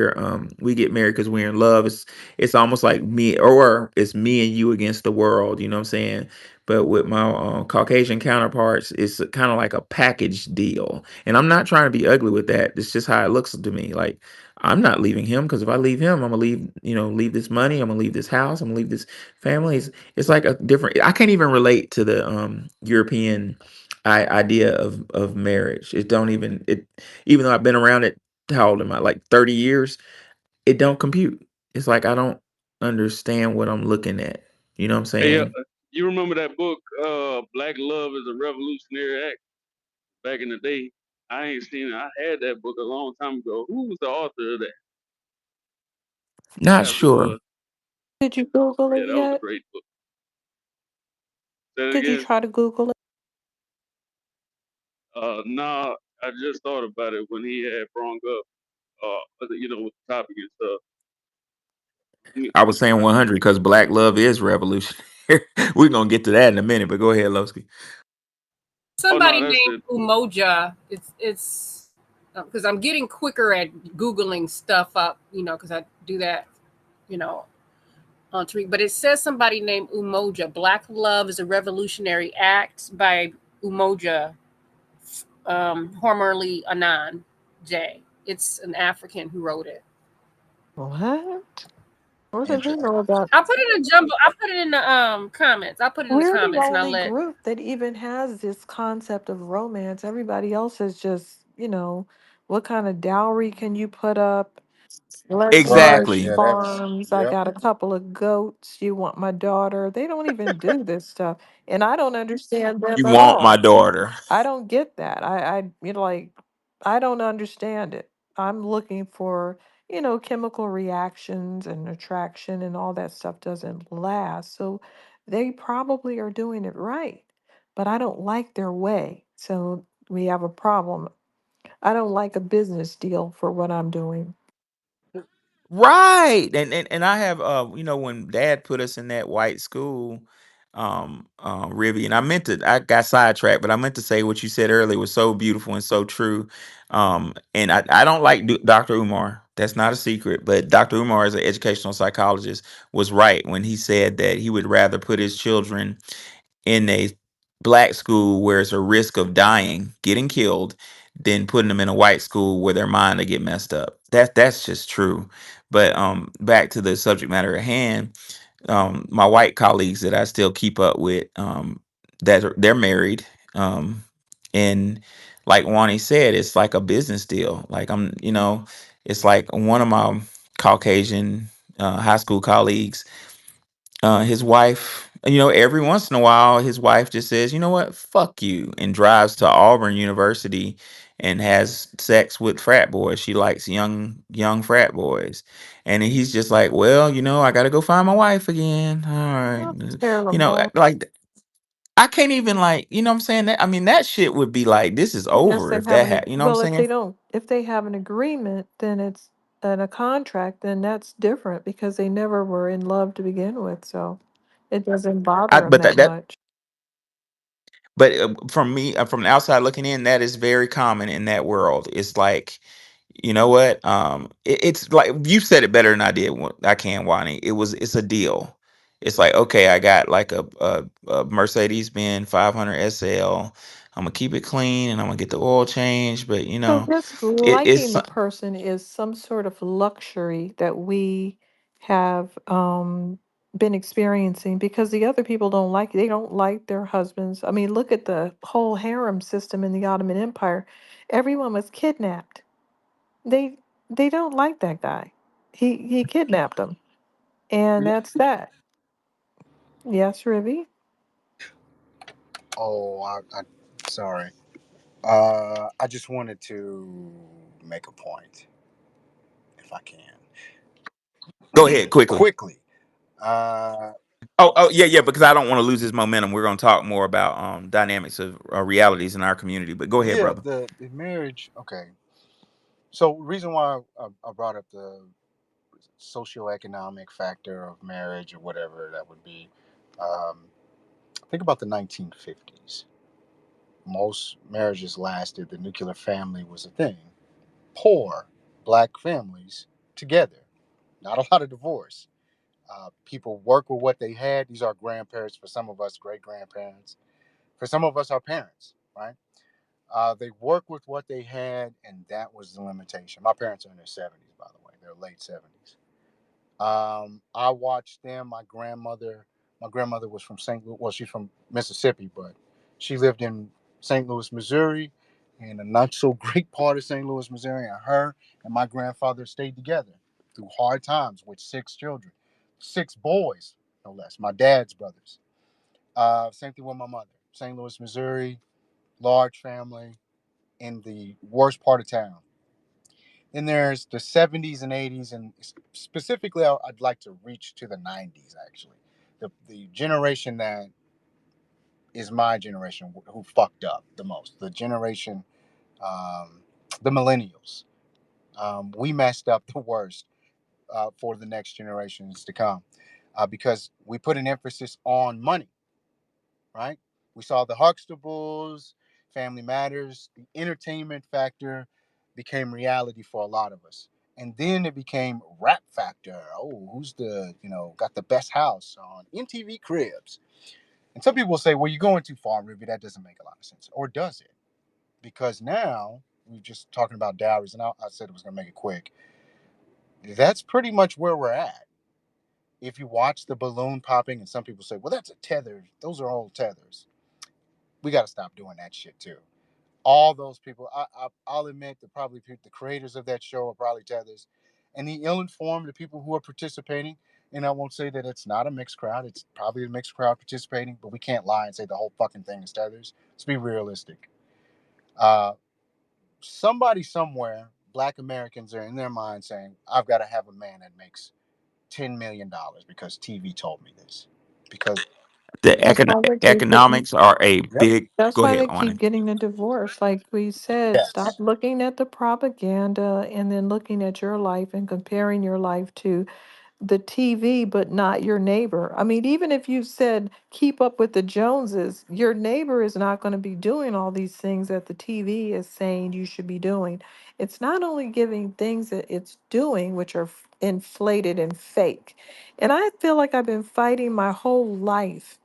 get married because we're in love. It's almost like me, or it's me and you against the world. You know what I'm saying? but with my Caucasian counterparts, it's kind of like a package deal. And I'm not trying to be ugly with that. It's just how it looks to me. Like I'm not leaving him because if I leave him, I'm gonna leave, leave this money. I'm gonna leave this house. I'm gonna leave this family. It's like a different. I can't even relate to the European idea of marriage. It don't even it. Even though I've been around it, how old am I? Like 30 years. It don't compute. It's like I don't understand what I'm looking at. You know what I'm Hey, saying? you remember that book, Black Love is a Revolutionary Act, back in the day? I ain't seen it. I had that book a long time ago. Who was the author of that? Not Forgot who it sure. was. Did you Google Yeah, it that was a yet? great book. Say it Did you again. try to Google it? Nah, I just thought about it when he had brought up, with the topic and stuff. I Let me was see if saying I can 100 because Black love is revolutionary. We're gonna get to that in a minute, but go ahead, Lowski. Oh no, Somebody that's named it. Umoja. It's because I'm getting quicker at googling stuff up, because I do that, you know, on tweet. But it says somebody named Umoja. Black Love is a Revolutionary Act by Umoja, formerly Anan J. It's an African who wrote it. What? What do they Interesting. know about? I'll put it in jumbo. I'll put it in the comments. I'll put it in the We're the comments and I'll only let. group that even has this concept of romance. Everybody else is just, what kind of dowry can you put up? Let's Right. merge Exactly. Yeah, that's farms. I yep. got a couple of goats. You want my daughter? They don't even do this stuff. And I don't understand them You at want my all. daughter. I don't get that. Like, I don't understand it. I'm looking for, chemical reactions and attraction and all that stuff doesn't last. So they probably are doing it right, but I don't like their way. So we have a problem. I don't like a business deal for what I'm doing. Right. And I have when dad put us in that white school, Rivy, and I got sidetracked, but I meant to say what you said earlier was so beautiful and so true. And I don't like Dr. Umar. That's not a secret, but Dr. Umar as an educational psychologist was right when he said that he would rather put his children in a black school where it's a risk of dying, getting killed, than putting them in a white school where their mind will get messed up. That's just true. But back to the subject matter at hand, my white colleagues that I still keep up with, they're married, and like Wani said, it's like a business deal. Like it's like one of my Caucasian high school colleagues, his wife, every once in a while, his wife just says, "You know what? Fuck you," and drives to Auburn University and has sex with frat boys. She likes young frat boys, and then he's just like, "Well, I got to go find my wife again." All right, That's terrible. like I can't even like, what I'm saying. That I mean, that shit would be like, this is Unless over they if have that an, you know what I'm well, if they saying? don't, if they have an agreement, then it's and a contract, then that's different because they never were in love to begin with. So it doesn't bother them But that that much. But from me, from the outside looking in, that is very common in that world. It's like, you know what? It's like you said it better than I did. I can, Wani. It's a deal. It's like, okay, I got like a Mercedes Benz 500 SL. I'm gonna keep it clean and I'm gonna get the oil change. But So just it's liking the person is some sort of luxury that we have been experiencing because the other people don't like they don't like their husbands. I mean, look at the whole harem system in the Ottoman Empire. Everyone was kidnapped. They they don't like that guy. He kidnapped them. And that's that. Yes, Rivy? Oh, I sorry. I just wanted to make a point, if I can, go ahead quickly. quickly. Uh, Oh, yeah, yeah. Because I don't want to lose this momentum. We're gonna talk more about dynamics of realities in our community. But go ahead, yeah, brother. the marriage. Okay, so reason why I brought up the socioeconomic factor of marriage or whatever that would be. Um, think about the 1950s. Most marriages lasted. The nuclear family was a thing. Poor black families together. Not a lot of divorce. People work with what they had. These are grandparents. For some of us, great grandparents. For some of us, our parents, right? They work with what they had, and that was the limitation. My parents are in their 70s, by the way. They're late 70s. I watched them. My grandmother was from St. Louis. Well, she's from Mississippi, but she lived in St. Louis, Missouri, in a not so great part of St. Louis, Missouri. And her and my grandfather stayed together through hard times with 6 children, 6 boys, no less. My dad's brothers. Same thing with my mother. St. Louis, Missouri, large family in the worst part of town. Then there's the 70s and 80s, and specifically, I'd like to reach to the 90s, actually. The generation that is my generation who fucked up the most. The generation, um, the millennials. We messed up the worst for the next generations to come because we put an emphasis on money, right? We saw the Huxtables, Family Matters, the entertainment factor became reality for a lot of us. And then it became rap factor. Oh, who's got the best house on MTV Cribs? And some people say, well, you're going too far, Ruby. That doesn't make a lot of sense. Or does it? Because now we're just talking about dowries, and I said it was going to make it quick. That's pretty much where we're at. If you watch the balloon popping, and some people say, well, that's a tether. Those are old tethers. We got to stop doing that shit too. All those people, I'll admit that probably the creators of that show are probably tethers, and the ill-informed, the people who are participating. And I won't say that it's not a mixed crowd. It's probably a mixed crowd participating, but we can't lie and say the whole fucking thing is tethers. Let's be realistic. Uh, Somebody somewhere, Black Americans are in their mind saying, "I've got to have a man that makes $10 million because TV told me this." Because The That's why they keep getting, economics are a yep, big. that's Go why ahead, they keep Wani. getting a divorce. Like we said, stop yes, looking at the propaganda and then looking at your life and comparing your life to the TV, but not your neighbor. I mean, even if you said keep up with the Joneses, your neighbor is not going to be doing all these things that the TV is saying you should be doing. It's not only giving things that it's doing, which are inflated and fake. And I feel like I've been fighting my whole life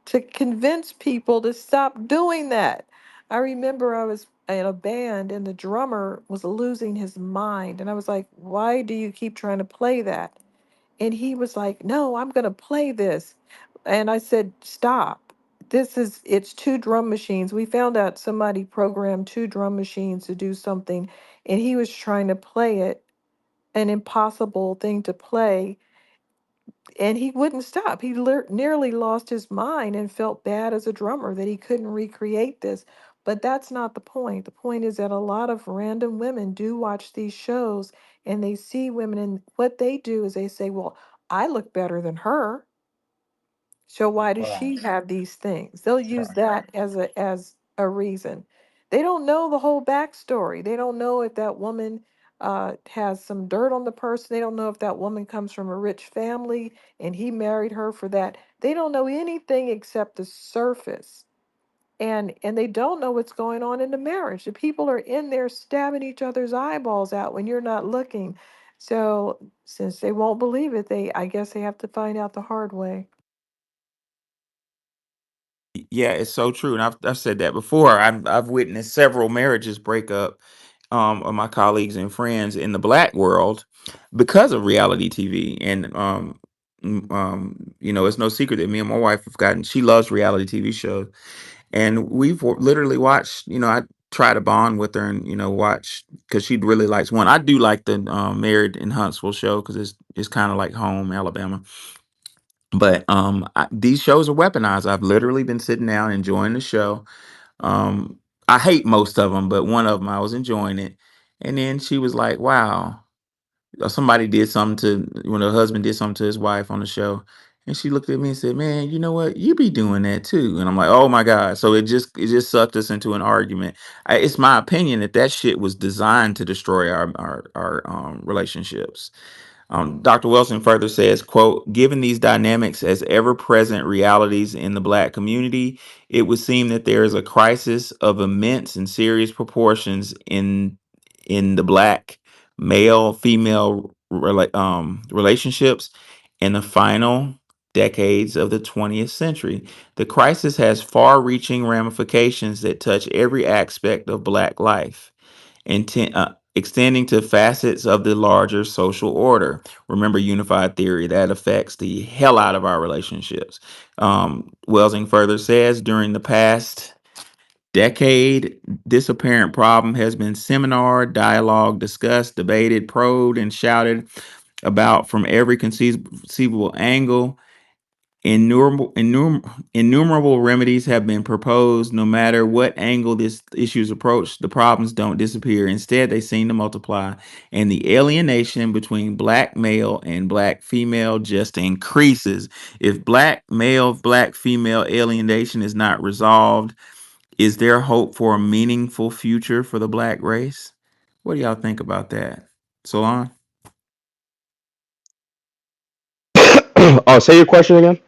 to convince people to stop doing that. I remember I was in a band and the drummer was losing his mind. And I was like, why do you keep trying to play that? And he was like, no, I'm going to play this. And I said, stop. It's two drum machines. We found out somebody programmed two drum machines to do something, and he was trying to play it, an impossible thing to play, and he wouldn't stop. He nearly lost his mind and felt bad as a drummer that he couldn't recreate this. But that's not the point. The point is that a lot of random women do watch these shows and they see women, and what they do is they say, well, I look better than her. So why does right, she have these things? They'll use right, that as a reason. They don't know the whole backstory. They don't know if that woman has some dirt on the person. They don't know if that woman comes from a rich family and he married her for that. They don't know anything except the surface. And they don't know what's going on in the marriage. The people are in there stabbing each other's eyeballs out when you're not looking. So since they won't believe it, they I guess they have to find out the hard way. Yeah, it's so true, and I've said that before. I've witnessed several marriages break up, of my colleagues and friends in the Black world because of reality TV. And it's no secret that me and my wife have gotten. She loves reality TV shows, and we've literally watched. I try to bond with her and watch because she really likes one. I do like the Married in Huntsville show because it's kind of like home, Alabama. But these shows are weaponized. I've literally been sitting down enjoying the show. I hate most of them, but one of them I was enjoying it. And then she was like, "Wow, somebody did something to when her husband did something to his wife on the show." And she looked at me and said, "Man, you know what? You be doing that too." And I'm like, "Oh my god!" So it just sucked us into an argument. It's my opinion that that shit was designed to destroy our relationships. Dr. Wilson further says, quote, given these dynamics as ever-present realities in the Black community, it would seem that there is a crisis of immense and serious proportions in the Black male-female relationships, In the final decades of the 20th century, the crisis has far reaching ramifications that touch every aspect of Black life, extending to facets of the larger social order. Remember, unified theory that affects the hell out of our relationships. Welsing further says during the past decade, this apparent problem has been seminar, dialogue, discussed, debated, probed, and shouted about from every conceivable angle. Innumerable remedies have been proposed. No matter what angle this issue is approached, the problems don't disappear. Instead, they seem to multiply, and the alienation between Black male and Black female just increases. If Black male, Black female alienation is not resolved, is there hope for a meaningful future for the Black race? What do y'all think about that? Solon? Say your question again.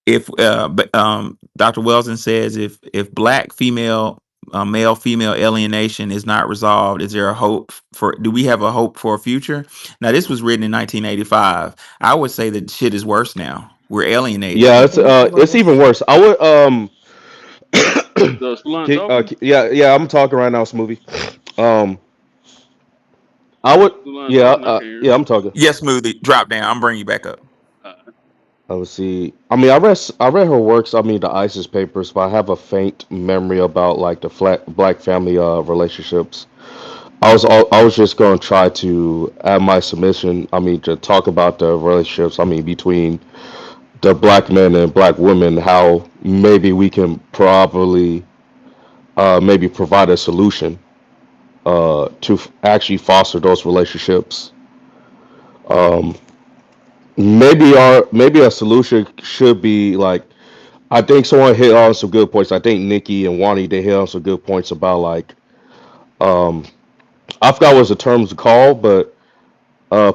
If Dr. Welsing says if Black female male female alienation is not resolved, is there a hope for? Do we have a hope for a future? Now, this was written in 1985. I would say that shit is worse now. We're alienated. Yeah, I think it's it's even worse. worse. I would The Salon talking? yeah, yeah, I'm talking right now, Smoothie. Um, I would, Salon yeah, talking? I can't hear. yeah, I'm talking. Yes, Smoothie, drop down. I'm bringing you back up. Uh, I would see. I mean, I read her works. I mean, the ISIS papers, but I have a faint memory about like the Black family relationships. I was just going to try to add my submission. I mean, to talk about the relationships. I mean, between the Black men and Black women, how maybe we can probably maybe provide a solution to actually foster those relationships. Um, maybe a solution should be like, I think someone hit on some good points. I think Nikki and Wani, they hit on some good points about like, um, I forgot what the terms called, but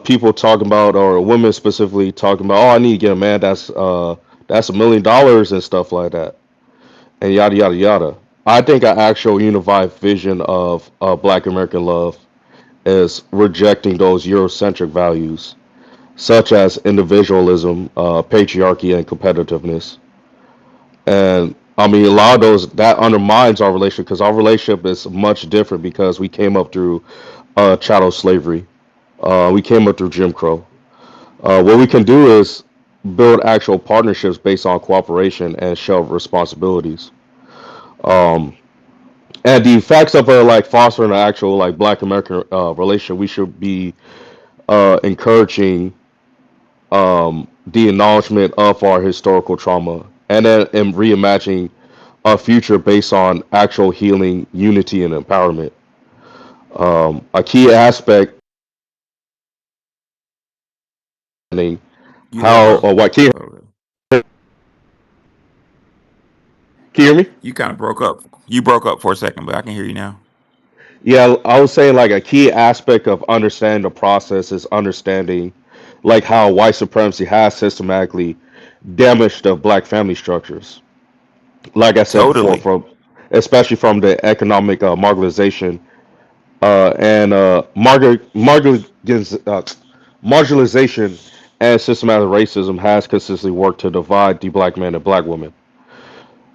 people talking about, or women specifically talking about, oh, I need to get a man that's $1 million and stuff like that, and yada yada yada. I think an actual unified vision of Black American love is rejecting those Eurocentric values, such as individualism, patriarchy, and competitiveness. And I mean, a lot of those that undermines our relationship because our relationship is much different because we came up through chattel slavery. We came up through Jim Crow. What we can do is build actual partnerships based on cooperation and share responsibilities. Um, and the effects of like fostering an actual like Black American relationship, we should be encouraging the acknowledgement of our historical trauma and then and reimagining a future based on actual healing, unity, and empowerment. A key aspect in You there, how bro? or what can you hear me? You kind of broke up. You broke up for a second, but I can hear you now. Yeah, I was saying like a key aspect of understanding the process is understanding like how white supremacy has systematically damaged the Black family structures. Like I said before, Totally. from especially from the economic marginalization and marginalization and systematic racism has consistently worked to divide the Black man and Black woman.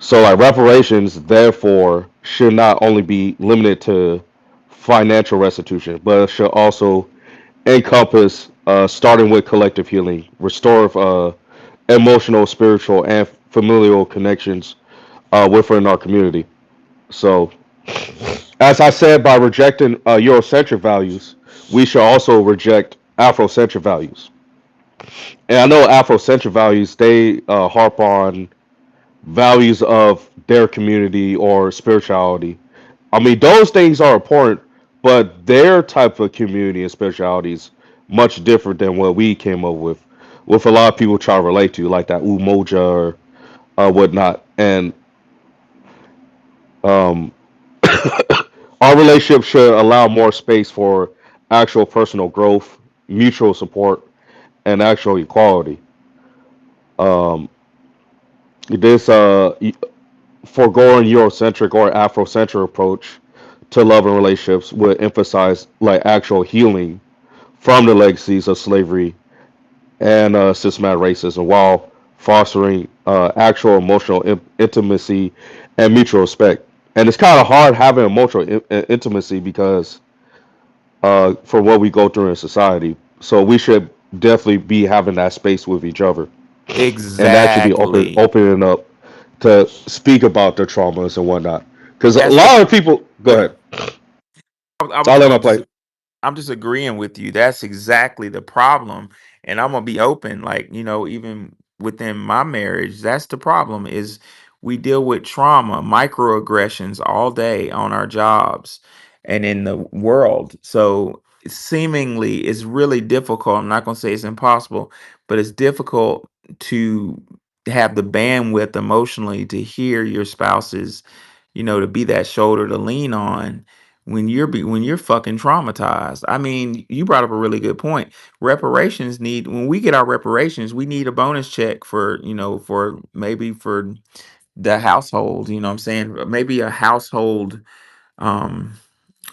So, like reparations, therefore, should not only be limited to financial restitution, but it should also encompass starting with collective healing, restorative, emotional, spiritual, and familial connections within our community. So, as I said, by rejecting Eurocentric values, we should also reject Afrocentric values. And I know Afrocentric values, they harp on values of their community or spirituality. I mean, those things are important, but their type of community and spirituality is much different than what we came up with a lot of people try to relate to, like that Umoja or whatnot. And um, our relationship should allow more space for actual personal growth, mutual support, and actual equality. Um, this foregoing Eurocentric or Afrocentric approach to love and relationships would emphasize like actual healing from the legacies of slavery and systematic racism while fostering actual emotional intimacy and mutual respect. And it's kind of hard having emotional intimacy because for what we go through in society. So we should definitely be having that space with each other, and that should be Exactly. opening up to speak about their traumas and whatnot. Because a That's the lot of people, go go ahead. ahead. I was I'll just let my gonna just play. I'm just agreeing with you. That's exactly the problem. And I'm gonna be open, like, even within my marriage, that's the problem is we deal with trauma, microaggressions all day on our jobs and in the world. So seemingly it's really difficult. I'm not gonna say it's impossible, but it's difficult to have the bandwidth emotionally to hear your spouse's, to be that shoulder to lean on when you're fucking traumatized. I mean, you brought up a really good point. Reparations need when we get our reparations, we need a bonus check for, for maybe for the household, you know what I'm saying? Maybe a household um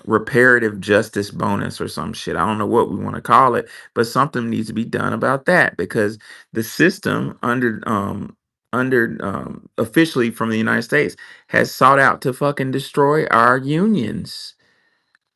reparative justice bonus or some shit. I don't know what we want to call it, but something needs to be done about that because the system under officially from the United States has sought out to fucking destroy our unions.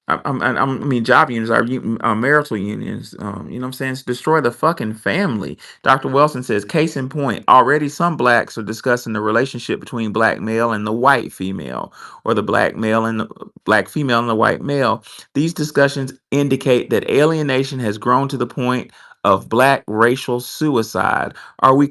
I mean, job unions are marital unions. You know what I'm saying? It's destroy the fucking family. Dr. Wilson says, case in point, already some blacks are discussing the relationship between black male and the white female, or the black male and the black female and the white male. These discussions indicate that alienation has grown to the point of black racial suicide. Are we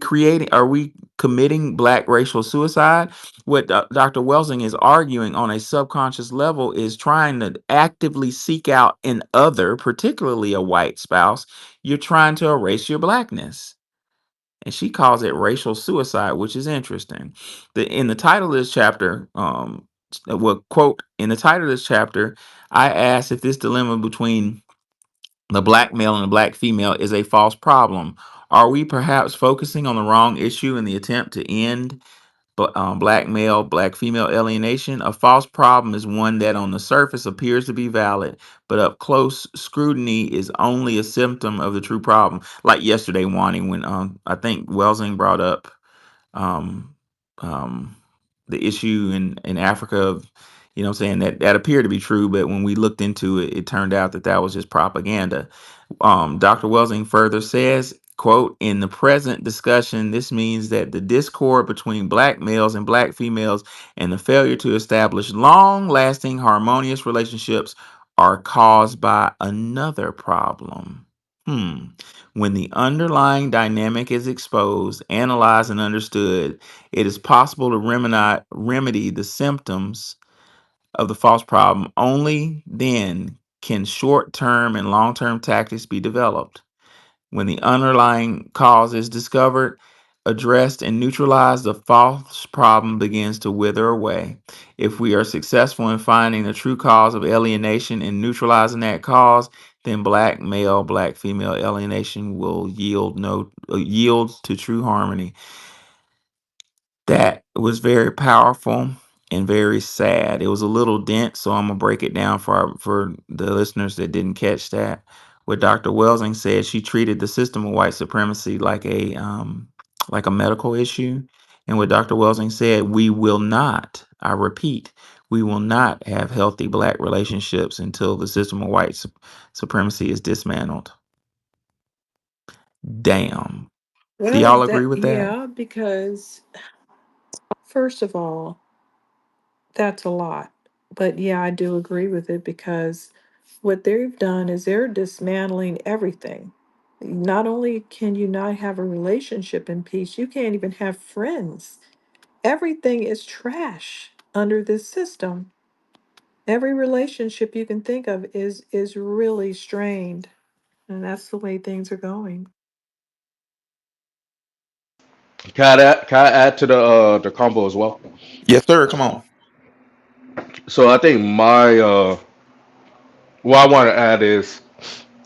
committing black racial suicide? What Dr. Welsing is arguing on a subconscious level is trying to actively seek out an other, particularly a white spouse. You're trying to erase your blackness. And she calls it racial suicide, which is interesting. In the title of this chapter, well, quote, in the title of this chapter, I asked if this dilemma between the black male and the black female is a false problem. Are we perhaps focusing on the wrong issue in the attempt to end black male, black female alienation? A false problem is one that on the surface appears to be valid, but up close scrutiny is only a symptom of the true problem. Like yesterday, Wani, when I think Welsing brought up um, um, the issue in Africa of, saying that appeared to be true, but when we looked into it, it turned out that that was just propaganda. Dr. Welsing further says, quote, in the present discussion, this means that the discord between black males and black females and the failure to establish long lasting harmonious relationships are caused by another problem. When the underlying dynamic is exposed, analyzed, and understood, it is possible to remedy the symptoms of the false problem. Only then can short term and long term tactics be developed. When the underlying cause is discovered, addressed, and neutralized, the false problem begins to wither away. If we are successful in finding the true cause of alienation and neutralizing that cause, then black male, black female alienation will yield to true harmony. That was very powerful and very sad. It was a little dense, so I'm gonna break it down for the listeners that didn't catch that. What Dr. Welsing said, she treated the system of white supremacy like a medical issue. And what Dr. Welsing said, we will not, I repeat, we will not have healthy black relationships until the system of white supremacy is dismantled. Damn. Do Well, y'all agree that, with that? yeah, because first of all, that's a lot. But yeah, I do agree with it because what they've done is they're dismantling everything. Not only can you not have a relationship in peace, you can't even have friends. Everything is trash under this system. Every relationship you can think of is really strained, and that's the way things are going. Can I add to the combo as well? Yes, sir. Come on. So I think what I want to add is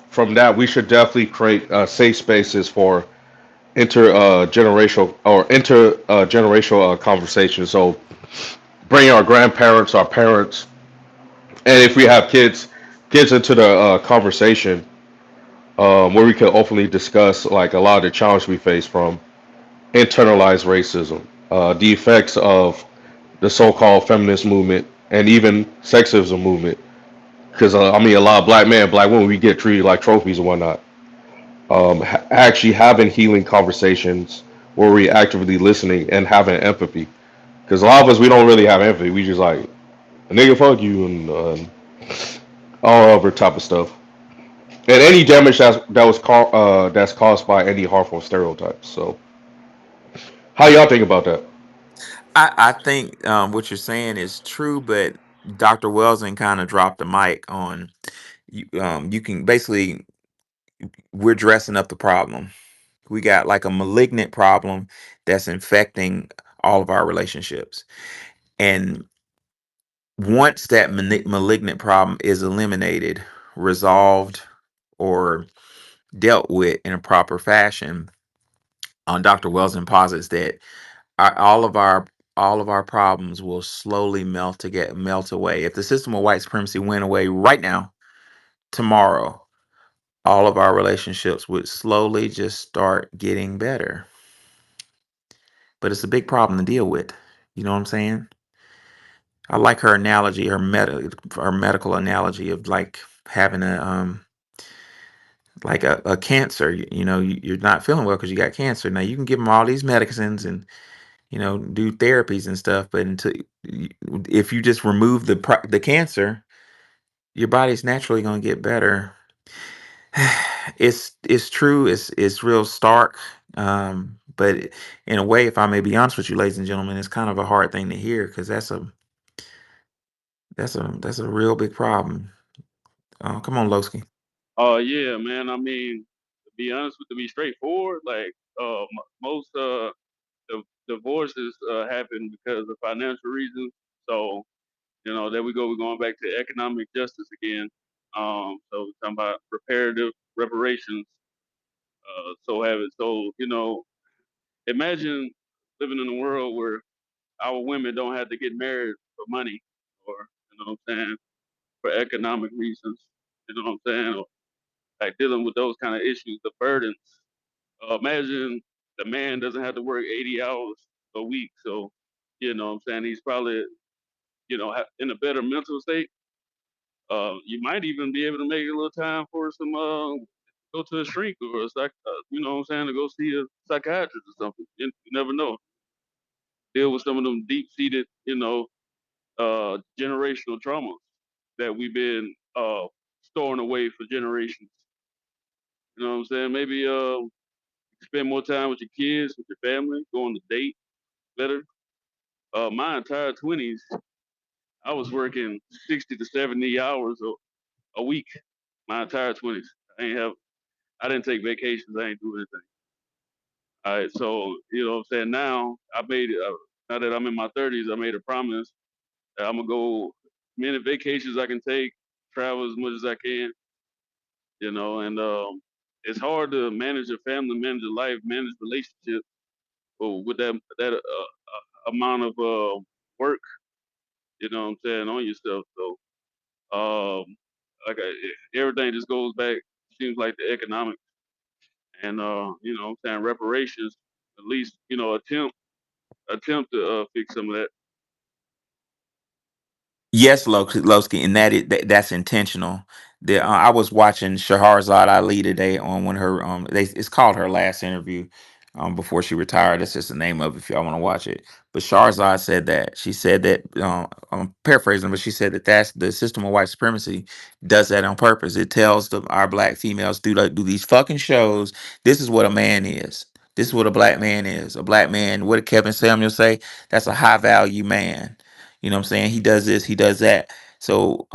from that we should definitely create safe spaces for intergenerational conversations. So bring our grandparents, our parents, and if we have kids into the conversation where we can openly discuss like a lot of the challenges we face from internalized racism, the effects of the so-called feminist movement, and even sexism movement. Because I mean, a lot of black men, black women, we get treated like trophies and whatnot. Actually having healing conversations where we actively listening and having empathy. Because a lot of us, we don't really have empathy. We just like a nigga fuck you and all other type of stuff. And any damage that's caused by any harmful stereotypes. So, how y'all think about that? I think what you're saying is true, but Dr. Welsing kind of dropped the mic on you. You can basically, we're dressing up the problem. We got like a malignant problem that's infecting all of our relationships. And once that malignant problem is eliminated, resolved, or dealt with in a proper fashion, Dr. Welsing posits that our, all of our problems will slowly melt away. If the system of white supremacy went away right now, tomorrow, all of our relationships would slowly just start getting better. But it's a big problem to deal with. You know what I'm saying? I like her analogy, her medical analogy of like having a cancer. You know, you're not feeling well because you got cancer. Now you can give them all these medicines and do therapies and stuff, but if you just remove the cancer, your body's naturally going to get better. It's true. It's real stark. But in a way, if I may be honest with you, ladies and gentlemen, it's kind of a hard thing to hear because that's a real big problem. Come on, Lowski. Oh yeah, man. I mean, to be honest with, to be straightforward, like most divorces happen because of financial reasons. So there we go. We're going back to economic justice again. So we're talking about reparations. So have it. So imagine living in a world where our women don't have to get married for money, or what I'm saying, for economic reasons. You know what I'm saying? Or like dealing with those kind of issues, the burdens. Imagine the man doesn't have to work 80 hours a week. So, what I'm saying, he's probably, in a better mental state. You might even be able to make a little time for some, go to a shrink or a what I'm saying, to go see a psychiatrist or something. You never know. Deal with some of them deep seated, generational traumas that we've been storing away for generations. You know what I'm saying? Maybe spend more time with your kids, with your family, go on a date better. My entire 20s, I was working 60 to 70 hours a week. My entire 20s. I didn't take vacations. I ain't do anything. All right. So, what I'm saying? Now that I'm in my 30s, I made a promise that I'm going to go many vacations I can take, travel as much as I can, and it's hard to manage a family, manage a life, manage relationships with that amount of work, what I'm saying, on yourself. So, like everything just goes back, seems like the economic and, what I'm saying, reparations, at least, attempt to fix some of that. Yes, Lowski, and that's intentional. I was watching Shahrazad Ali today on one of her it's called her last interview before she retired. That's just the name of it if y'all want to watch it. But Shahrazad said that she said that I'm paraphrasing, but she said that that's the system of white supremacy does that on purpose. It tells our black females do these fucking shows. This is what a man is. This is what a black man is. A black man. What did Kevin Samuel say? That's a high value man. You know what I'm saying? He does this, he does that. So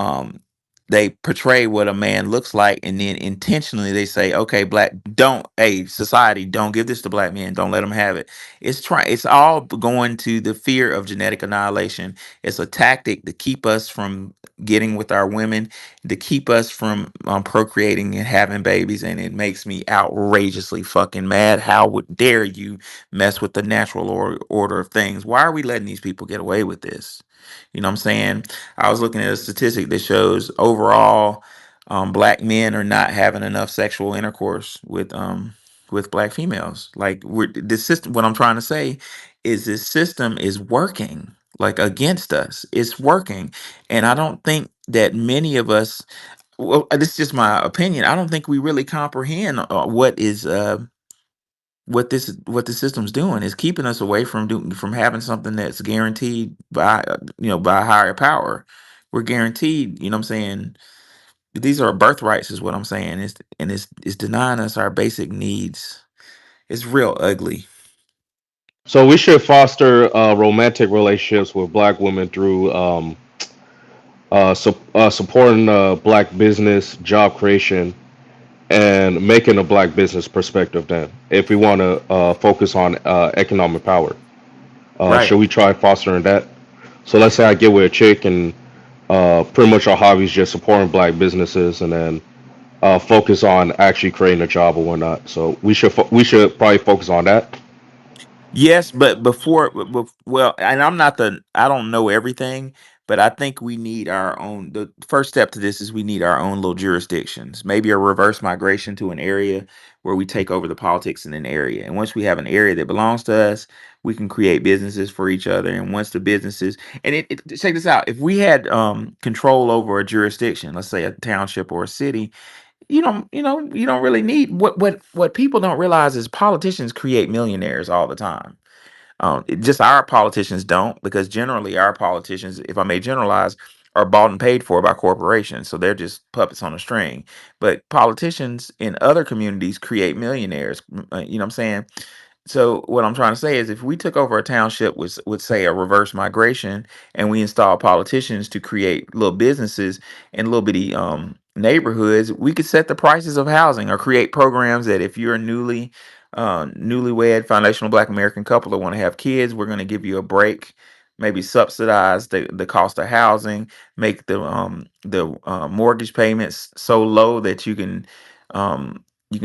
they portray what a man looks like, and then intentionally they say, okay, society, don't give this to black men, don't let them have it. It's all going to the fear of genetic annihilation. It's a tactic to keep us from getting with our women, to keep us from procreating and having babies, and it makes me outrageously fucking mad. How would dare you mess with the natural order of things? Why are we letting these people get away with this? You know what I'm saying? I was looking at a statistic that shows overall, Black men are not having enough sexual intercourse with black females. Like this system. What I'm trying to say is this system is working like against us. It's working, and I don't think that many of us. Well, this is just my opinion. I don't think we really comprehend what the system's doing is keeping us away from having something that's guaranteed by by a higher power. We're guaranteed, what I'm saying, these are birthrights is what I'm saying. It's denying us our basic needs. It's real ugly. So we should foster romantic relationships with black women through supporting black business, job creation, and making a black business perspective. Then, if we want to focus on economic power, Right. should we try fostering that? So let's say I get with a chick and pretty much our hobby is just supporting black businesses, and then focus on actually creating a job or whatnot. So we should probably focus on that. Yes, but well, and I don't know everything, but I think we need our own. The first step to this is we need our own little jurisdictions, maybe a reverse migration to an area where we take over the politics in an area. And once we have an area that belongs to us, we can create businesses for each other. And once the businesses, and check this out, if we had control over a jurisdiction, let's say a township or a city, you don't really need what people don't realize is politicians create millionaires all the time. Just our politicians don't, because generally our politicians, if I may generalize, are bought and paid for by corporations, so they're just puppets on a string. But politicians in other communities create millionaires. You know what I'm saying? So what I'm trying to say is, if we took over a township with say a reverse migration, and we install politicians to create little businesses and little bitty neighborhoods, we could set the prices of housing or create programs that if you're a newlywed foundational Black American couple that want to have kids, we're going to give you a break, maybe subsidize the cost of housing, make the mortgage payments so low that you can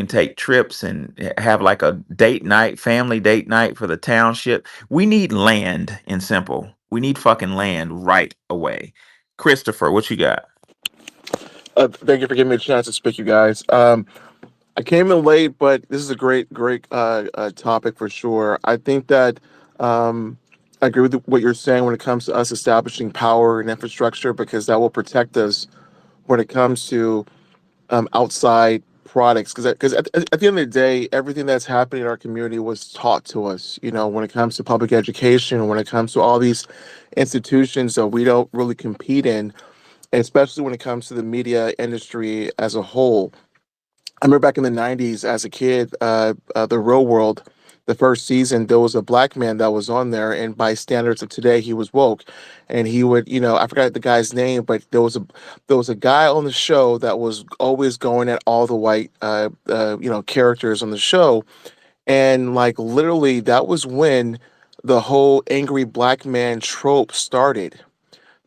take trips and have like a date night, family date night for the township. We need land in simple. We need fucking land right away. Christopher, what you got? Thank you for giving me a chance to speak, you guys. I came in late, but this is a great topic for sure. I think that I agree with what you're saying when it comes to us establishing power and infrastructure, because that will protect us when it comes to outside products. Because at the end of the day, everything that's happening in our community was taught to us. You know, when it comes to public education, when it comes to all these institutions that we don't really compete in, and especially when it comes to the media industry as a whole. I remember back in the '90s as a kid, the Real World, the first season, there was a black man that was on there, and by standards of today, he was woke, and he would, I forgot the guy's name, but there was a guy on the show that was always going at all the white, characters on the show, and like literally, that was when the whole angry black man trope started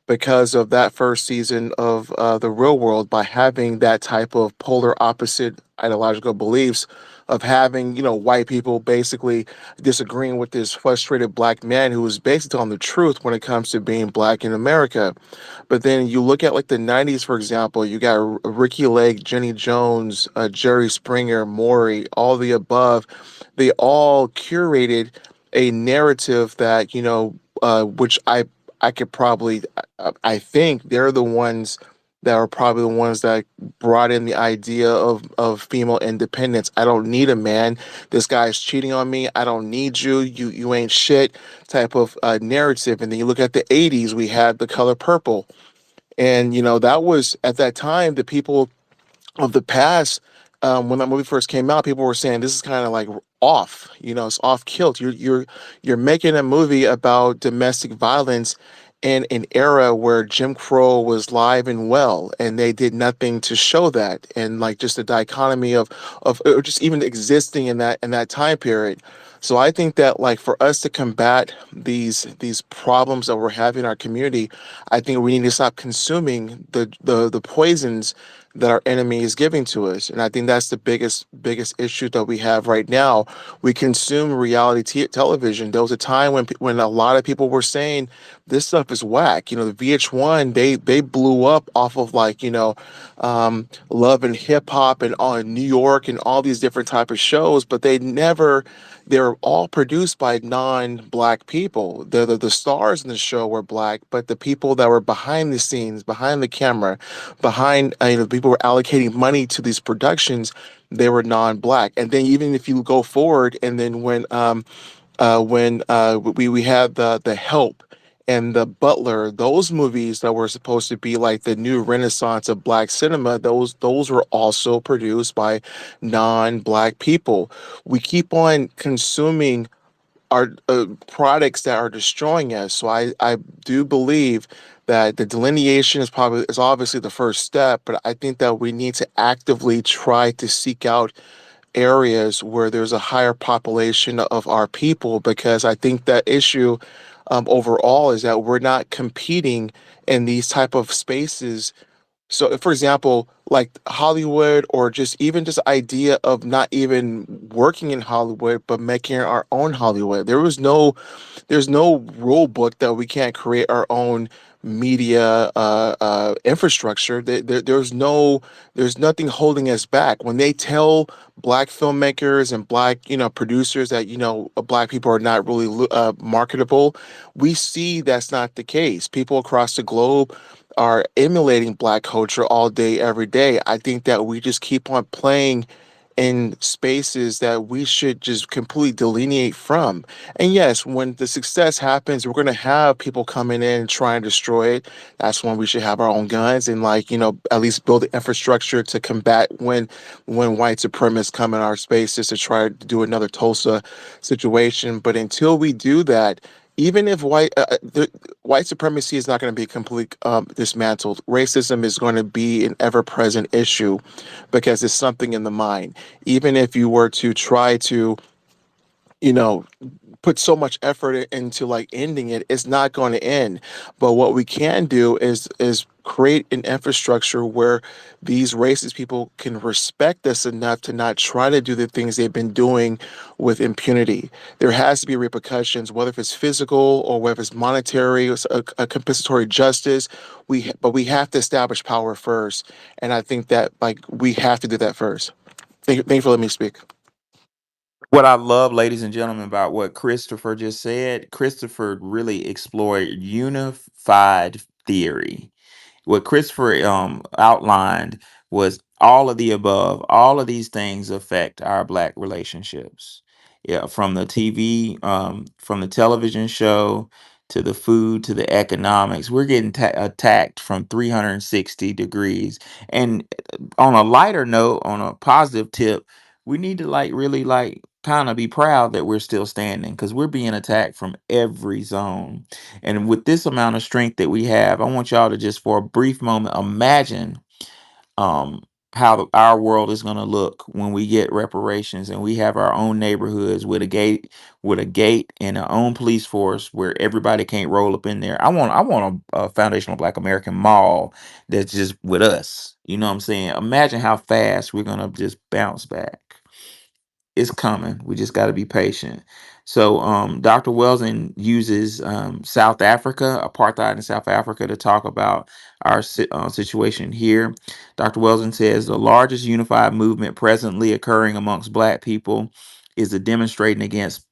because of that first season of The Real World, by having that type of polar opposite ideological beliefs of having, white people basically disagreeing with this frustrated black man who was basically telling the truth when it comes to being black in America. But then you look at like the '90s, for example, you got Ricky Lake, Jenny Jones, Jerry Springer, Maury, all the above. They all curated a narrative that, which I could probably, I think they're the ones that are probably the ones that brought in the idea of female independence. I don't need a man. This guy's cheating on me. I don't need you. You ain't shit type of narrative. And then you look at the '80s, we had The Color Purple. And, that was at that time, the people of the past, when that movie first came out, people were saying this is kind of like off, it's off kilt. You're making a movie about domestic violence in an era where Jim Crow was live and well, and they did nothing to show that, and like just the dichotomy of or just even existing in that time period. So I think that like for us to combat these problems that we're having in our community, I think we need to stop consuming the poisons that our enemy is giving to us. And I think that's the biggest issue that we have right now. We consume reality television. There was a time when a lot of people were saying this stuff is whack. You know, the VH1, they blew up off of like, Love and Hip Hop and on New York and all these different type of shows, but they were all produced by non-black people. The stars in the show were black, but the people that were behind the scenes, behind the camera, behind the people were allocating money to these productions, they were non-black. And then even if you go forward, and then when we had the Help and the Butler, those movies that were supposed to be like the new renaissance of black cinema, those were also produced by non-black people. We keep on consuming our products that are destroying us. So I do believe that the delineation is obviously the first step, but I think that we need to actively try to seek out areas where there's a higher population of our people, because I think that issue overall is that we're not competing in these type of spaces. So for example, like Hollywood, or just even just idea of not even working in Hollywood but making our own Hollywood. There's no rule book that we can't create our own media infrastructure. There's nothing holding us back. When they tell black filmmakers and black producers that black people are not really marketable, we see that's not the case. People across the globe are emulating black culture all day, every day. I think that we just keep on playing in spaces that we should just completely delineate from. And yes, when the success happens, we're going to have people coming in and try and destroy it. That's when we should have our own guns and, like, at least build the infrastructure to combat when white supremacists come in our spaces to try to do another Tulsa situation. But until we do that, even if white supremacy is not going to be completely dismantled, racism is going to be an ever-present issue because it's something in the mind. Even if you were to try to, you know, put so much effort into like ending it, it's not going to end. But what we can do is create an infrastructure where these racist people can respect us enough to not try to do the things they've been doing with impunity. There has to be repercussions, whether if it's physical or whether it's monetary, or a compensatory justice. But we have to establish power first, and I think that like we have to do that first. Thank you for letting me speak. What I love, ladies and gentlemen, about what Christopher just said, Christopher really explored unified theory. What Christopher outlined was all of the above. All of these things affect our black relationships. Yeah, from the TV, from the television show to the food to the economics, we're getting attacked from 360 degrees. And on a lighter note, on a positive tip, we need to like really like kind of be proud that we're still standing because we're being attacked from every zone. And with this amount of strength that we have, I want y'all to just for a brief moment imagine um how our world is going to look when we get reparations and we have our own neighborhoods with a gate and our own police force where everybody can't roll up in there. I want a foundational black American mall that's just with us. You know what I'm saying? Imagine how fast we're going to just bounce back. It's coming. We just got to be patient. So, Dr. Welsing uses South Africa, apartheid in South Africa, to talk about our situation here. Dr. Welsing says the largest unified movement presently occurring amongst Black people is the demonstrating against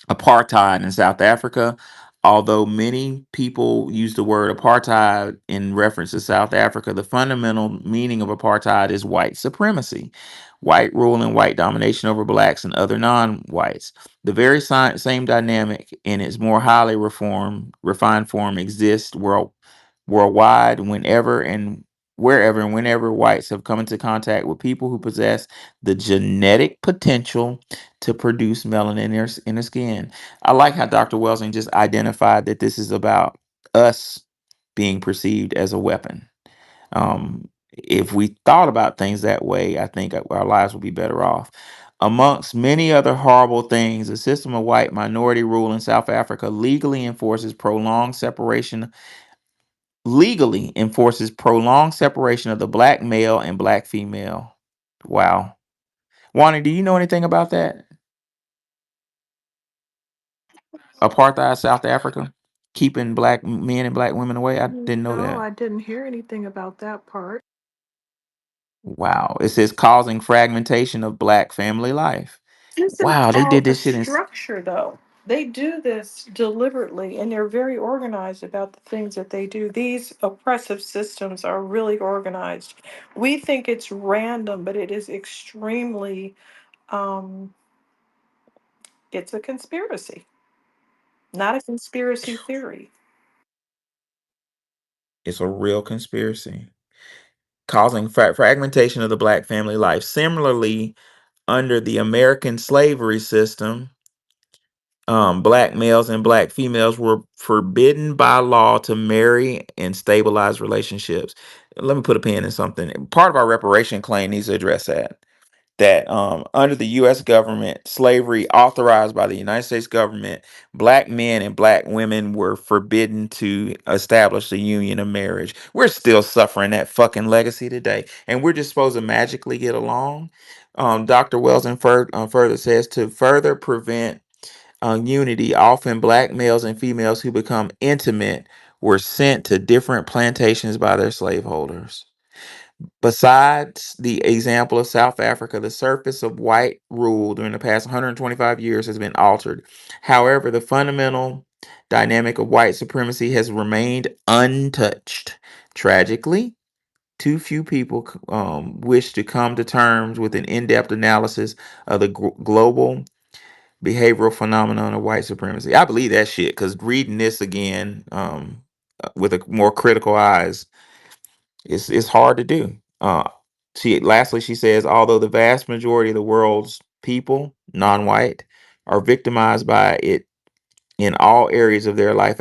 apartheid in South Africa. Although many people use the word apartheid in reference to South Africa, the fundamental meaning of apartheid is white supremacy, white rule and white domination over blacks and other non-whites. The very same dynamic in its more highly refined form exists worldwide wherever and whenever whites have come into contact with people who possess the genetic potential to produce melanin in their skin. I like how Dr. Welsing just identified that this is about us being perceived as a weapon. If we thought about things that way, I think our lives would be better off. Amongst many other horrible things, the system of white minority rule in South Africa legally enforces prolonged separation legally enforces prolonged separation of the black male and black female. Wow. Wani, do you know anything about that? Apartheid South Africa? Keeping black men and black women away? I didn't know No, that. I didn't hear anything about that part. Wow. It says causing fragmentation of black family life. Isn't Wow, they all did the this shit in structure though? They do this deliberately and they're very organized about the things that they do. These oppressive systems are really organized. We think it's random, but it is extremely, um, it's a conspiracy, not a conspiracy theory. it's a real conspiracy. Causing fragmentation of the black family life. Similarly, under the American slavery system, black males and black females were forbidden by law to marry and stabilize relationships. Let me put a pin in something. Part of our reparation claim needs to address that. That under the U.S. government, slavery authorized by the United States government, black men and black women were forbidden to establish the union of marriage. We're still suffering that fucking legacy today, and we're just supposed to magically get along. Dr. Welsing further says to further prevent unity, often black males and females who become intimate were sent to different plantations by their slaveholders. Besides the example of South Africa, the surface of white rule during the past 125 years has been altered. However, the fundamental dynamic of white supremacy has remained untouched. Tragically, too few people wish to come to terms with an in depth analysis of the global behavioral phenomenon of white supremacy. I believe that shit because reading this again with a more critical eyes, it's hard to do. Lastly, she says, although the vast majority of the world's people, non-white, are victimized by it in all areas of their life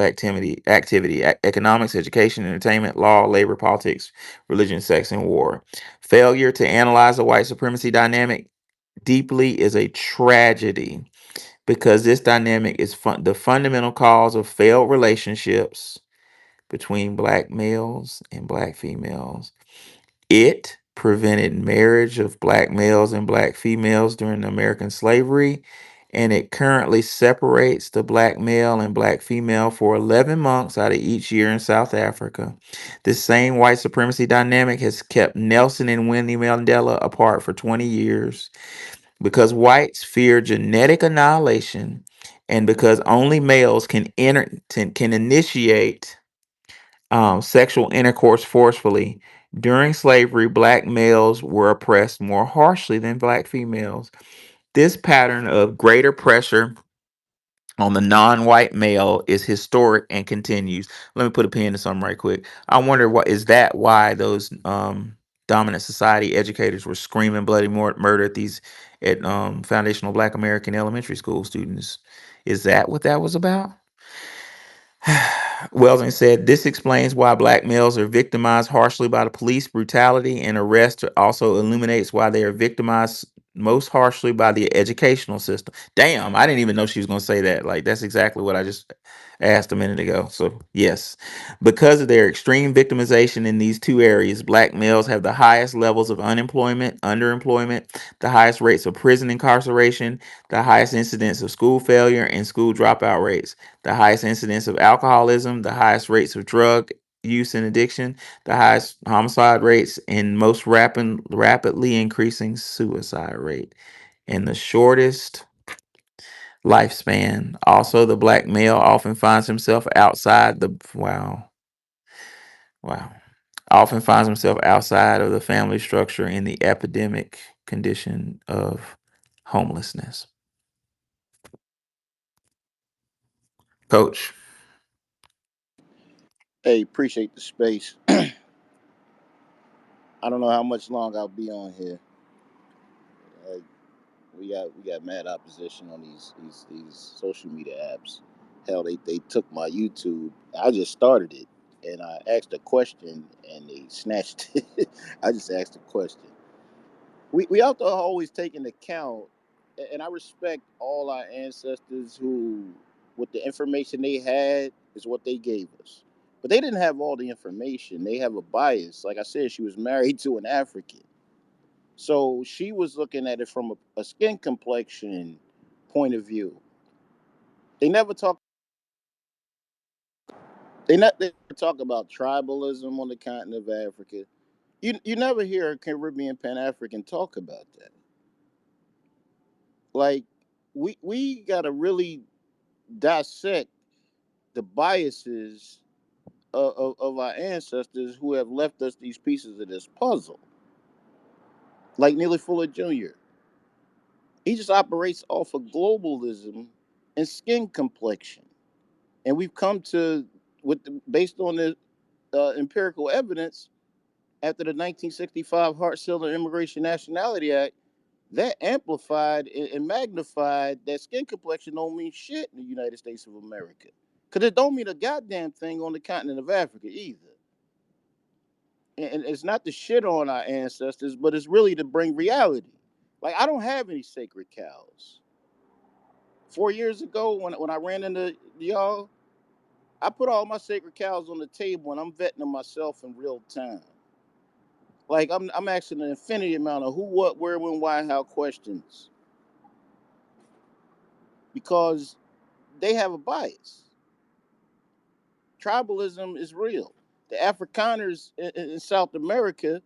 economics, education, entertainment, law, labor, politics, religion, sex, and war. Failure to analyze the white supremacy dynamic deeply is a tragedy because this dynamic is the fundamental cause of failed relationships between black males and black females. It prevented marriage of black males and black females during American slavery, and it currently separates the black male and black female for 11 months out of each year in South Africa. This same white supremacy dynamic has kept Nelson and Winnie Mandela apart for 20 years. Because whites fear genetic annihilation, and because only males can initiate sexual intercourse forcefully. During slavery, black males were oppressed more harshly than black females. This pattern of greater pressure on the non-white male is historic and continues. Let me put a pin in something right quick. I wonder what is that why those dominant society educators were screaming bloody murder at these at foundational Black American elementary school students. Is that what that was about? Welsing said this explains why black males are victimized harshly by the police brutality and arrest also illuminates why they are victimized most harshly by the educational system. Damn, I didn't even know she was going to say that. Like that's exactly what I just asked a minute ago. So, yes. Because of their extreme victimization in these two areas, black males have the highest levels of unemployment, underemployment, the highest rates of prison incarceration, the highest incidence of school failure and school dropout rates, the highest incidence of alcoholism, the highest rates of drug use and addiction, the highest homicide rates, and most rapidly increasing suicide rate, and the shortest lifespan. Also, the black male often finds himself outside the wow, often finds himself outside of the family structure in the epidemic condition of homelessness. Coach, Hey, appreciate the space. I don't know how much longer I'll be on here. Uh, we got mad opposition on these social media apps. Hell, they took my YouTube. I just started it, and I asked a question, and they snatched it. I just asked a question. We have to always take into account, and I respect all our ancestors who, with the information they had, is what they gave us. But they didn't have all the information. They have a bias. Like I said, she was married to an African. So she was looking at it from a skin complexion point of view. They never talk. They never talk about tribalism on the continent of Africa. You never hear a Caribbean Pan African talk about that. Like we gotta really dissect the biases of our ancestors who have left us these pieces of this puzzle. Like Neely Fuller Jr. He just operates off of globalism and skin complexion, and we've come to based on the empirical evidence after the 1965 Hart-Celler Immigration Nationality Act that amplified and magnified that skin complexion don't mean shit in the United States of America. Because it don't mean a goddamn thing on the continent of Africa either. And it's not to shit on our ancestors, but it's really to bring reality. Like, I don't have any sacred cows. 4 years ago, when I ran into y'all, I put all my sacred cows on the table and I'm vetting them myself in real time. Like, I'm asking an infinity amount of who, what, where, when, why, how questions because they have a bias. Tribalism is real. The Afrikaners in South America,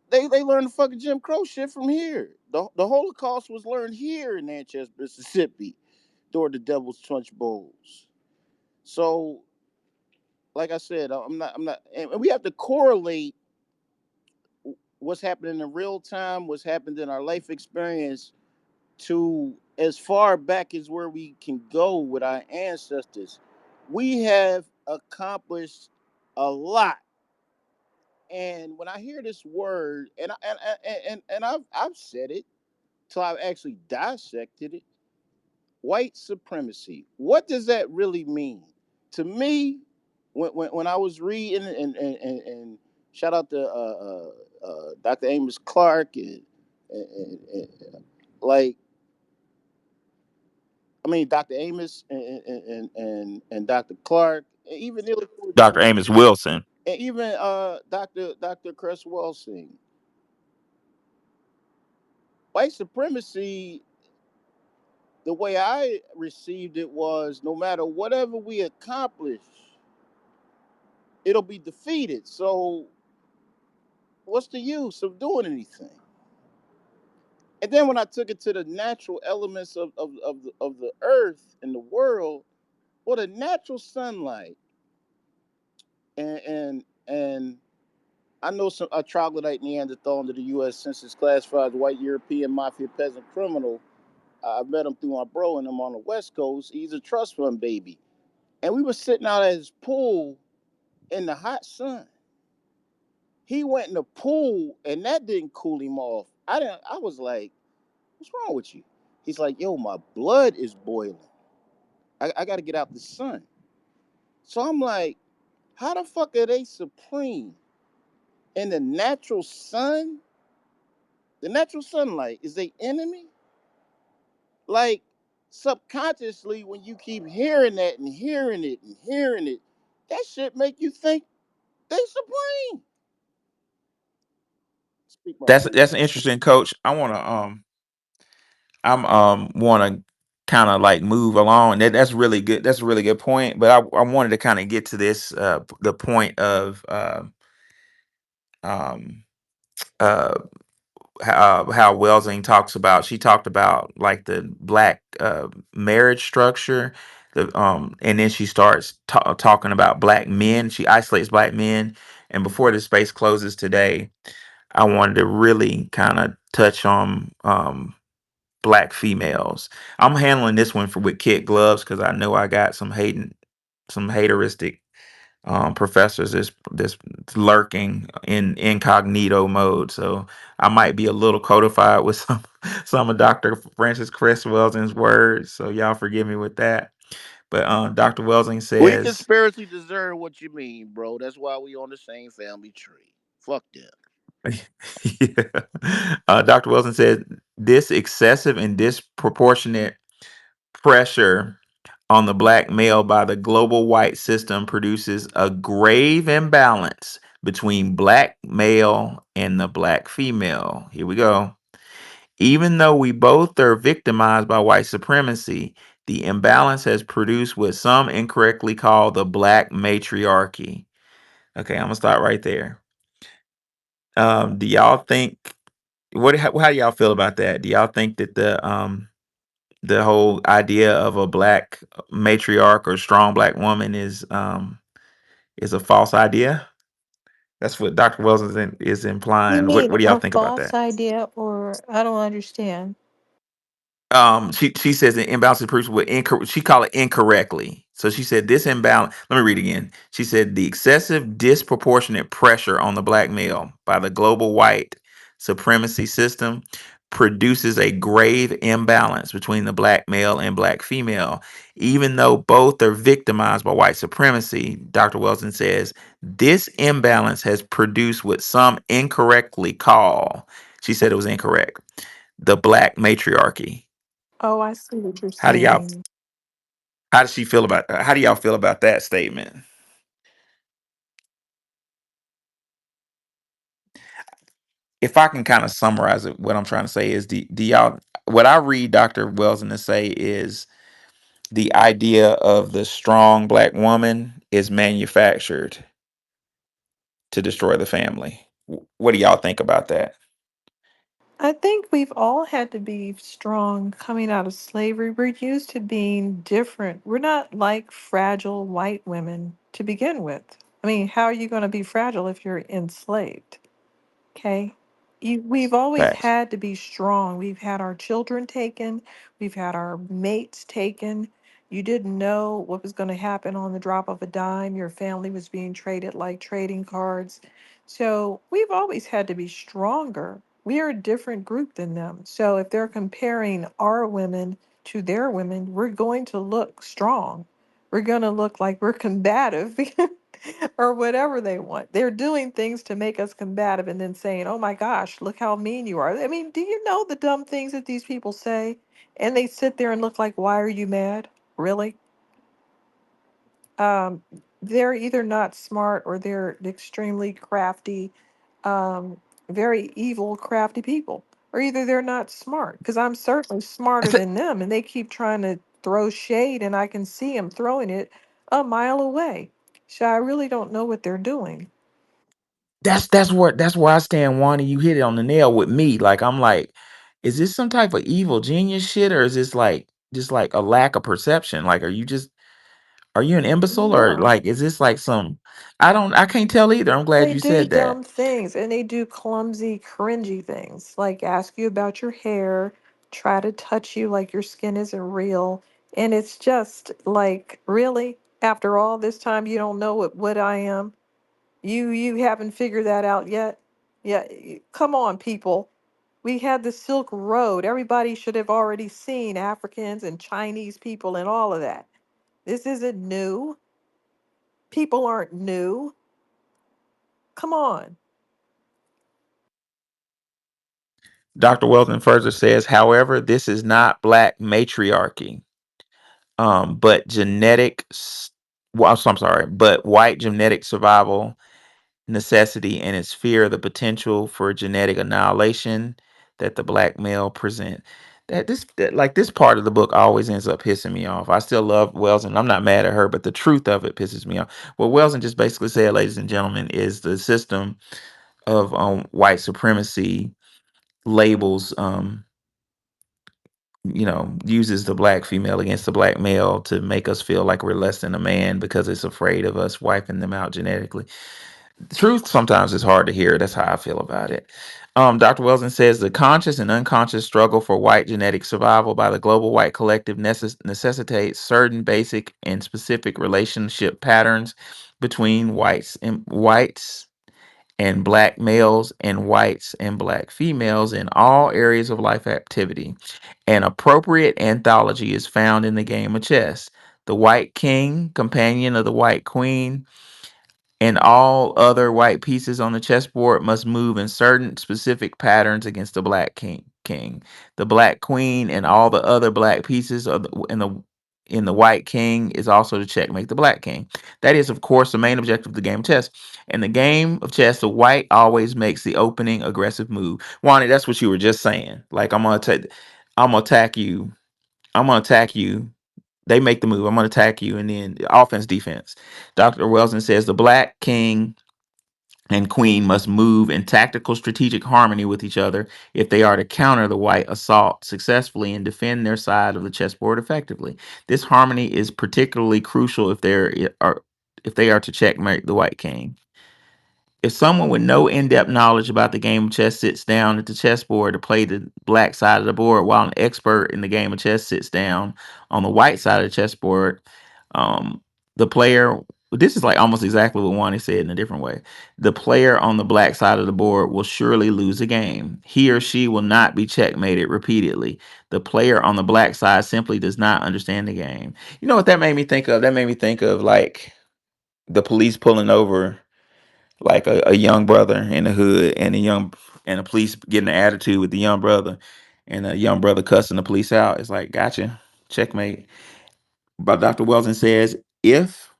they learned the fucking Jim Crow shit from here. The Holocaust was learned here in Natchez, Mississippi, during the Devil's Punch Bowls. So, like I said, I'm not, and we have to correlate what's happening in real time, what's happened in our life experience, to as far back as where we can go with our ancestors. We have accomplished a lot. And when I hear this word, and I've said it till I've actually dissected it, white supremacy. What does that really mean? To me, when I was reading and shout out to Dr. Amos Clark like I mean, Dr. Amos and Dr. Clark, and even Neely Ford Dr. Amos Wilson. and even Dr. Chris Welsing. White supremacy, the way I received it was no matter whatever we accomplish, it'll be defeated. So what's the use of doing anything? And then when I took it to the natural elements of the earth and the world, well, the natural sunlight and I know some a troglodyte Neanderthal under the U.S. Census classified as white European mafia peasant criminal. I met him through my bro and him on the West Coast. He's a trust fund baby, and we were sitting out at his pool in the hot sun. He went in the pool, and that didn't cool him off. I didn't. I was like, "What's wrong with you?" He's like, "Yo, my blood is boiling. I got to get out the sun." So I'm like, "How the fuck are they supreme in the natural sun? The natural sunlight is their enemy?" Like subconsciously, when you keep hearing that and hearing it and hearing it, that shit make you think they supreme. Speak my piece. That's interesting, Coach. I'm want to kind of like move along. That's really good. That's a really good point. But I wanted to kind of get to this the point of um uh how Welsing talks about. She talked about like the black marriage structure. And then she starts talking about black men. She isolates black men. And before the space closes today, I wanted to really kind of touch on black females. I'm handling this one for with kid gloves because I know I got some hateristic professors this lurking in incognito mode. So I might be a little codified with some of Dr. Francis Chris Welsing's words. So y'all forgive me with that. But Dr. Welsing We can says, spiritually discern what you mean, bro. That's why we on the same family tree. Fuck them. yeah. Dr. Wilson said this excessive and disproportionate pressure on the black male by the global white system produces a grave imbalance between black male and the black female. Here we go. Even though we both are victimized by white supremacy, the imbalance has produced what some incorrectly call the black matriarchy. Okay, I'm gonna start right there. Do y'all think how do y'all feel about that? Do y'all think that the whole idea of a black matriarch or strong black woman is a false idea? That's what Dr. Wells is You implying. mean What do y'all a think about false that? idea, or I don't understand. She says the imbalance is produced with she called it incorrectly. So she said this imbalance. Let me read again. She said the excessive disproportionate pressure on the black male by the global white supremacy system produces a grave imbalance between the black male and black female. Even though both are victimized by white supremacy, Dr. Wilson says this imbalance has produced what some incorrectly call. She said it was incorrect. The black matriarchy. Oh, I see what you're How do y'all? saying. How does she feel about? How do y'all feel about that statement? If I can kind of summarize it, what I'm trying to say is, do y'all? What I read Dr. Wells to say is the idea of the strong black woman is manufactured to destroy the family. What do y'all think about that? I think we've all had to be strong coming out of slavery. We're used to being different. We're not like fragile white women to begin with. I mean, how are you going to be fragile if you're enslaved? Okay. We've always Facts. had to be strong. We've had our children taken. We've had our mates taken. You didn't know what was going to happen on the drop of a dime. Your family was being traded like trading cards. So we've always had to be stronger. We are a different group than them. So if they're comparing our women to their women, we're going to look strong. We're going to look like we're combative or whatever they want. They're doing things to make us combative and then saying, oh my gosh, look how mean you are. I mean, do you know the dumb things that these people say? And they sit there and look like, why are you mad? Really? Um, they're either not smart or they're extremely crafty, um, very evil, crafty people. Or either they're not smart, because I'm certainly I smarter thi- than them, and they keep trying to throw shade, and I can see them throwing it a mile away. So I really don't know what they're doing. that's where I stand, Wanda. You hit it on the nail with me. Like I'm like, is this some type of evil genius shit, or is this like just like a lack of perception? Like, are you an imbecile, or No. like is this like some? I can't tell either. I'm glad They you do said that. dumb things and they do clumsy, cringy things, like ask you about your hair, try to touch you like your skin isn't real. And it's just like, really? After all this time, you don't know what I am? You haven't figured that out yet? Yeah, come on, people. We had the Silk Road. Everybody should have already seen Africans and Chinese people and all of that. This isn't new. People aren't new. Come on. Dr. Welton further says, however, this is not black matriarchy, but well, I'm sorry, but white genetic survival necessity and its fear of the potential for genetic annihilation that the black male present. Like this part of the book always ends up pissing me off. I still love Wells and I'm not mad at her, but the truth of it pisses me off. What Wells just basically said, ladies and gentlemen, is the system of white supremacy labels uses the black female against the black male to make us feel like we're less than a man because it's afraid of us wiping them out genetically. The truth sometimes is hard to hear. That's how I feel about it. Dr. Welson says the conscious and unconscious struggle for white genetic survival by the global white collective necessitates certain basic and specific relationship patterns between whites and black males and whites and black females in all areas of life activity. An appropriate anthology is found in the game of chess. The white king, companion of the white queen, and all other white pieces on the chessboard must move in certain specific patterns against the black king. The black queen and all the other black pieces of the in the white king is also to checkmate the black king. That is, of course, the main objective of the game of chess. In the game of chess, the white always makes the opening aggressive move. Wani, that's what you were just saying. Like I'm gonna attack you. I'm gonna attack you. They make the move. I'm gonna attack you, and then offense, defense. Dr. Welsing says the black king and queen must move in tactical strategic harmony with each other if they are to counter the white assault successfully and defend their side of the chessboard effectively. This harmony is particularly crucial if they are to checkmate the white king. If someone with no in-depth knowledge about the game of chess sits down at the chessboard to play the black side of the board, while an expert in the game of chess sits down on the white side of the chessboard, um, the player. This is like almost exactly what Wani said in a different way. The player on the black side of the board will surely lose a game. He or she will not be checkmated repeatedly. The player on the black side simply does not understand the game. You know what that made me think of? That made me think of like the police pulling over like a young brother in the hood and the police getting an attitude with the young brother and the young brother cussing the police out. It's like, gotcha, checkmate. But Dr. Welton says, if,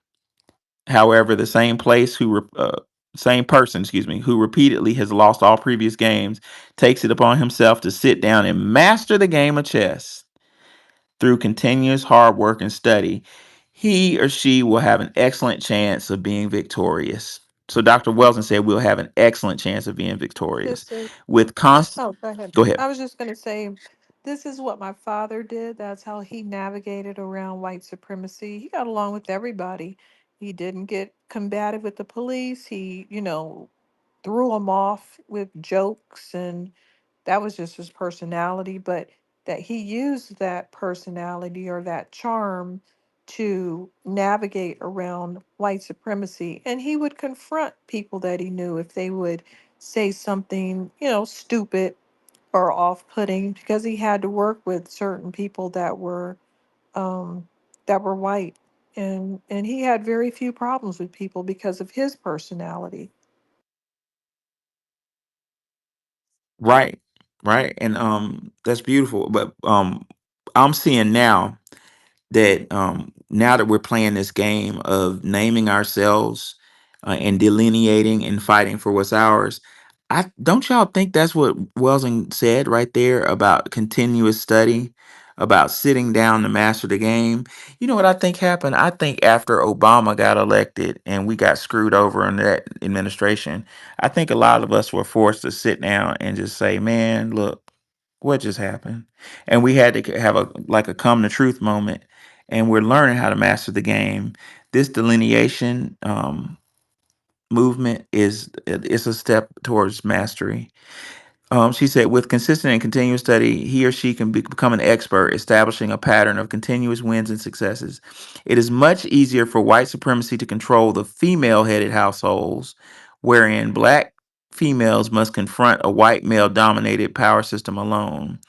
however, the same person, excuse me, who repeatedly has lost all previous games, takes it upon himself to sit down and master the game of chess through continuous hard work and study, he or she will have an excellent chance of being victorious. So Dr. Welton said we'll have an excellent chance of being victorious This is, with constant. oh, go ahead. Go ahead. I was just going to say, this is what my father did. That's how he navigated around white supremacy. He got along with everybody. He didn't get combative with the police. He, threw them off with jokes, and that was just his personality. But that he used that personality or that charm to navigate around white supremacy. And he would confront people that he knew if they would say something, stupid or off-putting, because he had to work with certain people um, that were white, and he had very few problems with people because of his personality. Right, right, and that's beautiful. But I'm seeing now that we're playing this game of naming ourselves and delineating and fighting for what's ours, I don't y'all think that's what Welsing said right there about continuous study, about sitting down to master the game. You know what I think happened? I think after Obama got elected and we got screwed over in that administration, I think a lot of us were forced to sit down and just say, "Man, look, what just happened?" And we had to have a come to truth moment, and we're learning how to master the game. This delineation movement is a step towards mastery. She said, with consistent and continuous study, he or she can become an expert, establishing a pattern of continuous wins and successes. It is much easier for white supremacy to control the female headed households, wherein black females must confront a white male dominated power system alone.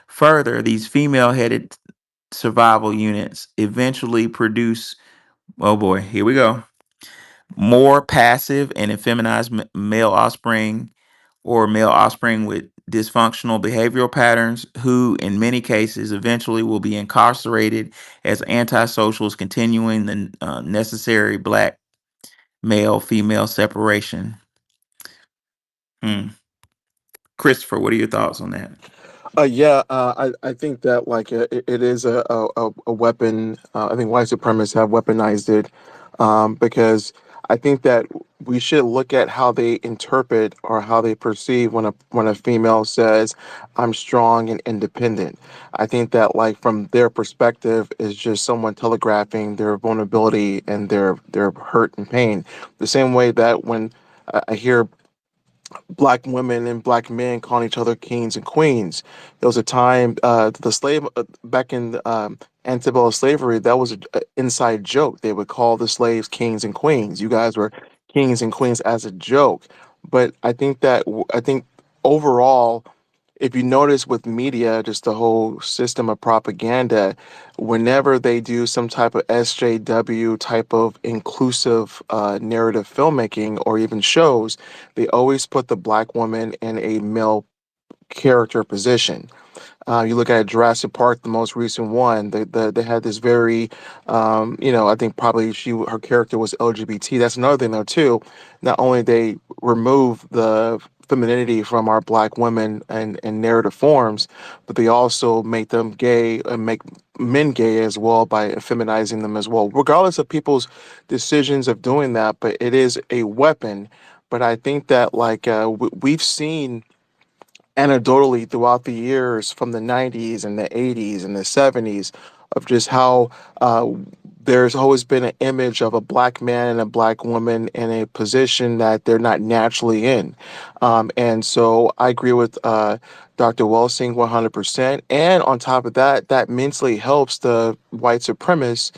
Further, these female headed survival units eventually produce, oh boy, here we go, more passive and effeminized male offspring or male offspring with dysfunctional behavioral patterns who, in many cases, eventually will be incarcerated as antisocials, continuing the necessary black male female separation. Hmm. Christopher, what are your thoughts on that? Yeah, I think that like it is a weapon. I think white supremacists have weaponized it, because I think that we should look at how they interpret or how they perceive when a female says, "I'm strong and independent." I think that like from their perspective is just someone telegraphing their vulnerability and their hurt and pain. The same way that when I hear black women and black men calling each other kings and queens. There was a time, the slave back in antebellum slavery, that was an inside joke. They would call the slaves kings and queens. You guys were kings and queens as a joke. But I think overall, if you notice with media, just the whole system of propaganda, whenever they do some type of SJW type of inclusive narrative filmmaking or even shows, they always put the black woman in a male character position. You look at Jurassic Park, the most recent one. They had this very, I think probably her character was LGBT. That's another thing though too. Not only they remove the femininity from our black women and narrative forms, but they also make them gay and make men gay as well by feminizing them as well. Regardless of people's decisions of doing that, but it is a weapon. But I think that like we've seen anecdotally throughout the years from the 90s and the 80s and the 70s of just how uh, there's always been an image of a black man and a black woman in a position that they're not naturally in. And so I agree with Dr. Welsing 100%. And on top of that, that mentally helps the white supremacists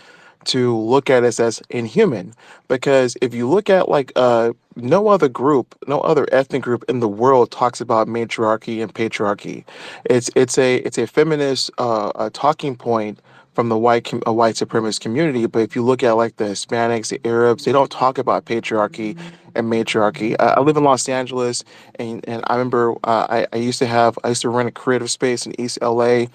to look at us as inhuman. Because if you look at like no other group, no other ethnic group in the world talks about matriarchy and patriarchy. It's a feminist talking point from the white supremacist community. But if you look at like the Hispanics, the Arabs, they don't talk about patriarchy and matriarchy. I live in Los Angeles, and I remember I used to rent a creative space in East LA,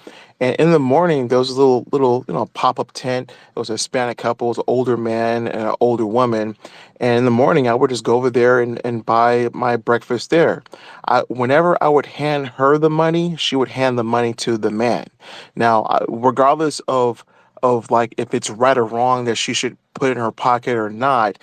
and in the morning there was a little pop up tent. It was a Hispanic couple, it was an older man and an older woman, and in the morning I would just go over there and buy my breakfast there. Whenever I would hand her the money, she would hand the money to the man. Now, regardless of like if it's right or wrong that she should put in her pocket or not,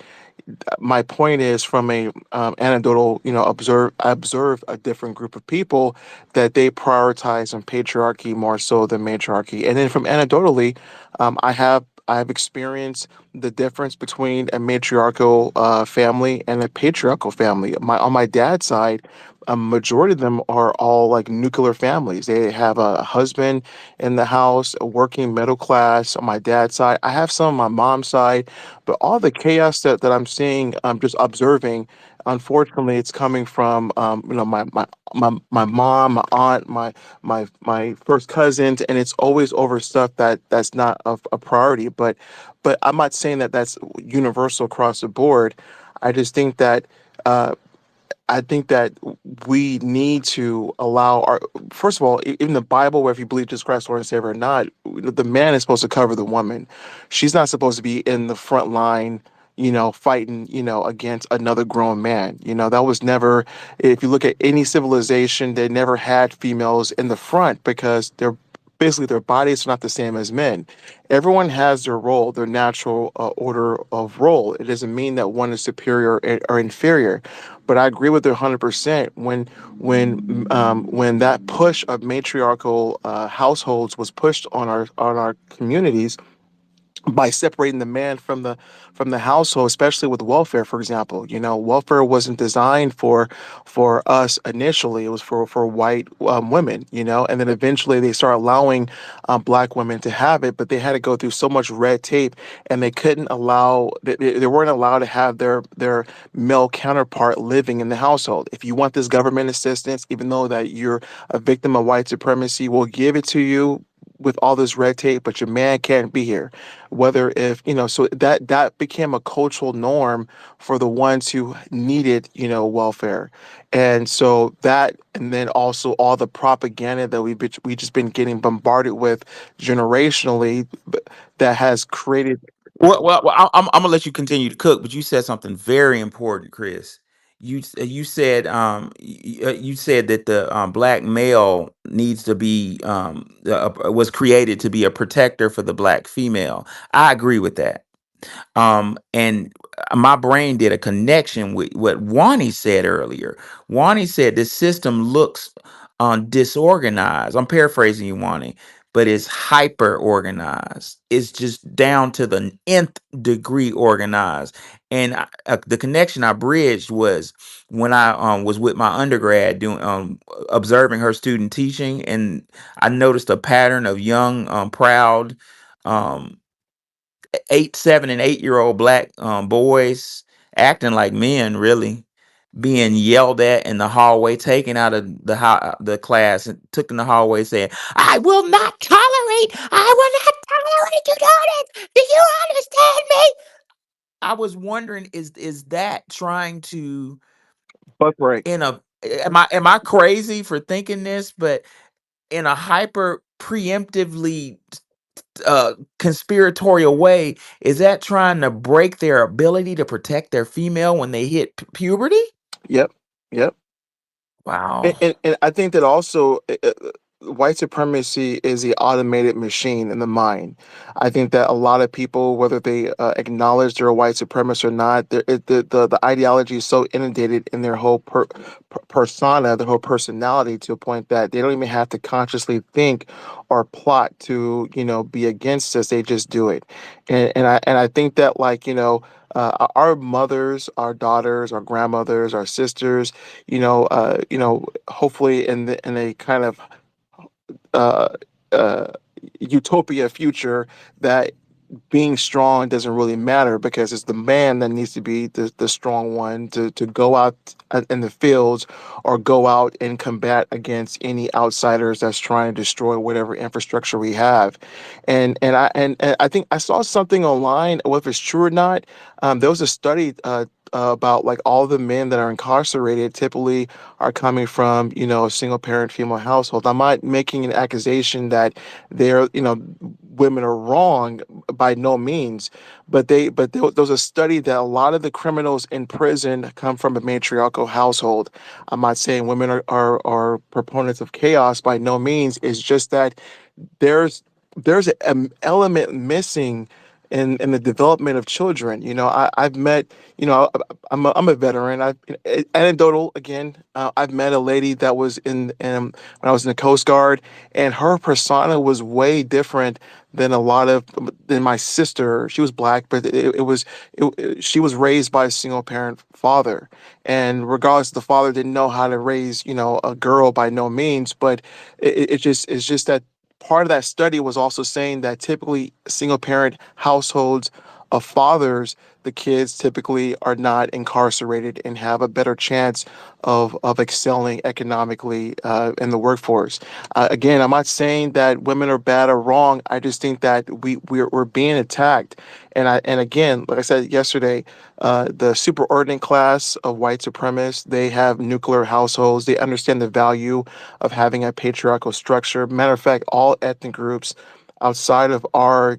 my point is from a anecdotal, I observe a different group of people that they prioritize on patriarchy more so than matriarchy. And then from anecdotally, I have experienced the difference between a matriarchal family and a patriarchal family. On my dad's side, a majority of them are all like nuclear families. They have a husband in the house, a working middle class. On my dad's side, I have some on my mom's side, but all the chaos that I'm seeing, I'm just observing. Unfortunately, it's coming from my mom, my aunt, my first cousins, and it's always over stuff that's not of a priority. But I'm not saying that that's universal across the board. I just think that. I think that we need to allow our, first of all, in the Bible, where if you believe Jesus Christ, Lord and Savior or not, the man is supposed to cover the woman. She's not supposed to be in the front line, fighting, against another grown man. That was never, if you look at any civilization, they never had females in the front because they're basically their bodies are not the same as men. Everyone has their role, their natural order of role. It doesn't mean that one is superior or inferior. But I agree with her 100% when that push of matriarchal households was pushed on our communities by separating the man from the household, especially with welfare, for example. Welfare wasn't designed for us initially. It was for white women, and then eventually they started allowing black women to have it, but they had to go through so much red tape, and they weren't allowed to have their male counterpart living in the household. If you want this government assistance, even though that you're a victim of white supremacy, we'll give it to you with all this red tape, but your man can't be here. Whether if so that became a cultural norm for the ones who needed welfare. And so that, and then also all the propaganda that we just been getting bombarded with generationally, that has created. I'm gonna let you continue to cook, but you said something very important, Chris. You said you said that the black male needs to be was created to be a protector for the black female. I agree with that. And my brain did a connection with what Wani said earlier. Wani said the system looks disorganized. I'm paraphrasing you, Wani, but it's hyper organized. It's just down to the nth degree organized. And the connection I bridged was when I was with my undergrad doing observing her student teaching, and I noticed a pattern of young, proud. Um, 7 and 8 year old black boys acting like men, really being yelled at in the hallway, taken out of the class, and took in the hallway, saying, "I will not tolerate. I will not tolerate you doing it. Do you understand me?" I was wondering, is that trying to But right. in a am I crazy for thinking this? But in a hyper preemptively conspiratorial way, is that trying to break their ability to protect their female when they hit puberty? Yep. Yep. Wow. And I think that also white supremacy is the automated machine in the mind. I think that a lot of people, whether they acknowledge they're a white supremacist or not, the ideology is so inundated in their whole persona, their whole personality, to a point that they don't even have to consciously think or plot to, be against us. They just do it. And I think that, like, our mothers, our daughters, our grandmothers, our sisters, hopefully in a kind of uh, uh, utopia future, that being strong doesn't really matter, because it's the man that needs to be the strong one to go out in the fields, or go out and combat against any outsiders that's trying to destroy whatever infrastructure we have. And I think I saw something online, whether it's true or not. There was a study about, like, all the men that are incarcerated typically are coming from, a single parent female household. I'm not making an accusation that they're, women are wrong, by no means, but there was a study that a lot of the criminals in prison come from a matriarchal household. I'm not saying women are proponents of chaos, by no means. It's just that there's an element missing in the development of children. I've met, I'm a veteran. Anecdotal again. I've met a lady that was in when I was in the Coast Guard, and her persona was way different than my sister. She was black, but she was raised by a single parent father, and regardless, the father didn't know how to raise, a girl, by no means. But it's just that part of that study was also saying that typically single parent households of fathers, the kids typically are not incarcerated and have a better chance of excelling economically in the workforce. Again, I'm not saying that women are bad or wrong. I just think that we're being attacked. And again, like I said yesterday, the superordinate class of white supremacists, they have nuclear households. They understand the value of having a patriarchal structure. Matter of fact, all ethnic groups outside of our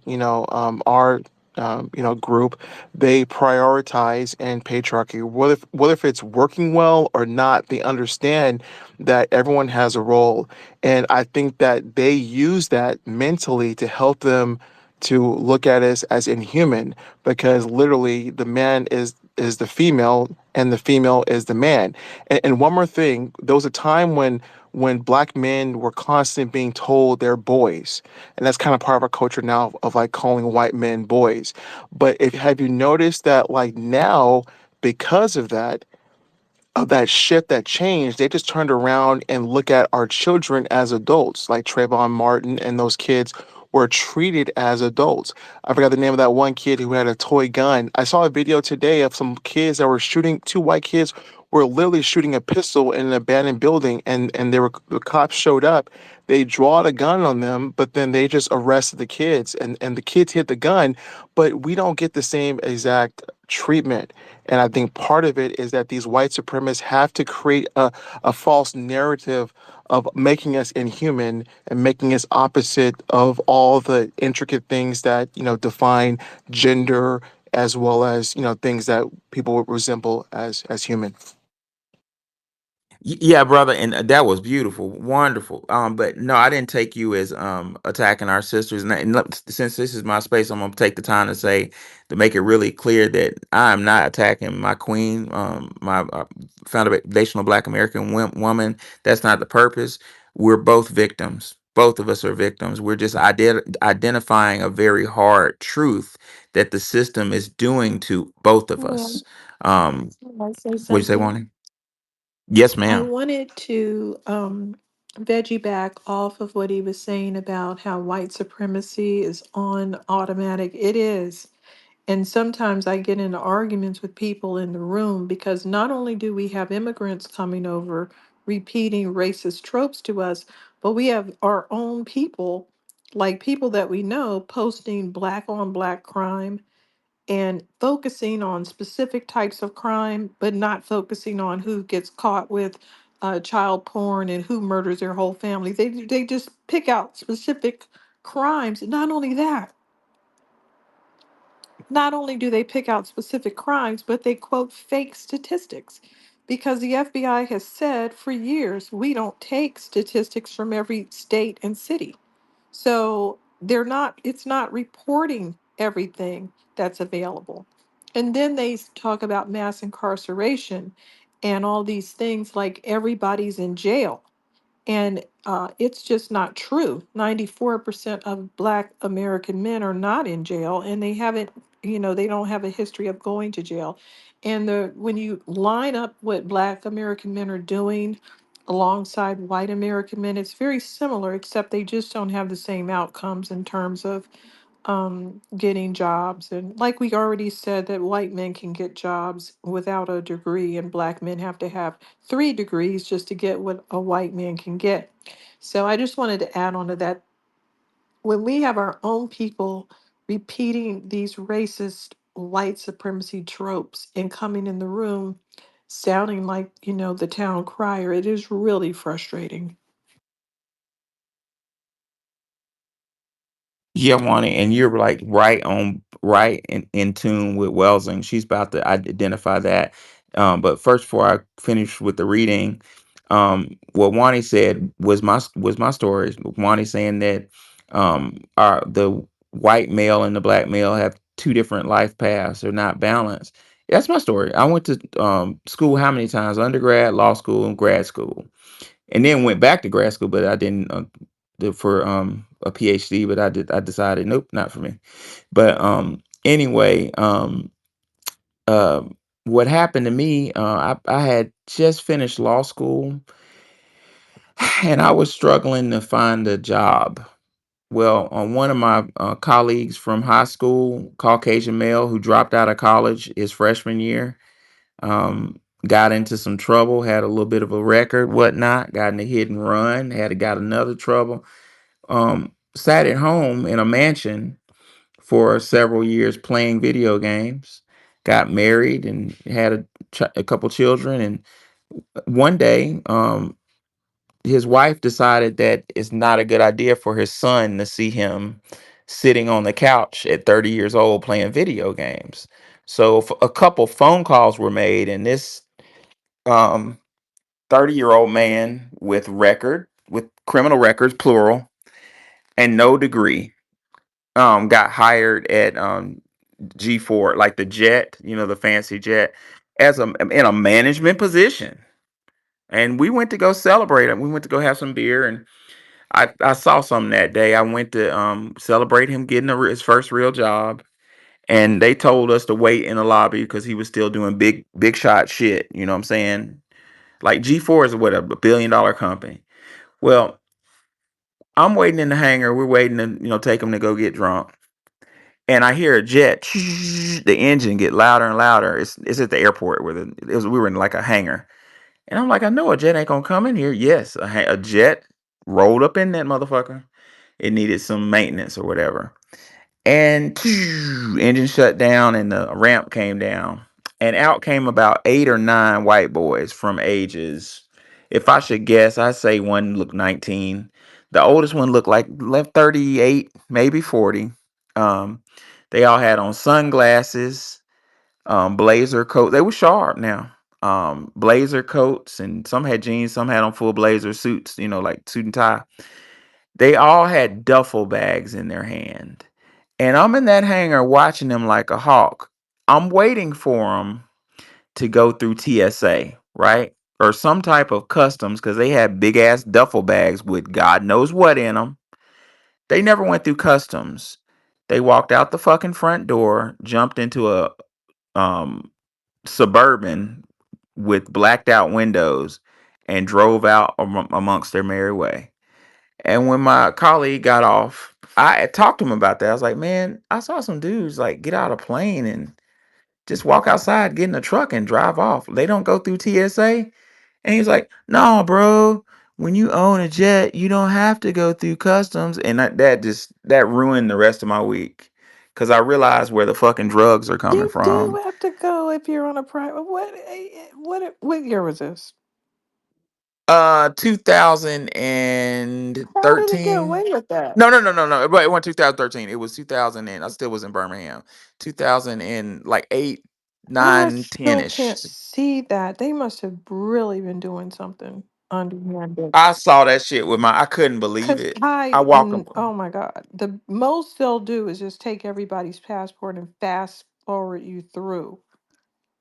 group, they prioritize and patriarchy. Whether if it's working well or not, they understand that everyone has a role, and I think that they use that mentally to help them to look at us as inhuman, because literally the man is the female and the female is the man. And one more thing, there was a time when black men were constantly being told they're boys, and that's kind of part of our culture now, of like calling white men boys. But if have you noticed that, like, now, because of that shift, that change, they just turned around and look at our children as adults, like Trayvon Martin and those kids were treated as adults. I forgot the name of that one kid who had a toy gun. I saw a video today of some kids that were shooting, two white kids were literally shooting a pistol in an abandoned building, and the cops showed up. They drawed a gun on them, but then they just arrested the kids, and the kids hit the gun, but we don't get the same exact treatment. And I think part of it is that these white supremacists have to create a false narrative of making us inhuman and making us opposite of all the intricate things that, define gender, as well as, things that people would resemble as human. Yeah, brother, and that was beautiful, wonderful. But no, I didn't take you as attacking our sisters. Since this is my space, I'm gonna take the time to say, to make it really clear, that I am not attacking my queen, my foundational Black American woman. That's not the purpose. We're both victims. Both of us are victims. We're just identifying a very hard truth that the system is doing to both of Well, us. Um, can I say what you say, something? Wani? Yes, I ma'am. wanted to veggie back off of what he was saying about how white supremacy is on automatic. It is. And sometimes I get into arguments with people in the room because not only do we have immigrants coming over repeating racist tropes to us, but we have our own people, like people that we know, posting black on black crime and focusing on specific types of crime, but not focusing on who gets caught with child porn and who murders their whole family. They just pick out specific crimes. Not only that, not only do they pick out specific crimes, but they quote fake statistics. Because the FBI has said for years, we don't take statistics from every state and city. So it's not reporting everything that's available. And then they talk about mass incarceration and all these things like everybody's in jail. And it's just not true. 94% of Black American men are not in jail, and they haven't, they don't have a history of going to jail. And when you line up what Black American men are doing alongside white American men, it's very similar, except they just don't have the same outcomes in terms of getting jobs. And like we already said, that white men can get jobs without a degree, and Black men have to have 3 degrees just to get what a white man can get. So I just wanted to add on to that. When we have our own people repeating these racist white supremacy tropes and coming in the room sounding like, the town crier, it is really frustrating. Yeah, Wani, and you're like right on, right in tune with Welsing. She's about to identify that. But first, before I finish with the reading, what Wani said was my story. Wani saying that the white male and the black male have two different life paths. They're not balanced. That's my story. I went to school how many times? Undergrad, law school, and grad school, and then went back to grad school, but I didn't for a PhD. But I decided nope, not for me. But anyway, uh, what happened to me? I had just finished law school, and I was struggling to find a job. Well, one of my colleagues from high school, Caucasian male, who dropped out of college his freshman year, got into some trouble, had a little bit of a record, whatnot, got in a hit and run, got another trouble. Sat at home in a mansion for several years playing video games, got married and had a couple children. And one day, his wife decided that it's not a good idea for his son to see him sitting on the couch at 30 years old playing video games. So a couple phone calls were made, and this um, 30-year-old man with criminal records, plural, and no degree, got hired at G4, like the jet, the fancy jet, as in a management position. And we went to go celebrate it. We went to go have some beer, and I saw something that day. I went to celebrate him getting his first real job, and they told us to wait in the lobby because he was still doing big shot shit. You know what I'm saying? Like G4 is what, a $1 billion company. Well, I'm waiting in the hangar. We're waiting to take him to go get drunk. And I hear a jet, the engine get louder and louder. It's at the airport where we were in like a hangar, and I'm like, I know a jet ain't gonna come in here. Yes, a jet rolled up in that motherfucker. It needed some maintenance or whatever, and engine shut down, and the ramp came down, and out came about 8 or 9 white boys from ages. If I should guess, I'd say one looked 19. The oldest one looked like left 38, maybe 40. Um, they all had on sunglasses, blazer coat. They were sharp now. Blazer coats, and some had jeans, some had on full blazer suits, like suit and tie. They all had duffel bags in their hand. And I'm in that hangar watching them like a hawk. I'm waiting for them to go through TSA, right? Or some type of customs, because they had big ass duffel bags with God knows what in them. They never went through customs. They walked out the fucking front door, jumped into a um, Suburban with blacked out windows, and drove out amongst their merry way. And when my colleague got off, I talked to him about that. I was like, man, I saw some dudes like get out of a plane and just walk outside, get in a truck and drive off. They don't go through TSA. And he's like, no, bro, when you own a jet, you don't have to go through customs. And that ruined the rest of my week. Cause I realized where the fucking drugs are coming You do from. have to go if you're on a private. What year was this? How did it get 2013. away with that? No. But it wasn't 2013. It was 2000, and I still was in Birmingham. 2000 and like 8, I 9, 10 still ish. can't see that. They must have really been doing something underhanded. I saw that shit with my. I couldn't believe Cause it. I walked up. oh my God, the most they'll do is just take everybody's passport and fast forward you through,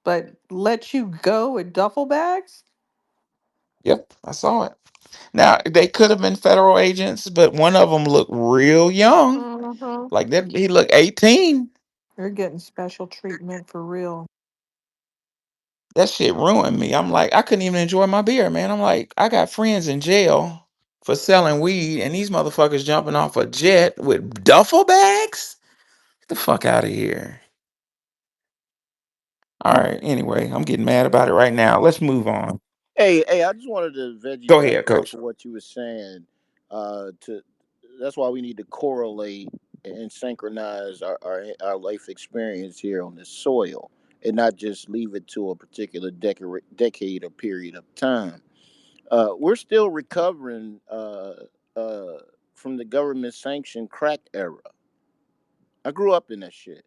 but let you go with duffel bags? Yep, I saw it. Now they could have been federal agents, but one of them looked real young. Mm-hmm. Like that, he looked 18. You're getting special treatment for real. That shit ruined me. I'm like, I couldn't even enjoy my beer, man. I'm like, I got friends in jail for selling weed, and these motherfuckers jumping off a jet with duffel bags. Get the fuck out of here. All right. Anyway, I'm getting mad about it right now. Let's move on. Hey, I just wanted to veggie Go back ahead, off Coach. of what you were saying. To That's why we need to correlate and synchronize our life experience here on this soil, and not just leave it to a particular decade or period of time. We're still recovering uh, from the government sanctioned crack era. I grew up in that shit,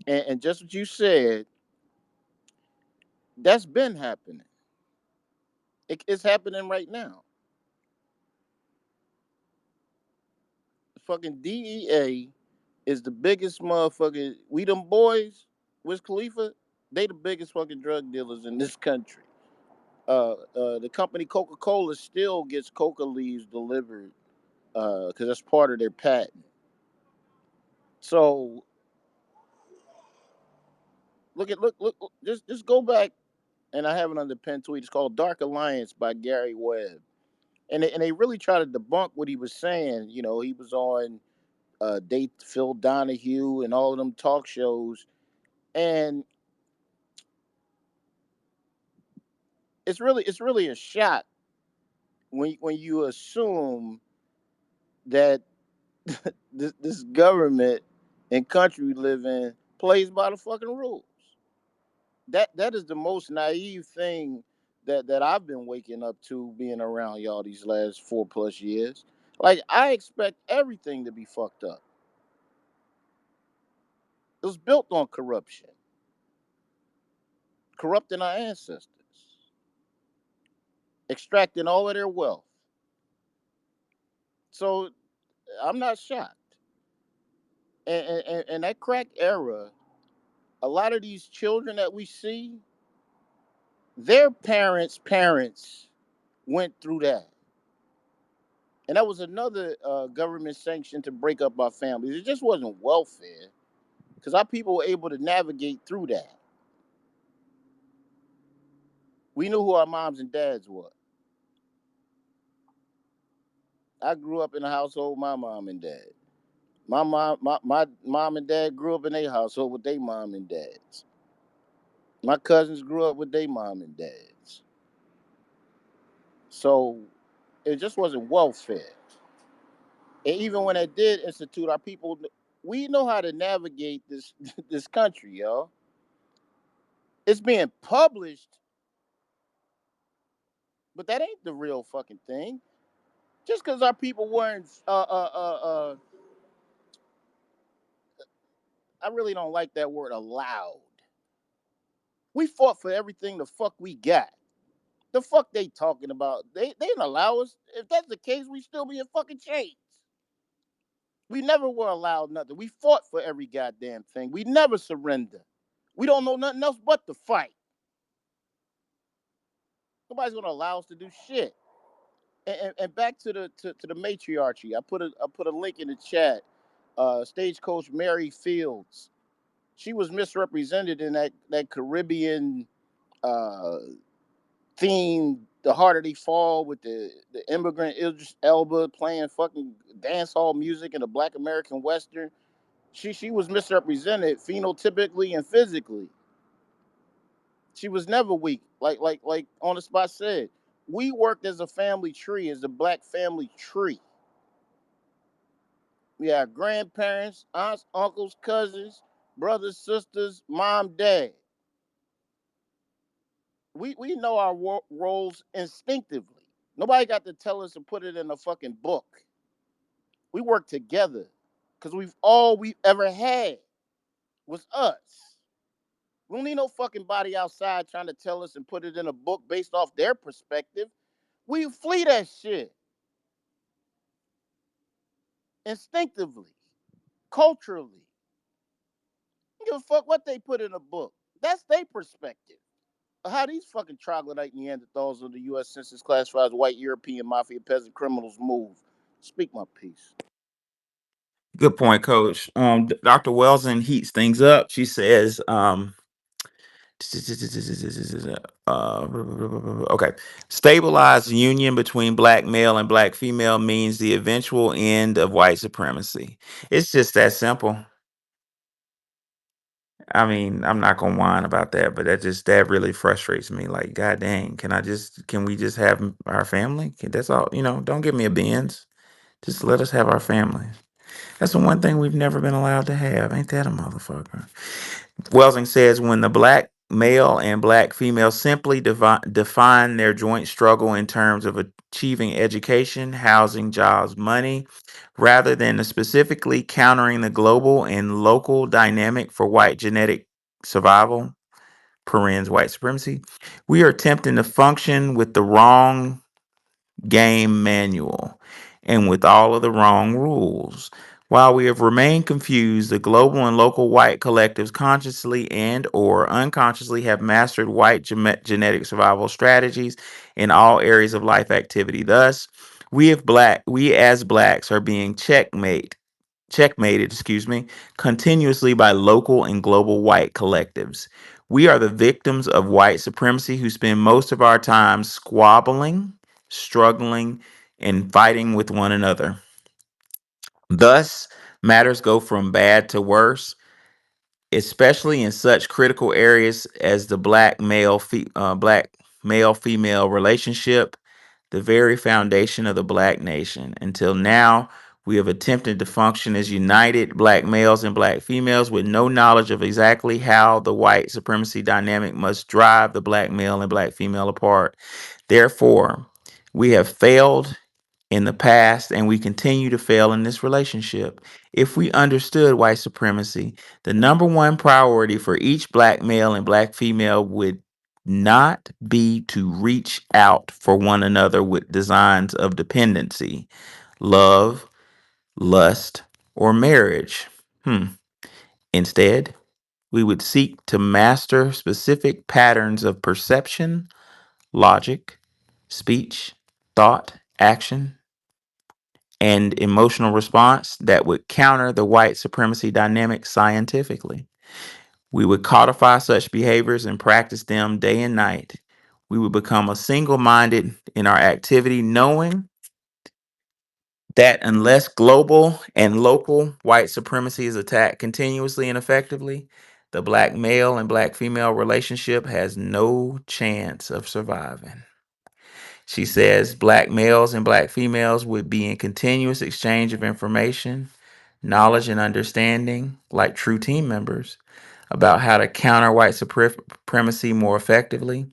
and just what you said, that's been happening. It's happening right now. Fucking DEA is the biggest motherfucker. We them boys, Wiz Khalifa, they the biggest fucking drug dealers in this country. The company Coca Cola still gets coca leaves delivered because that's part of their patent. So just go back, and I have it on the pen tweet. It's called Dark Alliance by Gary Webb, and they really try to debunk what he was saying. You know, he was on date Phil Donahue and all of them talk shows, and it's really a shot when you assume that this government and country we live in plays by the fucking rules. That is the most naive thing that I've been waking up to being around y'all these last 4+ years. Like I expect everything to be fucked up. It was built on corruption, corrupting our ancestors, extracting all of their wealth. So I'm not shocked. And that crack era, a lot of these children that we see, their parents went through that. And that was another government sanction to break up our families. It just wasn't welfare because our people were able to navigate through that. We knew who our moms and dads were. I grew up in a household with my mom and dad. My mom and dad grew up in their household with their mom and dads. My cousins grew up with their mom and dads. So it just wasn't welfare. And even when I did institute, our people, we know how to navigate this this country, y'all. It's being published, but that ain't the real fucking thing. Just because our people weren't, I really don't like that word allowed. We fought for everything the fuck we got. The fuck they talking about? They didn't allow us. If that's the case, we still be in fucking chains. We never were allowed nothing. We fought for every goddamn thing. We never surrender. We don't know nothing else but to fight. Nobody's gonna allow us to do shit. And back to the matriarchy. I put a link in the chat. Stagecoach Mary Fields. She was misrepresented in that Caribbean uh, theme, The Harder They Fall, with the immigrant Idris Elba playing fucking dance hall music in a Black American Western. She was misrepresented phenotypically and physically. She was never weak. Like on the spot said, we worked as a family tree, as a Black family tree. We have grandparents, aunts, uncles, cousins, brothers, sisters, mom, dad. We know our roles instinctively. Nobody got to tell us to put it in a fucking book. We work together because we ever had was us. We don't need no fucking body outside trying to tell us and put it in a book based off their perspective. We flee that shit instinctively, culturally. Don't give a fuck what they put in a book. That's their perspective. How these fucking troglodyte Neanderthals of the U.S. Census classified as white European mafia peasant criminals move. Speak my piece. Good point, Coach. Dr. Welsing heats things up. She says, okay, stabilized union between black male and black female means the eventual end of white supremacy. It's just that simple. I mean, I'm not gonna whine about that, but that really frustrates me. Like, god dang, can we just have our family? That's all, don't give me a Benz. Just let us have our family. That's the one thing we've never been allowed to have. Ain't that a motherfucker? Welsing says when the black male and black female simply define their joint struggle in terms of achieving education, housing, jobs, money, rather than specifically countering the global and local dynamic for white genetic survival, parens white supremacy, we are attempting to function with the wrong game manual and with all of the wrong rules. While we have remained confused, the global and local white collectives consciously and or unconsciously have mastered white genetic survival strategies in all areas of life activity. Thus, we as blacks are being checkmated, continuously by local and global white collectives. We are the victims of white supremacy who spend most of our time squabbling, struggling, and fighting with one another. Thus, matters go from bad to worse, especially in such critical areas as the black male female relationship, the very foundation of the black nation. Until now, we have attempted to function as united black males and black females with no knowledge of exactly how the white supremacy dynamic must drive the black male and black female apart. Therefore, we have failed in the past and we continue to fail in this relationship. If we understood white supremacy, the number one priority for each black male and black female would not be to reach out for one another with designs of dependency, love, lust, or marriage. Instead, we would seek to master specific patterns of perception, logic, speech, thought, action, and emotional response that would counter the white supremacy dynamic scientifically. We would codify such behaviors and practice them day and night. We would become a single minded in our activity, knowing that unless global and local white supremacy is attacked continuously and effectively, the black male and black female relationship has no chance of surviving. She says black males and black females would be in continuous exchange of information, knowledge, and understanding, like true team members, about how to counter white supremacy more effectively.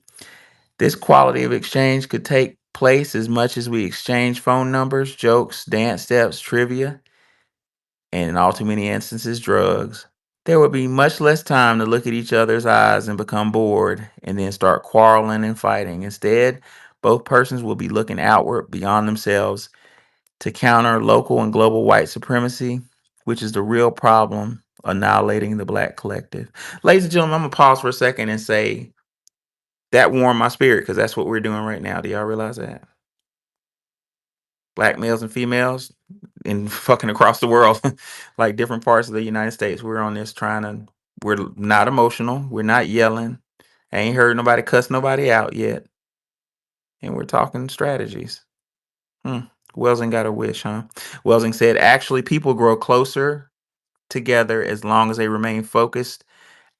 This quality of exchange could take place as much as we exchange phone numbers, jokes, dance steps, trivia, and in all too many instances, drugs. There would be much less time to look at each other's eyes and become bored and then start quarreling and fighting. Instead, both persons will be looking outward beyond themselves to counter local and global white supremacy, which is the real problem annihilating the black collective. Ladies and gentlemen, I'm going to pause for a second and say that warmed my spirit because that's what we're doing right now. Do y'all realize that? Black males and females and fucking across the world, like different parts of the United States. We're on this we're not emotional. We're not yelling. I ain't heard nobody cuss nobody out yet. And we're talking strategies. Hmm. Welsing got a wish, huh? Welsing said, actually, people grow closer together as long as they remain focused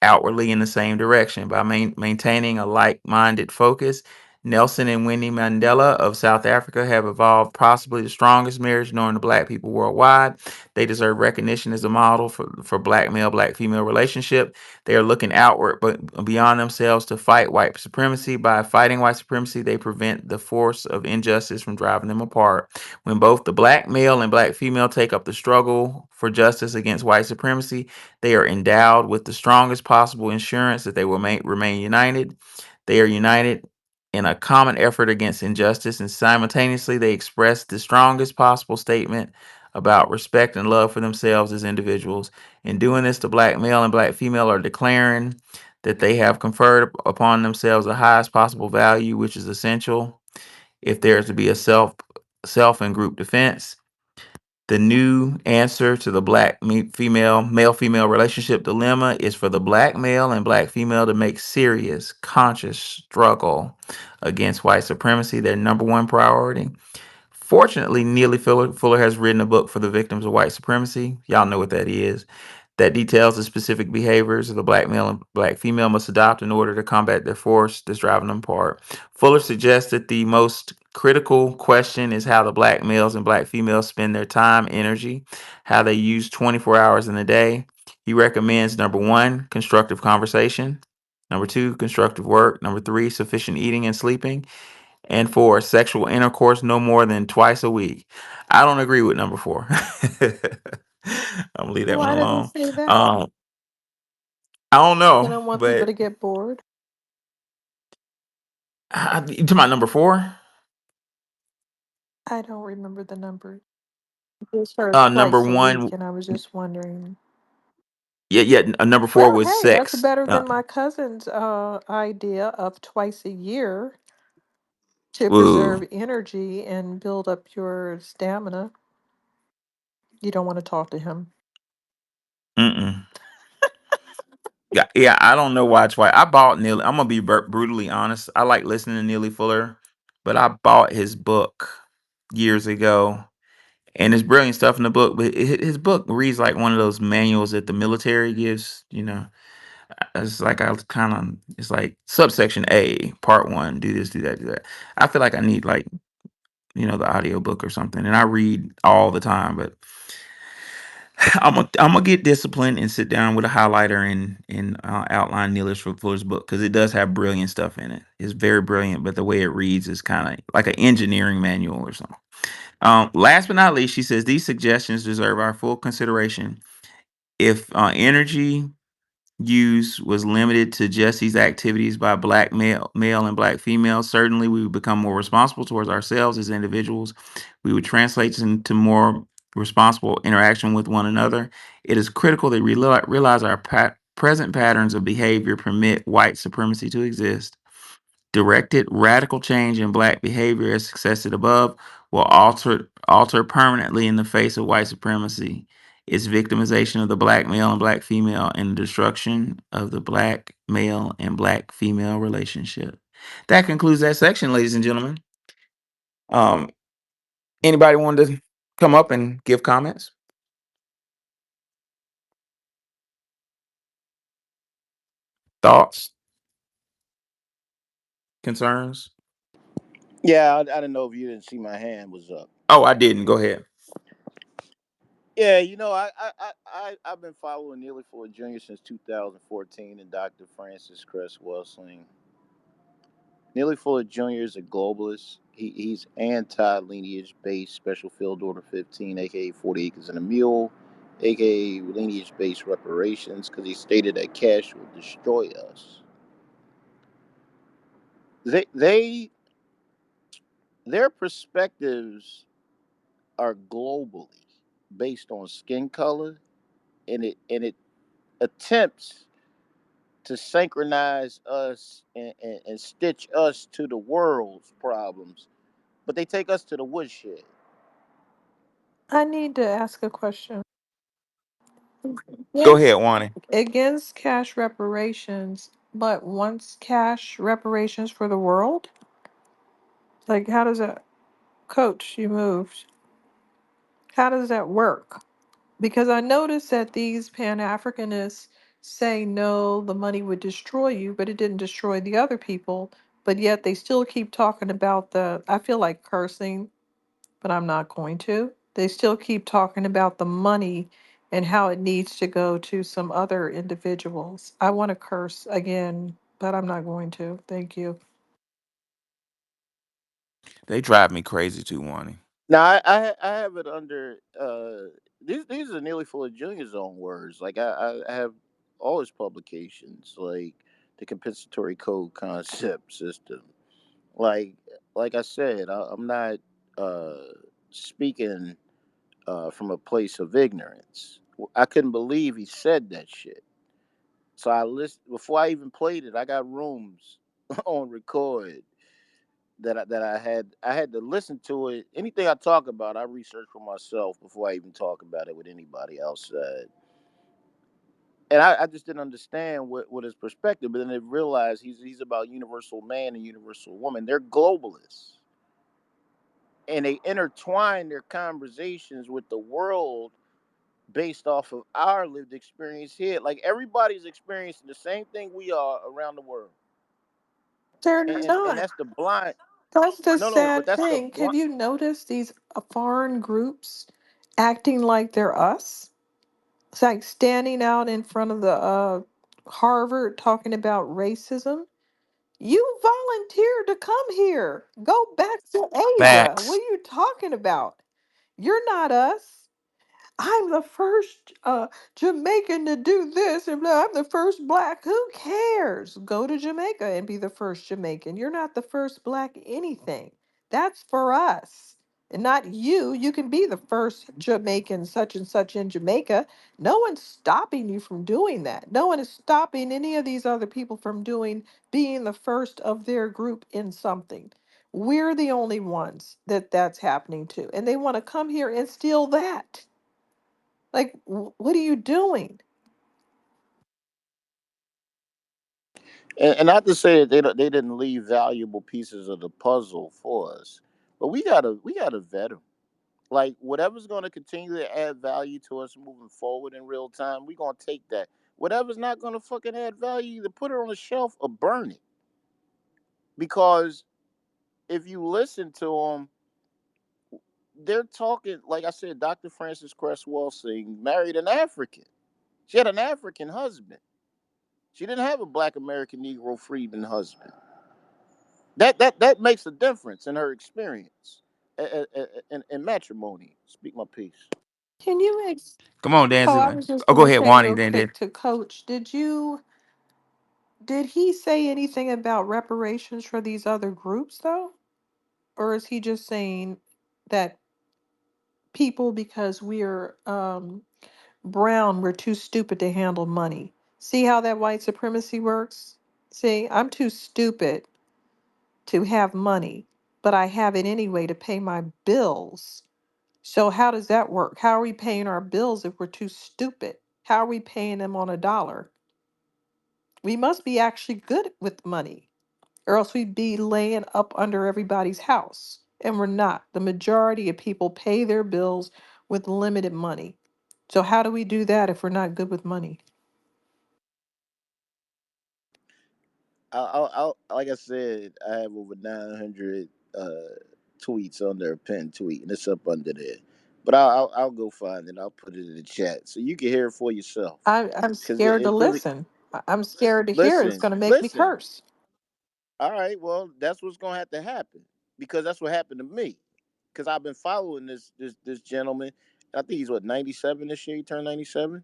outwardly in the same direction. By maintaining a like minded focus, Nelson and Winnie Mandela of South Africa have evolved possibly the strongest marriage known to black people worldwide. They deserve recognition as a model for black male, black female relationship. They are looking outward but beyond themselves to fight white supremacy. By fighting white supremacy, they prevent the force of injustice from driving them apart. When both the black male and black female take up the struggle for justice against white supremacy, they are endowed with the strongest possible insurance that they will remain united. They are united in a common effort against injustice, and simultaneously they express the strongest possible statement about respect and love for themselves as individuals. In doing this, the black male and black female are declaring that they have conferred upon themselves the highest possible value, which is essential if there is to be a self and group defense. The new answer to the male female relationship dilemma is for the black male and black female to make serious, conscious struggle against white supremacy their number one priority. Fortunately, Neely Fuller has written a book for the victims of white supremacy. Y'all know what that is. That details the specific behaviors of the black male and black female must adopt in order to combat their force that's driving them apart. Fuller suggests that the most critical question is how the black males and black females spend their time, energy, how they use 24 hours in a day. He recommends number one, constructive conversation. Number two, constructive work. Number three, sufficient eating and sleeping, and four, sexual intercourse no more than twice a week. I don't agree with number four. I'm gonna leave that one Why did he alone. say that? Um, I don't You know, don't want people but to get bored? you talking about number four? I don't remember the number. Just heard Number twice a week, one, and I was just wondering. number four Well, was hey, that's sex. better than my cousin's idea of twice a year to Ooh, preserve energy and build up your stamina. You don't want to talk to him. mm-mm. Yeah, yeah. I don't know why it's why I bought Neely. I'm gonna be brutally honest. I like listening to Neely Fuller, but I bought his book years ago. And there's brilliant stuff in the book, but his book reads like one of those manuals that the military gives. It's like it's like subsection A, part one, do this, do that, do that. I feel like I need like the audio book or something, and I read all the time. But I'm gonna get disciplined and sit down with a highlighter and outline Neelish Fuller's book because it does have brilliant stuff in it. It's very brilliant, but the way it reads is kind of like an engineering manual or something. Last but not least, she says these suggestions deserve our full consideration. If energy use was limited to just these activities by black male and black female, certainly we would become more responsible towards ourselves as individuals. We would translate into more responsible interaction with one another. It is critical that we realize our present patterns of behavior permit white supremacy to exist. Directed radical change in black behavior, as successed above, will alter permanently in the face of white supremacy, its victimization of the black male and black female, and the destruction of the black male and black female relationship. That concludes that section, ladies and gentlemen. Um, Anybody want to come up and give comments, thoughts, concerns? Yeah, I didn't know if you didn't see my hand was up. Oh, I didn't. Go ahead. Yeah, I've been following Neely Ford Jr. since 2014 and Dr. Francis Cress Welsing. Neely Fuller Jr. is a globalist. He's anti lineage based Special Field Order 15, aka 40 Acres and a Mule, aka lineage based reparations, because he stated that cash will destroy us. They their perspectives are globally based on skin color, and it attempts to synchronize us and stitch us to the world's problems, but they take us to the woodshed. I need to ask a question. Go Yes. ahead, Wani. Against cash reparations, but wants cash reparations for the world? Like, how does that, coach, you moved. How does that work? Because I noticed that these Pan Africanists say no, the money would destroy you, but it didn't destroy the other people. but yet they still keep talking about I feel like cursing, but I'm not going to. They still keep talking about the money and how it needs to go to some other individuals. I want to curse again, but I'm not going to. Thank you. They drive me crazy too, Wani. Now I have it under these are nearly full of Junior's own words. Like I have all his publications, like the compensatory code concept system. Like like I said, I'm not uh speaking from a place of ignorance. I couldn't believe he said that shit. So I listened before I even played it. I got rooms on record that I had to listen to it. Anything I talk about, I research for myself before I even talk about it with anybody outside. And I just didn't understand what his perspective. But then I realized he's about universal man and universal woman. They're globalists, and they intertwine their conversations with the world based off of our lived experience here. Like everybody's experiencing the same thing we are around the world, They're and not. that's the blind. That's the No, but sad that's the thing. blind. Have you noticed these foreign groups acting like they're us? It's like standing out in front of the Harvard talking about racism. You volunteered to come here. Go back to Asia. What Facts. are you talking about? You're not us. I'm the first Jamaican to do this, and blah, I'm the first black. Who cares? Go to Jamaica and be the first Jamaican. You're not the first black anything. That's for us. And not you. You can be the first Jamaican such and such in Jamaica. No one's stopping you from doing that. No one is stopping any of these other people from being the first of their group in something. We're the only ones that's happening to. And they want to come here and steal that. Like, what are you doing? And not to say that they didn't leave valuable pieces of the puzzle for us, but we gotta vet them. Like whatever's going to continue to add value to us moving forward in real time, we're gonna take that. Whatever's not going to fucking add value, either put it on the shelf or burn it. Because if you listen to them, they're talking like I said. Dr. Frances Cress Welsing married an African. She had an African husband. She didn't have a Black American Negro freedman husband. That makes a difference in her experience in matrimony. Speak my piece. Can you Come on, Oh, Dancy. I was just Oh, go going to ahead, say Wani. real Then quick to Coach, did he say anything about reparations for these other groups though? Or is he just saying that people, because we're brown, we're too stupid to handle money? See how that white supremacy works? See, I'm too stupid to have money, but I have it anyway to pay my bills. So how does that work? How are we paying our bills if we're too stupid? How are we paying them on a dollar? We must be actually good with money, or else we'd be laying up under everybody's house. And we're not. The majority of people pay their bills with limited money. So how do we do that if we're not good with money? Like I said, I have over 900 tweets on their pinned tweet, and it's up under there. But I'll go find it. I'll put it in the chat so you can hear it for yourself. I'm Because scared to it really listen. I'm scared to hear it. It's listen, going to make me listen. curse. All right, well, that's what's gonna have to happen because that's what happened to me. Because I've been following this gentleman. I think he's what 97 this year. He turned 97,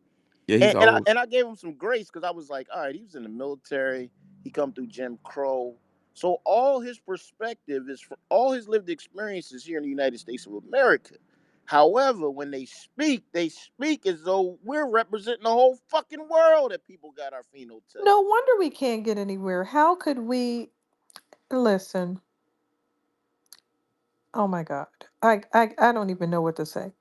yeah, he's and old. I gave him some grace because I was like, all right, he was in the military. He come through Jim Crow, so all his perspective is for all his lived experiences here in the United States of America. However, when they speak as though we're representing the whole fucking world that people got our phenotype. No wonder we can't get anywhere. How could we listen? Oh my God. I don't even know what to say.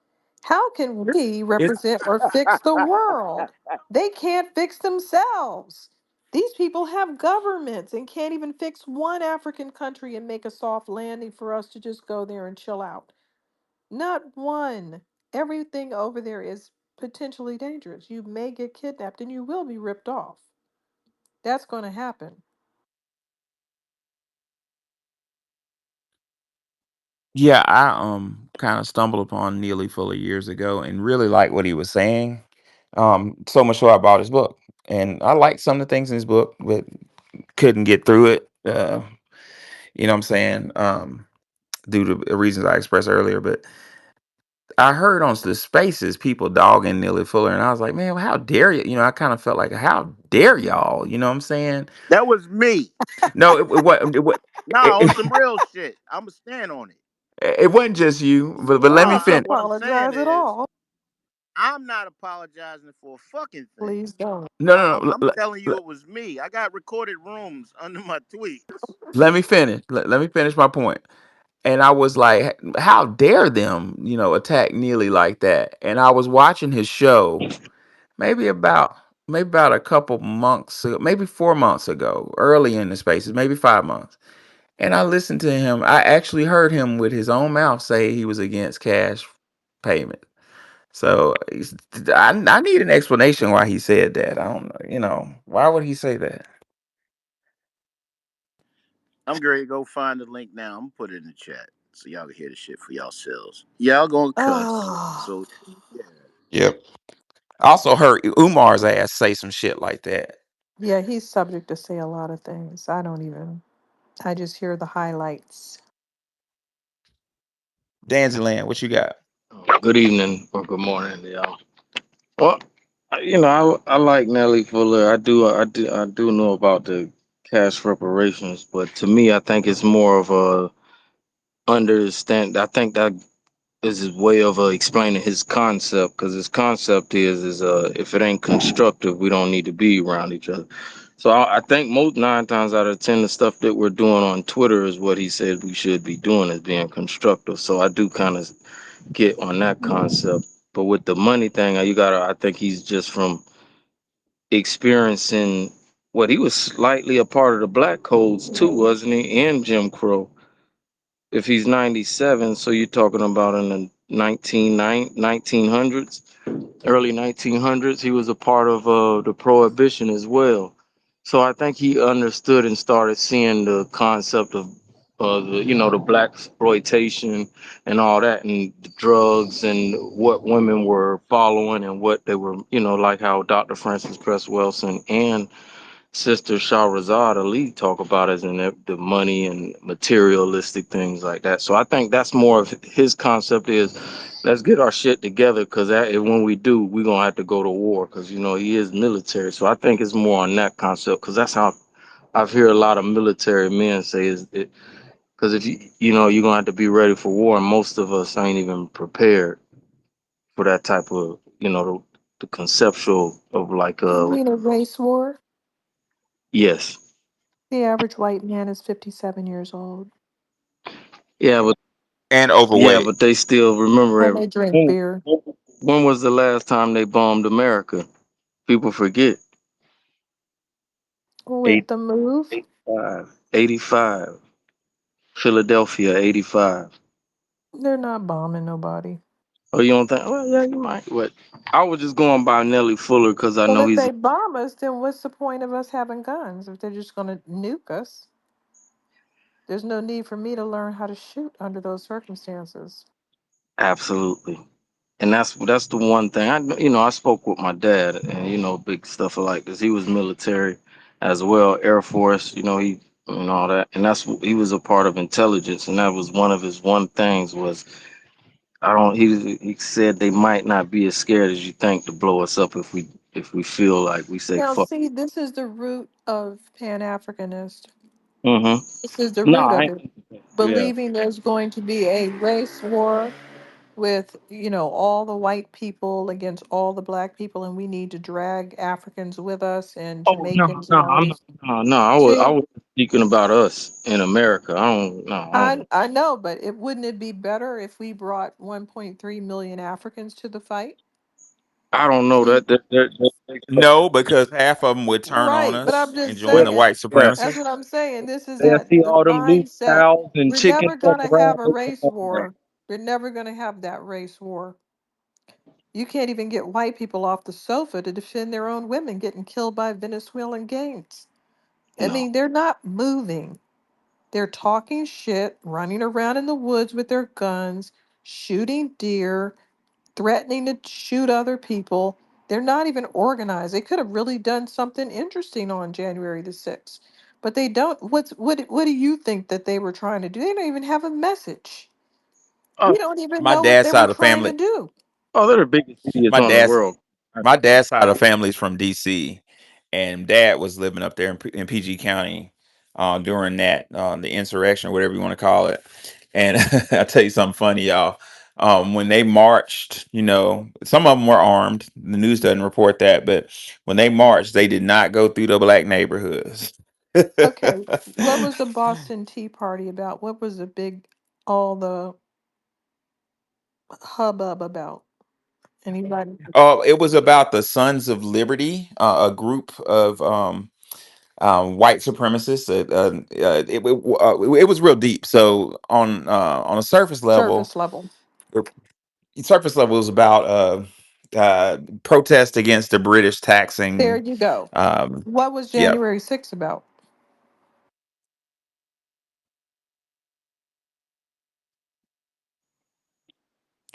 How can we It's represent or fix the world? They can't fix themselves. These people have governments and can't even fix one African country and make a soft landing for us to just go there and chill out. Not one. Everything over there is potentially dangerous. You may get kidnapped and you will be ripped off. That's going to happen. Yeah, I kind of stumbled upon Neely Fuller years ago and really liked what he was saying. So much so I bought his book. And I liked some of the things in his book, but couldn't get through it. You know what I'm saying? Due to the reasons I expressed earlier. But I heard on the spaces people dogging Neely Fuller, and I was like, man, well, how dare you? You know, I kind of felt like, how dare y'all? You know what I'm saying? That was me. No, Nah, on it, some real shit. I'ma stand on it. it wasn't just you, but You let don't me have to Nah, finish. what I'm saying apologize at is all. I'm not apologizing for a fucking thing. Please don't. No, I, no, I'm, no. I'm telling you it was me. I got recorded rooms under my tweets. Let me finish. Let me finish my point. And I was like, how dare them, attack Neely like that? And I was watching his show maybe about a couple months ago, maybe 4 months ago, early in the spaces, maybe 5 months. And I listened to him. I actually heard him with his own mouth say he was against cash payment. So I need an explanation why he said that. I don't know. Why would he say that? I'm going to go find the link now. I'm gonna put it in the chat so y'all can hear the shit for yourselves. Y'all gonna cuss. Oh, So yeah. Yep. I also heard Umar's ass say some shit like that. yeah, he's subject to say a lot of things. I just hear the highlights. Danziland, what you got? Good evening or good morning, y'all. Well, I like Nellie Fuller. I do know about the cash reparations, but to me, I think it's more of a understand. I think that is his way of explaining his concept, because his concept is if it ain't constructive, we don't need to be around each other. So I think most 9 times out of 10, the stuff that we're doing on Twitter is what he said we should be doing, is being constructive. So I do kind of get on that concept. But with the money thing, I think he's just from experiencing what he was slightly a part of the black codes too, wasn't he? And Jim Crow. If he's 97, so you're talking about in the 1900s, early 1900s, he was a part of the prohibition as well. So I think he understood and started seeing the concept of the black exploitation and all that, and the drugs and what women were following and what they were, like how Dr. Francis Cress Welsing and Sister Shahrazad Ali talk about, as in the money and materialistic things like that. So I think that's more of his concept is, let's get our shit together, because when we do, we're gonna have to go to war, because he is military. So I think it's more on that concept, because that's how I've heard a lot of military men say is it, because if you're gonna have to be ready for war, and most of us ain't even prepared for that type of the conceptual of like You mean a race war? yes. The average white man is 57 years old, Yeah, but And yeah, overweight. but they still remember and they drink beer. when was the last time they bombed America? People forget. With the move, 85. 85. Philadelphia, 85. they're not bombing nobody. Oh, you don't think? Well, yeah, you might. What? I was just going by Nellie Fuller because I Well, know if he's they bomb us, then what's the point of us having guns? If they're just going to nuke us, there's no need for me to learn how to shoot under those circumstances. absolutely. And that's the one thing I spoke with my dad, and big stuff like this. He was military as well, Air Force. He and all that, and he was a part of intelligence, and that was one of his one things was I don't. He said they might not be as scared as you think to blow us up if we feel like we say Now, fuck. see, this is the root of Pan Africanist. Mm-hmm. This is the No, root I of it. ain't. Yeah. Believing there's going to be a race war with, all the white people against all the black people, and we need to drag Africans with us and Oh no, Jamaicans and no, all I'm not. these. No, no. I was speaking about us in America. I don't. No, I I don't. I know, but wouldn't it be better if we brought 1.3 million Africans to the fight? I don't know See, No, because half of them would turn on right, but I'm us and just join the saying, white Yeah. that's supremacists. what I'm saying. This is They that see the all them loose mindset. cows and We're chickens never walk gonna around. have a They come race over there. war. We're never gonna have that race war. You can't even get white people off the sofa to defend their own women getting killed by Venezuelan gangs. I No. mean, they're not moving. They're talking shit, running around in the woods with their guns, shooting deer, threatening to shoot other people. They're not even organized. They could have really done something interesting on January the 6th. But they don't. What do you think that they were trying to do? They don't even have a message. We Oh, don't even My know what dad's they were side of the trying to family. do. oh, they're the biggest idiots My on the dad's world. my dad's side of the family is from DC, and dad was living up there in PG County during that the insurrection, whatever you want to call it. And I'll tell you something funny, y'all. When they marched, some of them were armed. The news doesn't report that, but when they marched, they did not go through the black neighborhoods. Okay, what was the Boston Tea Party about? What was the big, all the hubbub about? Anybody? It was about the Sons of Liberty, a group of white supremacists. It was real deep. So on a Surface level. surface level, it was about protest against the British There taxing. you go. Um, What was yeah, January 6th about?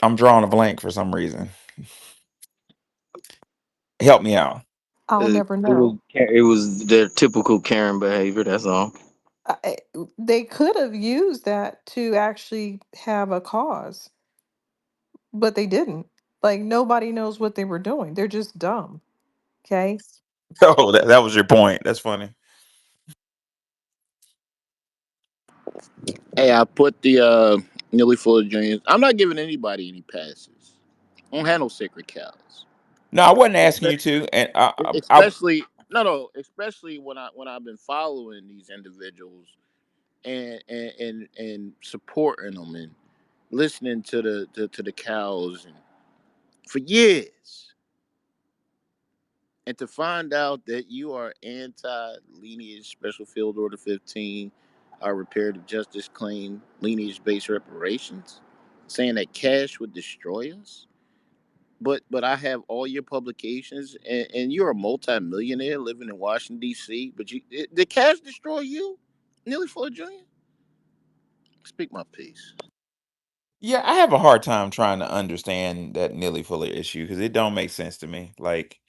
I'm drawing a blank for some reason. Help me out. I'll never It was know. it was their typical Karen behavior. That's all. I, they could have used that to actually have a cause, but they didn't. Like nobody knows what they were doing. They're just dumb. Okay. Oh, that was your point. That's funny. Hey, I put the nearly full of dreams. I'm not giving anybody any passes. I don't have no sacred cows. No, I wasn't asking you Especially, to, and especially no, especially when I've been following these individuals and supporting them and listening to the cows and for years, and to find out that you are anti lineage special field order 15, our reparative justice claim lineage based reparations, saying that cash would destroy us. But I have all your publications, and you're a multimillionaire living in Washington D.C. But did cash destroy you, Nearly Fuller Jr.? Speak my piece. yeah, I have a hard time trying to understand that Neely Fuller issue because it don't make sense to me. Like,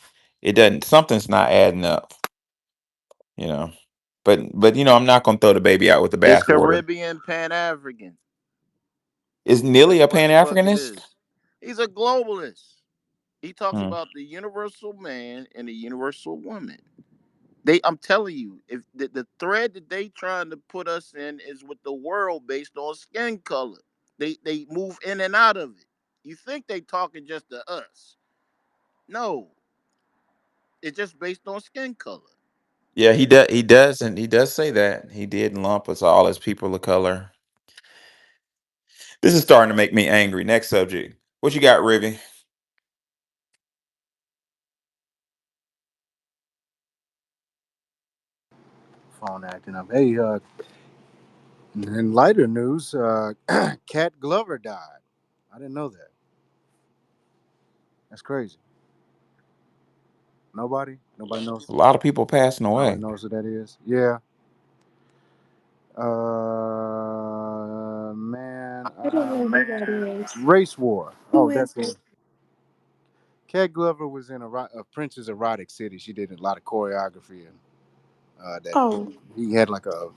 it doesn't. Something's not adding up, you know. But I'm not gonna throw the baby out with the It's bathwater. Caribbean Pan African. Is Neely a What Pan the fuck it Africanist? is? He's a globalist. He talks Hmm. about the universal man and the universal woman. I'm telling you, if the thread that they trying to put us in is with the world based on skin color. They move in and out of it. You think they talking just to us? No, it's just based on skin color. Yeah, he does. He does, and he does say that he did lump us all as people of color. This is starting to make me angry. Next subject. What you got, Rivy? Phone acting up. Hey, in lighter news, Cat Glover died. I didn't know that. That's crazy. Nobody? Nobody knows? A lot of people passing Nobody away. knows who that is? Yeah. Man. I don't know who that is. Race War. Who Oh, is that's it? it. Cat Glover was in a Prince's Erotic City. She did a lot of choreography and that Oh, he had like a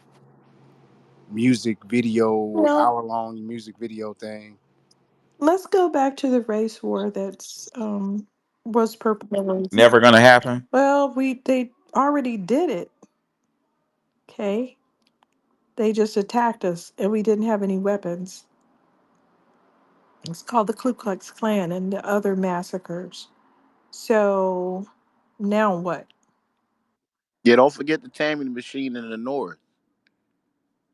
music video, well, hour-long music video thing. let's go back to the race war that's was proposed. Never gonna happen. Well, they already did it. Okay. They just attacked us and we didn't have any weapons. It's called the Ku Klux Klan and the other massacres. So now what? Yeah, don't forget the Tammany machine in the north.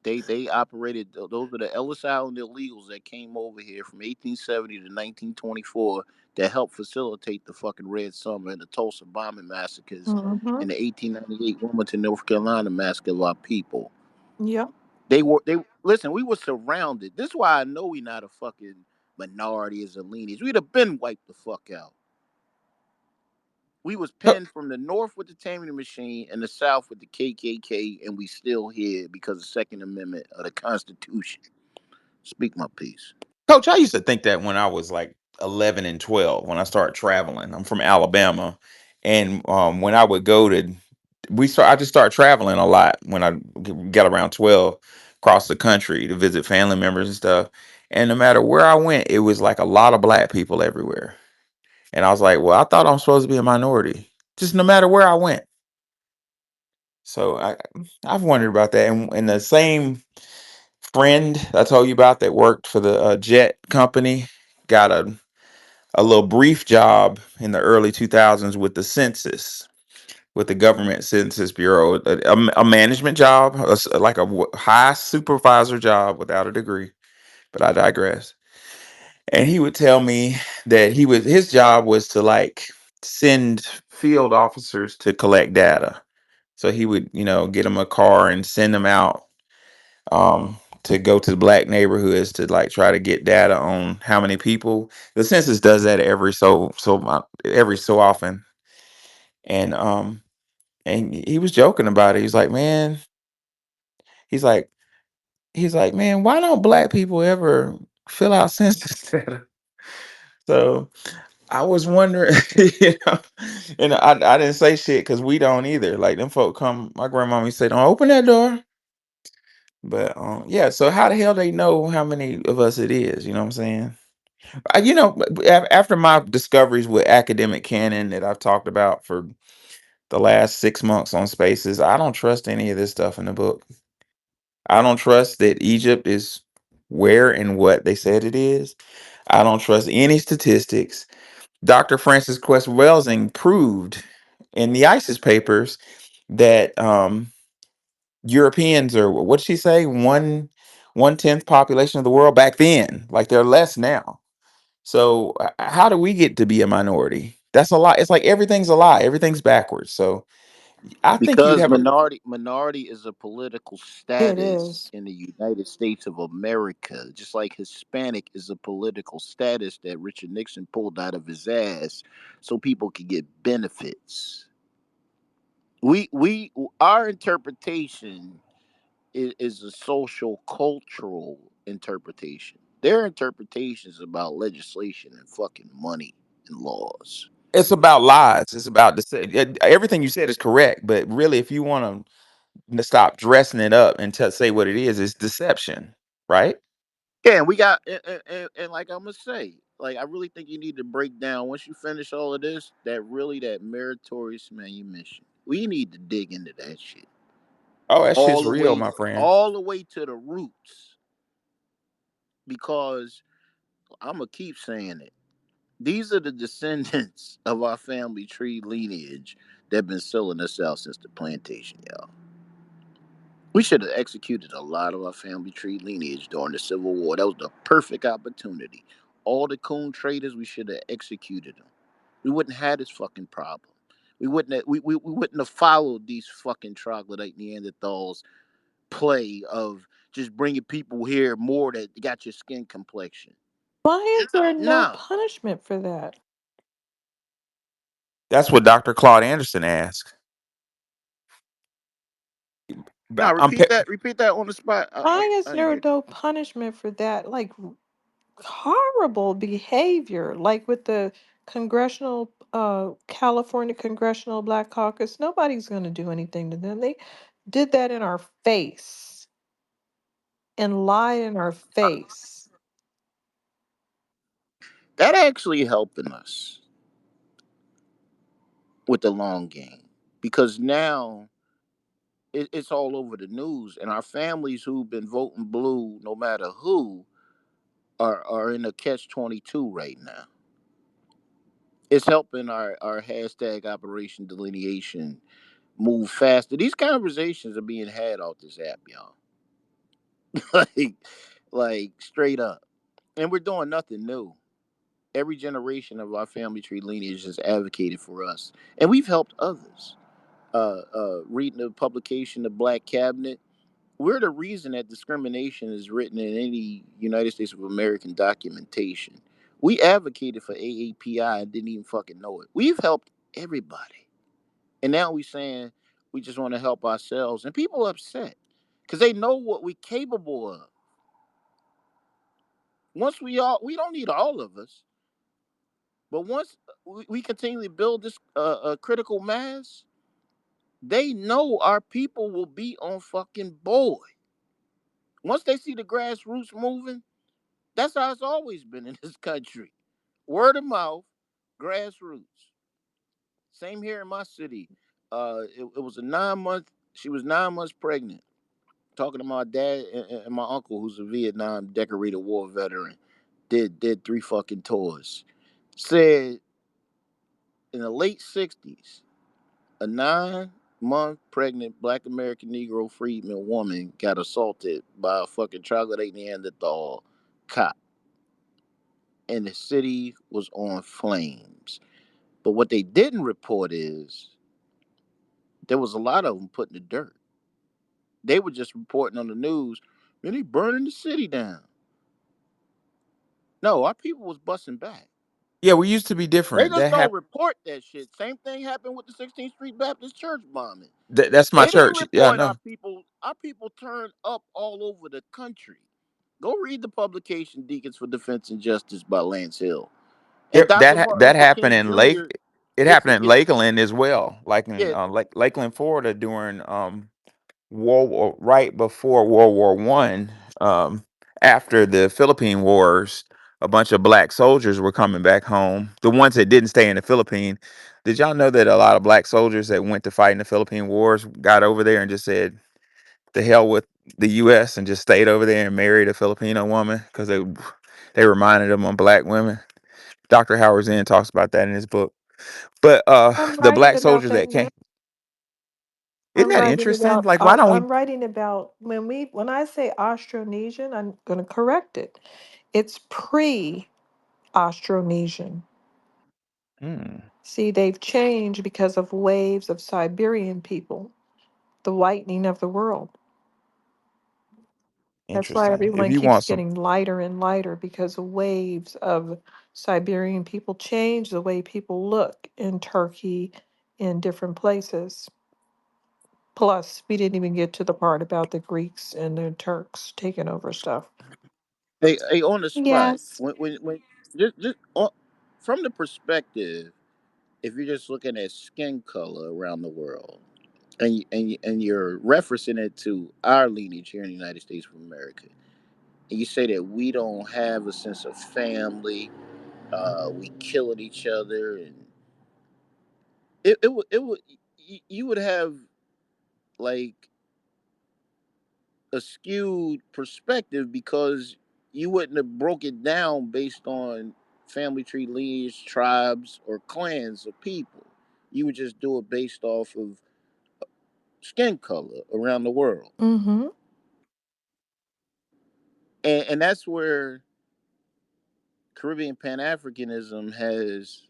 They operated. Those are the Ellis Island illegals that came over here from 1870 to 1924 that helped facilitate the fucking Red Summer and the Tulsa bombing massacres Mm-hmm. and the 1898 Wilmington, North Carolina massacre of our people. Yep. They listen. We were surrounded. This is why I know we not a fucking minority as a lineage. We'd have been wiped the fuck out. We was Co- pinned from the north with the Tammany machine and the south with the KKK, and we still here because of Second Amendment of the Constitution. Speak my piece. Coach, I used to think that when I was like 11 and 12, when I started traveling. I'm from Alabama. And when I would go to, I just started traveling a lot when I got around 12 across the country to visit family members and stuff. And no matter where I went, it was like a lot of black people everywhere. And I was like, well, I thought I'm supposed to be a minority, just no matter where I went. So I've wondered about that. And the same friend I told you about that worked for the jet company got a little brief job in the early 2000s with the census, with the government census bureau, a management job, like a high supervisor job without a degree. But I digress. And he would tell me that his job was to like send field officers to collect data. So he would, get them a car and send them out to go to the black neighborhoods to like try to get data on how many people. The census does that every so often. And he was joking about it. He's like he's like, man, why don't black people ever fill out census data? So I was wondering, you know, and I didn't say shit because we don't either. Like them folk come, my grandmama used to say, don't open that door. But yeah, so how the hell they know how many of us it is? You know what I'm saying? After my discoveries with academic canon that I've talked about for the last 6 months on Spaces, I don't trust any of this stuff in the book. I don't trust that Egypt is where and what they said it is. I don't trust any statistics. Dr. Francis Quest Welsing proved in the ISIS papers that Europeans are, what did she say, 1/10 population of the world back then. Like they're less now. So how do we get to be a minority? That's a lie. It's like everything's a lie. Everything's backwards. So I think you'd Because have a. minority is a political It status is. in the United States of America, just like Hispanic is a political status that Richard Nixon pulled out of his ass so people could get benefits. We our interpretation is a social cultural interpretation. Their interpretation is about legislation and fucking money and laws. It's about lies. It's about everything you said is correct. But really, if you want to stop dressing it up and say what it is, it's deception, right? Yeah, and we got and like I'm gonna say, like I really think you need to break down once you finish all of this that meritorious manumission. We need to dig into that shit Oh, that shit's real, my friend. all the way to the roots because I'm gonna keep saying it. These are the descendants of our family tree lineage that been selling us out since the plantation, y'all. We should have executed a lot of our family tree lineage during the Civil War. That was the perfect opportunity. All the coon traders, we should have executed them. We wouldn't have this fucking problem. We wouldn't have followed these fucking troglodyte Neanderthals play of just bringing people here more that got your skin complexion. Why is there no No. punishment for that? That's what Dr. Claude Anderson asked. Now But repeat that. Repeat that on the spot. Why is I didn't there hear that. no punishment for that? Like horrible behavior, like with the California Congressional Black Caucus. Nobody's going to do anything to them. They did that in our face and lied in our face. That actually helping us with the long game because now it's all over the news, and our families who've been voting blue, no matter who, are in a catch-22 right now. It's helping our hashtag Operation Delineation move faster. These conversations are being had off this app, y'all. like, like straight up, and we're doing nothing new. Every generation of our family tree lineage has advocated for us, and we've helped others. Reading the publication, The Black Cabinet, we're the reason that discrimination is written in any United States of American documentation. We advocated for AAPI and didn't even fucking know it. We've helped everybody. And now we saying we just want to help ourselves, and people upset because they know what we're capable of. Once we don't need all of us, but once we continually build this critical mass, they know our people will be on fucking board. Once they see the grassroots moving, that's how it's always been in this country. Word of mouth, grassroots. Same here in my city. It was a 9 month. She was 9 months pregnant. Talking to my dad and my uncle, who's a Vietnam decorated war veteran. Did three fucking tours. Said in the late 60s, a 9 month pregnant Black American Negro freedman woman got assaulted by a fucking troglodyte Neanderthal cop, and the city was on flames. But what they didn't report is there was a lot of them put in the dirt. They were just reporting on the news, man, they burning the city down. No, our people was busting back. Yeah, we used to be They different. just That don't happened. report that shit. Same thing happened with the 16th Street Baptist Church bombing. That's my They didn't church. Yeah, I report our know. people. Our people turned up all over the country. Go read the publication Deacons for Defense and Justice by Lance Hill. And Yep, Dr. Martin that Luther happened King in Jr. It It's happened a in it's Lakeland as well, like in yeah. Lakeland, Florida, during right before World War I. After the Philippine Wars, a bunch of black soldiers were coming back home. The ones that didn't stay in the Philippines. Did y'all know that a lot of black soldiers that went to fight in the Philippine Wars got over there and just said, "The hell with the U.S." and just stayed over there and married a Filipino woman because they reminded them of black women. Dr. Howard Zinn talks about that in his book. But I'm the writing black about soldiers that that now. came, isn't that interesting? Like, why don't we? I'm writing about when I say Austronesian, I'm going to correct it. It's pre-Austronesian. Hmm, See, they've changed because of waves of Siberian people, the whitening of the world. That's why interesting. If everyone you keeps want some, getting lighter and lighter because of waves of Siberian people change the way people look in Turkey, in different places. Plus, we didn't even get to the part about the Greeks and the Turks taking over stuff. Hey, on the spot. Yes. When just from the perspective, if you're just looking at skin color around the world, and you're referencing it to our lineage here in the United States of America, and you say that we don't have a sense of family, we killing each other, and it would you would have like a skewed perspective because you wouldn't have broke it down based on family tree lineage, tribes, or clans of people. You would just do it based off of skin color around the world. Mm-hmm. And that's where Caribbean Pan Africanism has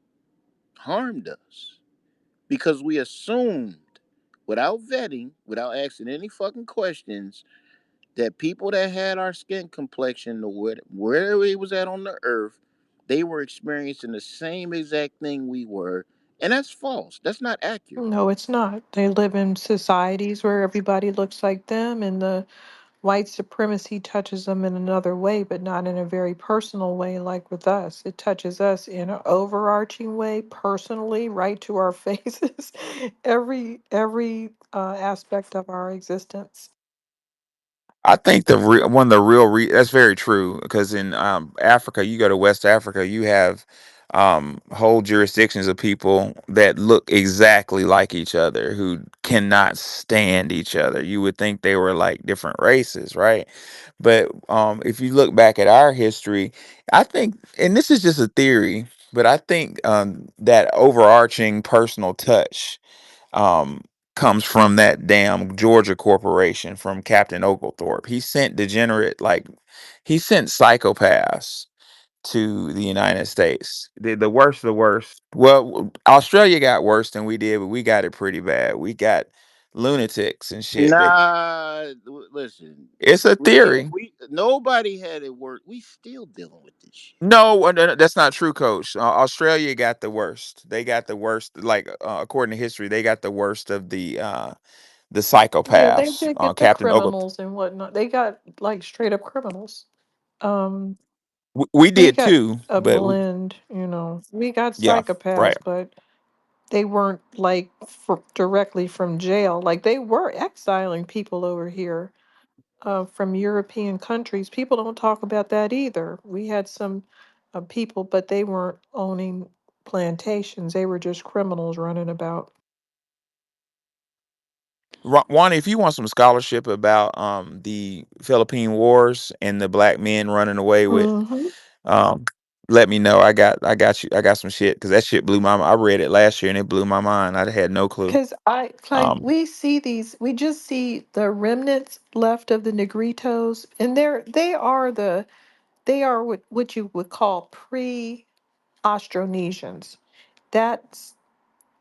harmed us because we assumed, without vetting, without asking any fucking questions, that people that had our skin complexion, wherever it was at on the earth, they were experiencing the same exact thing we were. And that's false. That's not accurate. No, it's not. They live in societies where everybody looks like them, and the white supremacy touches them in another way, but not in a very personal way like with us. It touches us in an overarching way, personally, right to our faces, every aspect of our existence. I think one of the that's very true because in Africa, you go to West Africa, you have whole jurisdictions of people that look exactly like each other who cannot stand each other. You would think they were like different races, right? But if you look back at our history, I think, and this is just a theory, but I think that overarching personal touch um, comes from that damn Georgia corporation from Captain Oglethorpe. He sent he sent psychopaths to the United States. The worst of the worst. Well, Australia got worse than we did, but we got it pretty bad. We got lunatics and shit. That Nah, listen. it's a theory. We nobody had it worse. We still dealing with this shit. No, no, that's not true, Coach. Australia got the worst. They got the worst. Like according to history, they got the worst of the Yeah, they psychopaths. did get the Captain Ogletree. criminals and whatnot. They got like straight up criminals. Um, We we did got too, a but blend, we got yeah, right. psychopaths, but they weren't like directly from jail. Like they were exiling people over here from European countries. People don't talk about that either. We had some people, but they weren't owning plantations. They were just criminals running about. Wani, if you want some scholarship about the Philippine Wars and the black men running away with, Mm-hmm. um, let me know. I got you. I got some shit because that shit blew my. I read it last year and it blew my mind. I had no clue. Because I like Um, we see these, we just see the remnants left of the Negritos, and they are what you would call pre-Austronesians. That's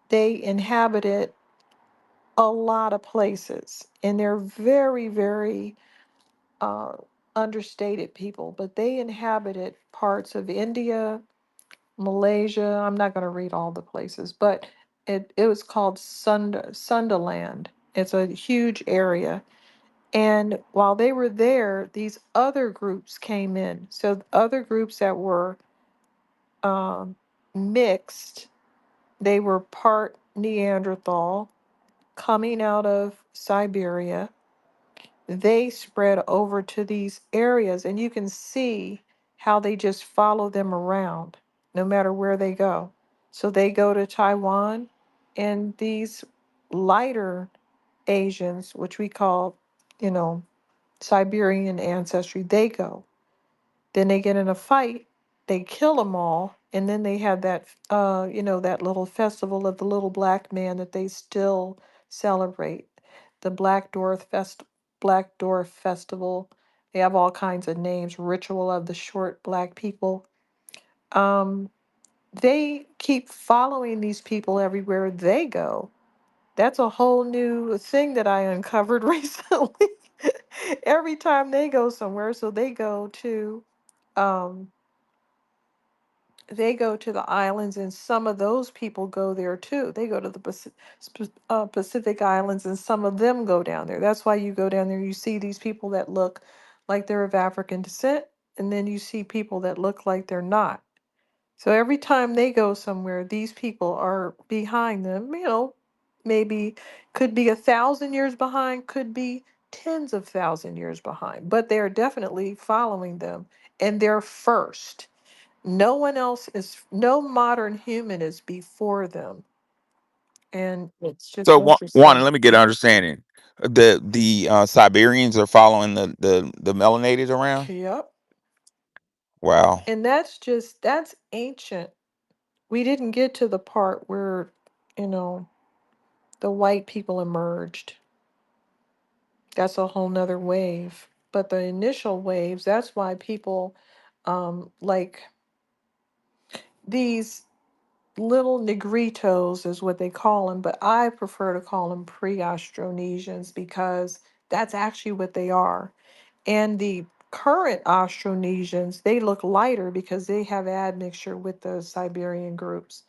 they inhabited a lot of places, and they're very, very uh, understated people. But they inhabited parts of India, Malaysia. I'm not going to read all the places, but it was called Sundaland. It's a huge area. And while they were there, these other groups came in. So other groups that were um, mixed, they were part Neanderthal coming out of Siberia. They spread over to these areas, and you can see how they just follow them around no matter where they go. So they go to Taiwan, and these lighter Asians, which we call, you know, Siberian ancestry, they go. Then they get in a fight, they kill them all, and then they have that, that little festival of the little black man that they still celebrate, the Black Dwarf Festival. They have all kinds of names. Ritual of the Short Black People. Um, they keep following these people everywhere they go. That's a whole new thing that I uncovered recently. Every time they go somewhere, so um, they go to the islands, and some of those people go there too. They go to the Pacific Islands, and some of them go down there. That's why you go down there, you see these people that look like they're of African descent, and then you see people that look like they're not. So every time they go somewhere, these people are behind them, maybe could be 1,000 years behind, could be tens of thousand years behind, but they're definitely following them, and they're first. No one else is, no modern human is before them. And it's just so one, interesting. let me get an understanding. The Siberians are following the melanated around. Yep. Wow. And that's ancient. We didn't get to the part where, you know, the white people emerged. That's a whole nother wave. But the initial waves, that's why people like these little negritos is what they call them, but I prefer to call them pre-Austronesians because that's actually what they are. And the current Austronesians, they look lighter because they have admixture with the Siberian groups.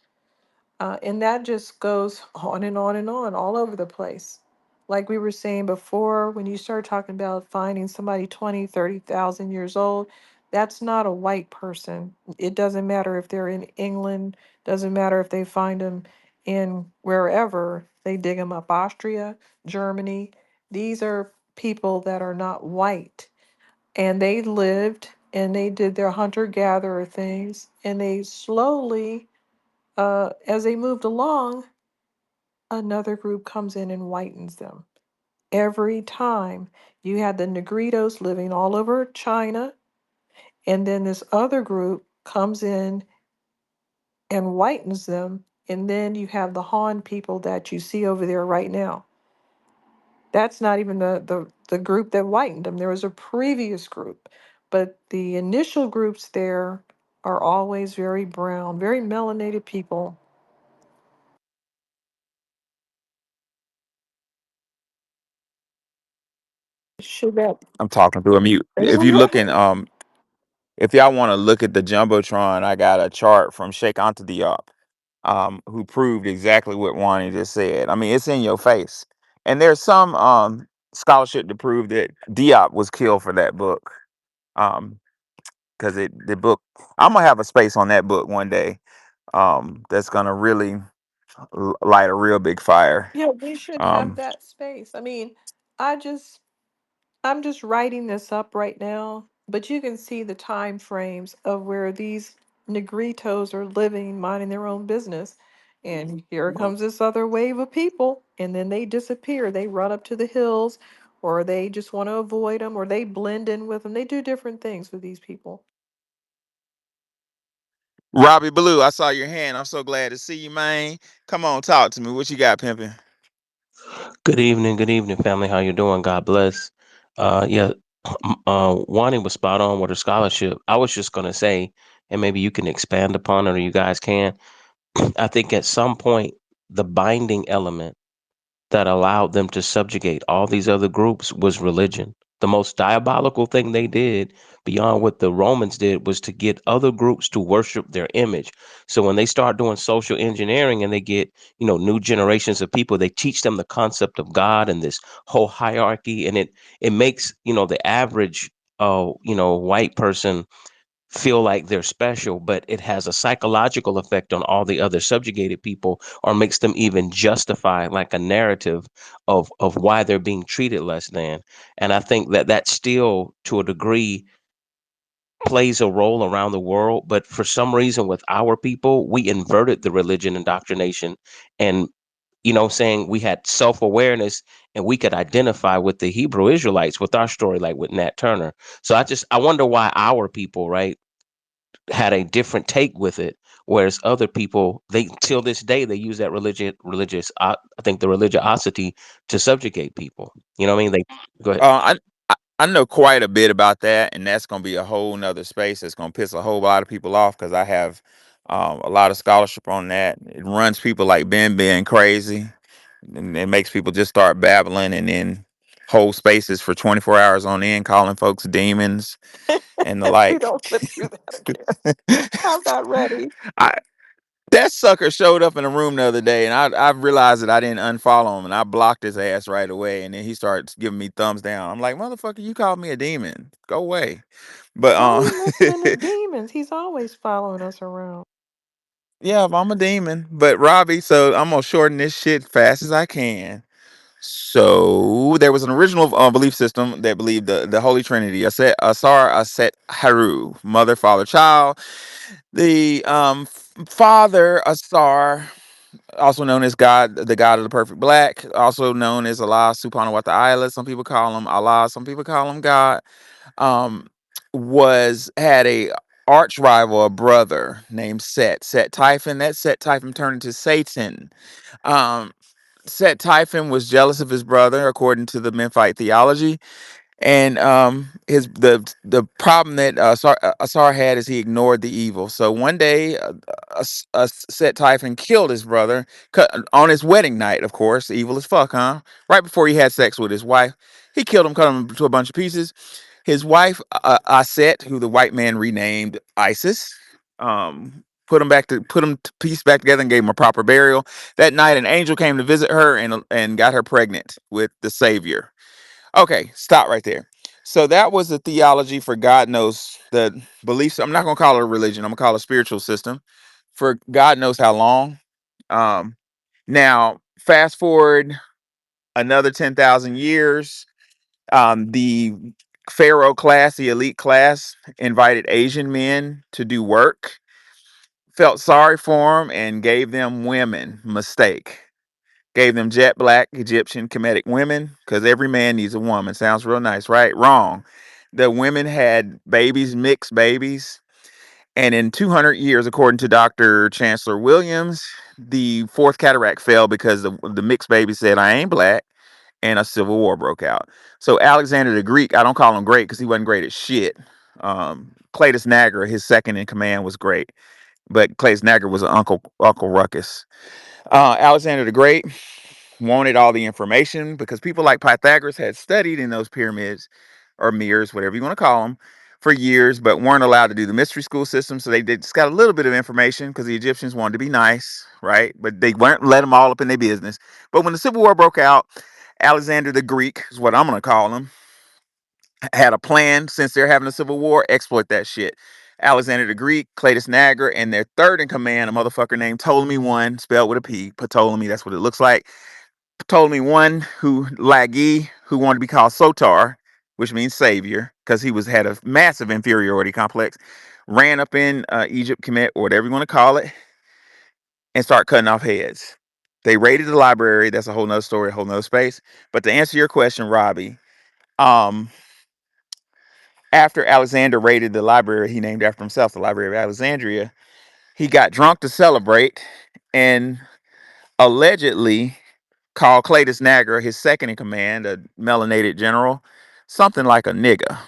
And that just goes on and on and on, all over the place. Like we were saying before, when you start talking about finding somebody 20, 30,000 years old, that's not a white person. It doesn't matter if they're in England, doesn't matter if they find them in wherever, they dig them up, Austria, Germany. These are people that are not white. And they lived and they did their hunter gatherer things, and they slowly as they moved along, another group comes in and whitens them. Every time you had the Negritos living all over China, and then this other group comes in and whitens them, and then you have the Han people that you see over there right now. That's not even the group that whitened them. There was a previous group, but the initial groups there are always very brown, very melanated people. Should that I'm talking through a mute. If you looking, if y'all want to look at the jumbotron, I got a chart from Sheikh Anta Diop, who proved exactly what Wani just said. I mean, it's in your face, and there's some scholarship to prove that Diop was killed for that book. Um, because the book, I'm gonna have a space on that book one day. That's gonna really light a real big fire. Yeah, we should have Um, that space. I mean, I just I'm just writing this up right now, but you can see the time frames of where these Negritos are living, minding their own business. And here comes this other wave of people, and then they disappear. They run up to the hills, or they just want to avoid them, or they blend in with them. They do different things with these people. Robbie Blue, I saw your hand. I'm so glad to see you, man. Come on, talk to me. What you got, pimping? Good evening, family. How you doing? God bless. Yeah, Wani was spot on with her scholarship. I was just gonna say, and maybe you can expand upon it, or you guys can. I think at some point, the binding element that allowed them to subjugate all these other groups was religion. The most diabolical thing they did, beyond what the Romans did, was to get other groups to worship their image. So when they start doing social engineering and they get, new generations of people, they teach them the concept of God and this whole hierarchy, and it makes, the average white person feel like they're special, but it has a psychological effect on all the other subjugated people, or makes them even justify like a narrative of why they're being treated less than. And I think that that still, to a degree, plays a role around the world. But for some reason, with our people, we inverted the religion indoctrination, and saying we had self-awareness and we could identify with the Hebrew Israelites with our story, like with Nat Turner. So I wonder why our people, right, had a different take with it, whereas other people, they till this day, they use that religious I think the religiosity to subjugate people. You know what I mean? They go ahead. I know quite a bit about that, and that's gonna be a whole nother space that's gonna piss a whole lot of people off because I have a lot of scholarship on that. It runs people like Ben crazy, and it makes people just start babbling, and then whole spaces for 24 hours on end, calling folks demons and the We like. don't sit through that again. I'm not ready. I That sucker showed up in a room the other day, and I realized that I didn't unfollow him, and I blocked his ass right away. And then he starts giving me thumbs down. I'm like, motherfucker, you called me a demon. Go away. But Why are you listening to demons? He's always following us around. yeah, I'm a demon. But Robbie, so I'm gonna shorten this shit fast as I can. So there was an original belief system that believed the Holy Trinity: Aset, Asar, Aset, Haru, mother, father, child. The father, Asar, also known as God, the God of the perfect black, also known as Allah subhanahu wa ta'ala. Some people call him Allah, some people call him God. Um, was had a arch rival, a brother named Set Typhon. That Set Typhon turned into Satan. Um, Set Typhon was jealous of his brother, according to the Memphite theology, and his the problem that Asar had is he ignored the evil. So one day, a Set Typhon killed his brother on his wedding night. Of course, evil as fuck, huh? Right before he had sex with his wife, he killed him, cut him to a bunch of pieces. His wife, Aset, who the white man renamed Isis, put him to piece back together and gave him a proper burial. That night, an angel came to visit her and got her pregnant with the Savior. Okay, stop right there. So that was the theology for God knows the beliefs. I'm not gonna call it a religion. I'm gonna call it a spiritual system for God knows how long. Um, Now fast forward another 10,000 years. The Pharaoh class, the elite class, invited Asian men to do work, felt sorry for them, and gave them women. Mistake. Gave them jet black Egyptian Kemetic women because every man needs a woman. Sounds real nice, right? Wrong. The women had babies, mixed babies. And in 200 years, according to Dr. Chancellor Williams, the fourth cataract fell because the mixed baby said, I ain't black. And a civil war broke out. So Alexander the Greek, I don't call him great because he wasn't great at shit. Cletus Nagra, his second in command, was great. But Cletus Nagra was an Uncle Ruckus. Alexander the Great wanted all the information because people like Pythagoras had studied in those pyramids or mirrors, whatever you want to call them, for years, but weren't allowed to do the mystery school system. So they just got a little bit of information because the Egyptians wanted to be nice, right? But they weren't let them all up in their business. But when the Civil War broke out, Alexander the Greek is what I'm going to call him, had a plan. Since they're having a civil war, exploit that shit. Alexander the Greek, Cletus Niagara, and their third in command, a motherfucker named Ptolemy I, spelled with a P, Ptolemy, that's what it looks like. Ptolemy I, who Lagi, who wanted to be called Sotar, which means savior, because he had a massive inferiority complex, ran up in Egypt, Kemet, or whatever you want to call it, and start cutting off heads. They raided the library. That's a whole nother story, a whole nother space. But to answer your question, Robbie, um, after Alexander raided the library he named after himself, the Library of Alexandria, he got drunk to celebrate and allegedly called Cletus Niagara, his second in command, a melanated general, something like a nigga.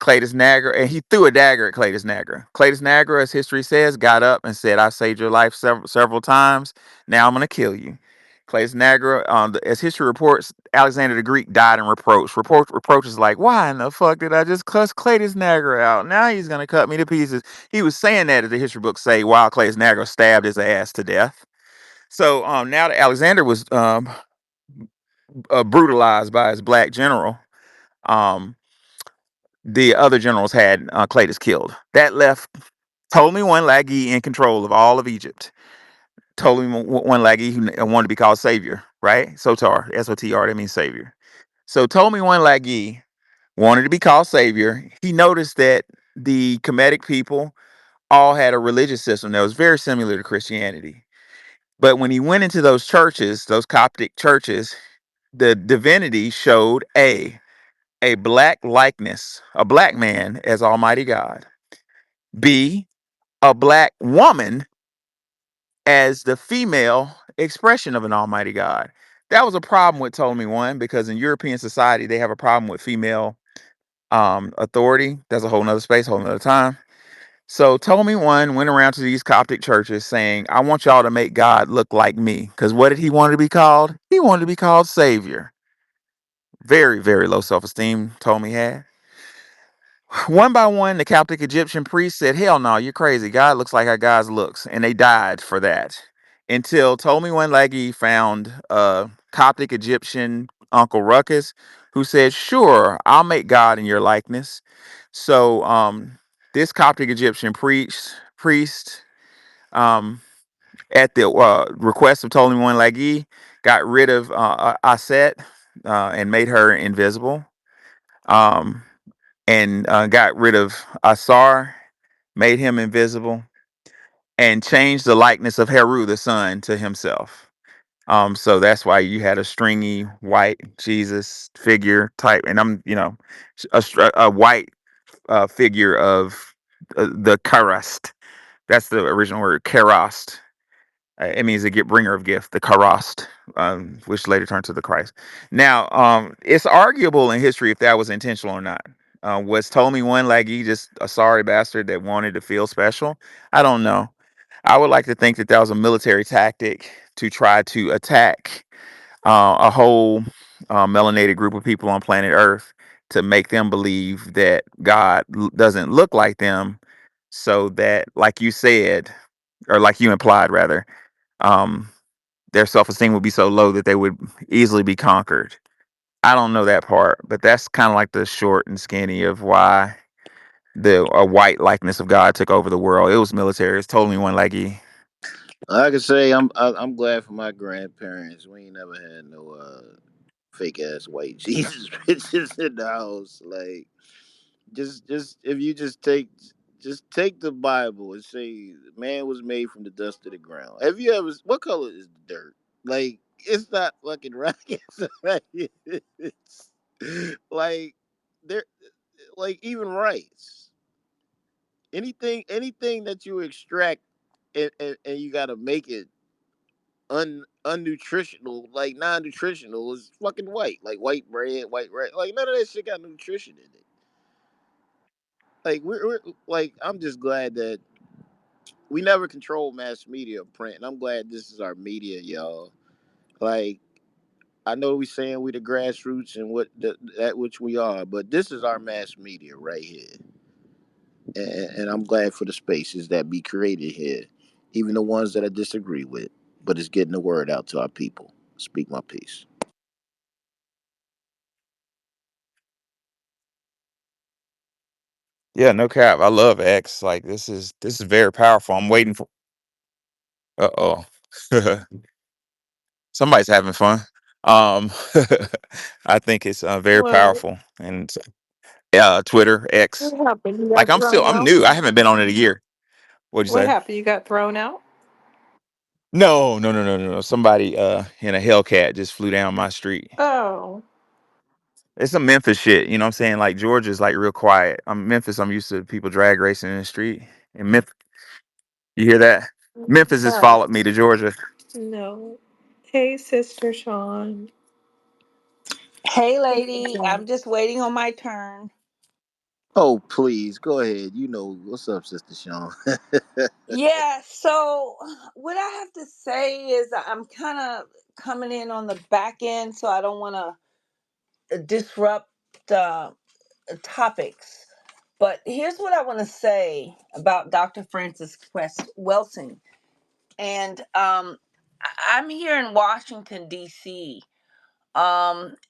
Cletus Niagara, and he threw a dagger at Cletus Niagara. Cletus Niagara, as history says, got up and said, "I saved your life several times. Now I'm going to kill you." Cletus Niagara, as history reports, Alexander the Greek died in reproach. Reproaches like, "Why in the fuck did I just cuss Cletus Niagara out? Now he's going to cut me to pieces." He was saying that, as the history books say, while Cletus Niagara stabbed his ass to death. So now that Alexander was brutalized by his black general, um, the other generals had Cletus killed. That left Ptolemy I Lagi in control of all of Egypt. Ptolemy I Lagi, who wanted to be called savior, right? Sotar, S-O-T-R, that means savior. So Ptolemy I Lagi wanted to be called savior. He noticed that the Kemetic people all had a religious system that was very similar to Christianity. But when he went into those churches, those Coptic churches, the divinity showed a black likeness, a black man as Almighty God. B, a black woman as the female expression of an Almighty God. That was a problem with Ptolemy I because in European society they have a problem with female authority. That's a whole nother space, whole nother time. So Ptolemy I went around to these Coptic churches saying, "I want y'all to make God look like me." Because what did he want to be called? He wanted to be called Savior. Very, very low self-esteem Ptolemy had. One by one, the Coptic Egyptian priests said, "Hell no, you're crazy. God looks like how God looks." And they died for that. Until Ptolemy I Lagi found Coptic Egyptian Uncle Ruckus, who said, "Sure, I'll make God in your likeness." So this Coptic Egyptian priest at the request of Ptolemy I Lagi, got rid of Aset and made her invisible. Um, and got rid of Asar, made him invisible, and changed the likeness of Heru, the son, to himself. So that's why you had a stringy white Jesus figure type, and a white figure of the Karast. That's the original word, Karast. It means the bringer of gift, the Karast, which later turned to the Christ. Now, it's arguable in history if that was intentional or not. Was Ptolemy I Lagi just a sorry bastard that wanted to feel special? I don't know. I would like to think that that was a military tactic to try to attack a whole melanated group of people on planet Earth to make them believe that God doesn't look like them, so that, like you said, or like you implied rather, um, their self-esteem would be so low that they would easily be conquered. I don't know that part, but that's kind of like the short and skinny of why the a white likeness of God took over the world. It was military. It's totally one leggy. I can say I'm glad for my grandparents. We ain't never had no fake ass white Jesus pictures in the house. Like just if you just take the Bible and say man was made from the dust of the ground. Have you ever what color is the dirt? Like it's not fucking rockets. It's like there like even rice. Anything that you extract and you gotta make it unnutritional, like non-nutritional, is fucking white. Like white bread, white rice. Like none of that shit got nutrition in it. Like we're like I'm just glad that we never control mass media or print, and I'm glad this is our media, y'all. Like I know we saying we the grassroots and that which we are, but this is our mass media right here, and I'm glad for the spaces that be created here, even the ones that I disagree with. But it's getting the word out to our people. Speak my piece. Yeah, no cap. I love X. Like this is very powerful. I'm waiting for. Uh oh. Somebody's having fun. Um, I think it's very What? powerful, and Twitter X. What happened? You Like got thrown I'm out? new. I haven't been on it a year. What'd you What say? happened? You got thrown out? No, no, no, no, no, no. Somebody in a Hellcat just flew down my street. Oh, It's some Memphis shit. You know what I'm saying? Like Georgia's like real quiet. I'm Memphis. I'm used to people drag racing in the street. And Memphis, you hear that? Memphis has no. followed me to Georgia. No. Hey, Sister Sean. Hey, Sister lady, Sean. I'm just waiting on my turn. Oh, please go ahead. You know what's up, Sister Sean. Yeah, so what I have to say is I'm kind of coming in on the back end, so I don't want to disrupt uh, topics. But here's what I want to say about Dr. Francis Quest Welsing. And I'm here in Washington, D.C.,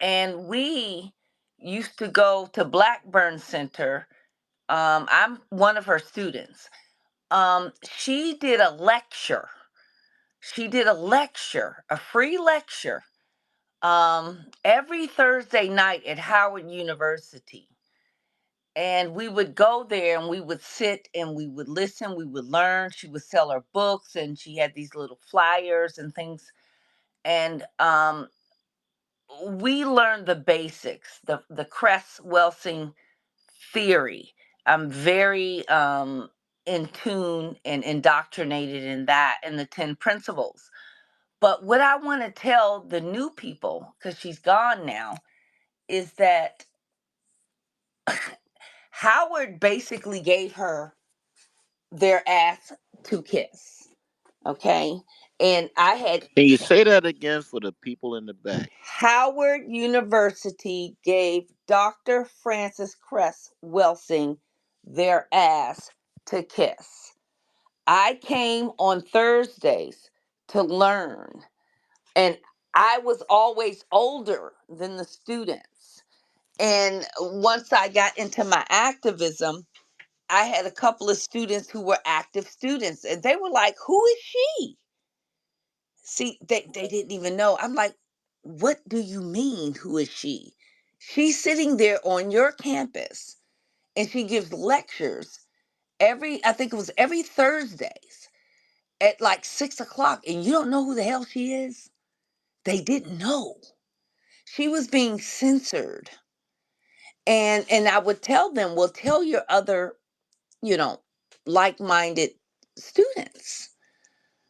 and we used to go to Blackburn Center. I'm one of her students. She did a lecture. She did a lecture, a free lecture, every Thursday night at Howard University. And we would go there and we would sit and we would listen, we would learn. She would sell her books and she had these little flyers and things. And we learned the basics, the Cress Welsing theory. I'm very in tune and indoctrinated in that and the 10 principles. But what I want to tell the new people, because she's gone now, is that Howard basically gave her their ass to kiss. Okay. And I had Can you say that again for the people in the back? Howard University gave Dr. Francis Cress Welsing their ass to kiss. I came on Thursdays to learn, and I was always older than the students. And once I got into my activism, I had a couple of students who were active students, and they were like, "Who is she?" See, they didn't even know. I'm like, "What do you mean, who is she?" She's sitting there on your campus, and she gives lectures I think it was every Thursdays at like 6 o'clock, and you don't know who the hell she is? They didn't know. She was being censored. And I would tell them, well, tell your other, you know, like-minded students.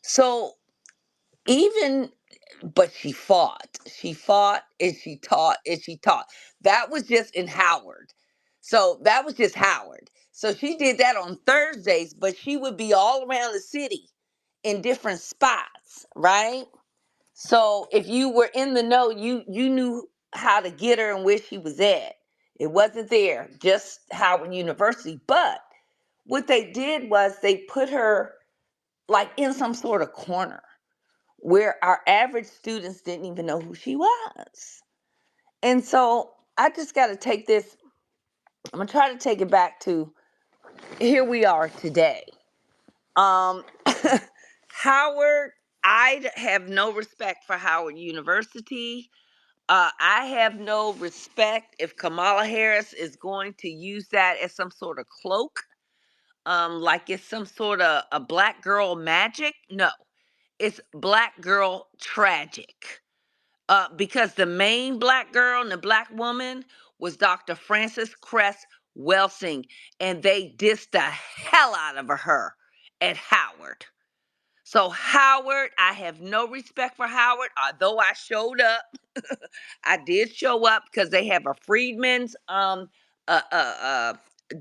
So even but she fought and she taught and she taught. That was just in Howard. So that was just Howard. So she did that on Thursdays, but she would be all around the city in different spots, right? So if you were in the know, you knew how to get her and where she was at. It wasn't there, just Howard University. But what they did was they put her like in some sort of corner where our average students didn't even know who she was. And so I just got to take this, I'm going to try to take it back to here we are today. Um, Howard, have no respect for Howard University. I have no respect if Kamala Harris is going to use that as some sort of cloak, like it's some sort of a black girl magic. No, it's black girl tragic. Because the main black girl and the black woman was Dr. Frances Cress Welsing, and they dissed the hell out of her at Howard. So Howard, I have no respect for Howard, although I showed up. I did show up because they have a freedmen's uh, uh, uh,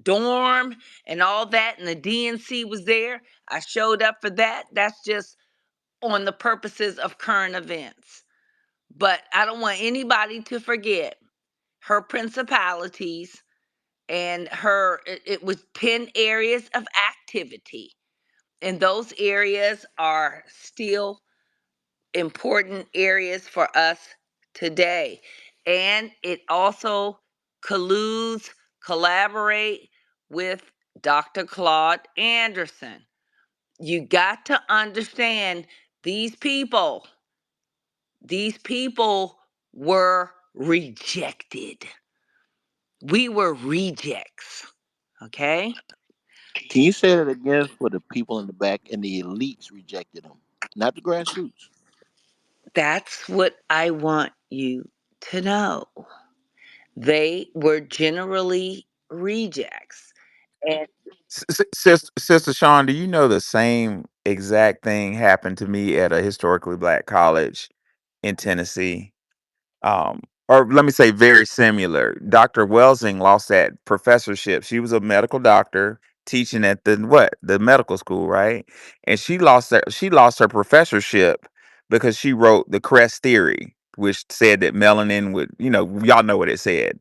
dorm and all that, and the DNC was there. I showed up for that. That's just on the purposes of current events. But I don't want anybody to forget her principalities and it was 10 areas of activity. And those areas are still important areas for us today. And it also colludes, collaborate with Dr. Claude Anderson. You got to understand these people, these people were rejected. We were rejects. Okay? Can you say that again for the people in the back and the elites rejected him, not the grassroots? That's what I want you to know. They were generally rejects. And Sister Sean, do you know the same exact thing happened to me at a historically black college in Tennessee? Or let me say very similar. Dr. Welsing lost that professorship. She was a medical doctor teaching at the medical school, right? And she lost her professorship because she wrote the Crest theory, which said that melanin would, y'all know what it said.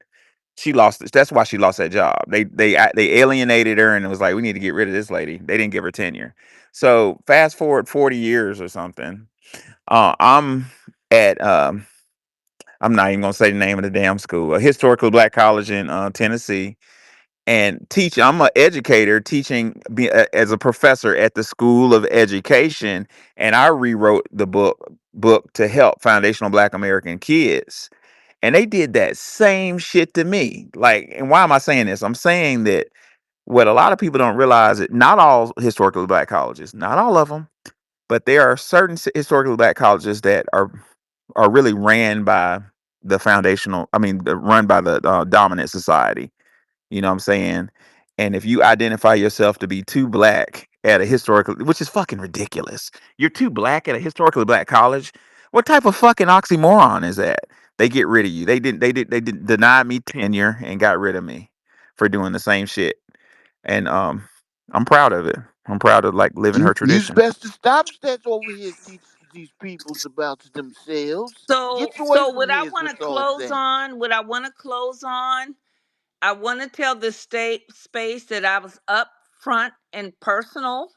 She lost it. That's why she lost that job. They alienated her and it was like, we need to get rid of this lady. They didn't give her tenure. So fast forward 40 years or something. I'm at I'm not even gonna say the name of the damn school, a historically black college in Tennessee, and teach. I'm an educator teaching as a professor at the School of Education, and I rewrote the book to help foundational Black American kids, and they did that same shit to me. Like, and why am I saying this? I'm saying that what a lot of people don't realize that not all historically black colleges, not all of them, but there are certain historically black colleges that are really ran by the foundational, run by the dominant society. You know what I'm saying? And if you identify yourself to be too black at a historical, which is fucking ridiculous, you're too black at a historically black college. What type of fucking oxymoron is that? They get rid of you. They did deny me tenure and got rid of me for doing the same shit. And I'm proud of it. I'm proud of like living her You's tradition. best to stop that over here teach these peoples about themselves. so Get away so from what I here is want what to y'all close saying. on, I want to tell the state space that I was up front and personal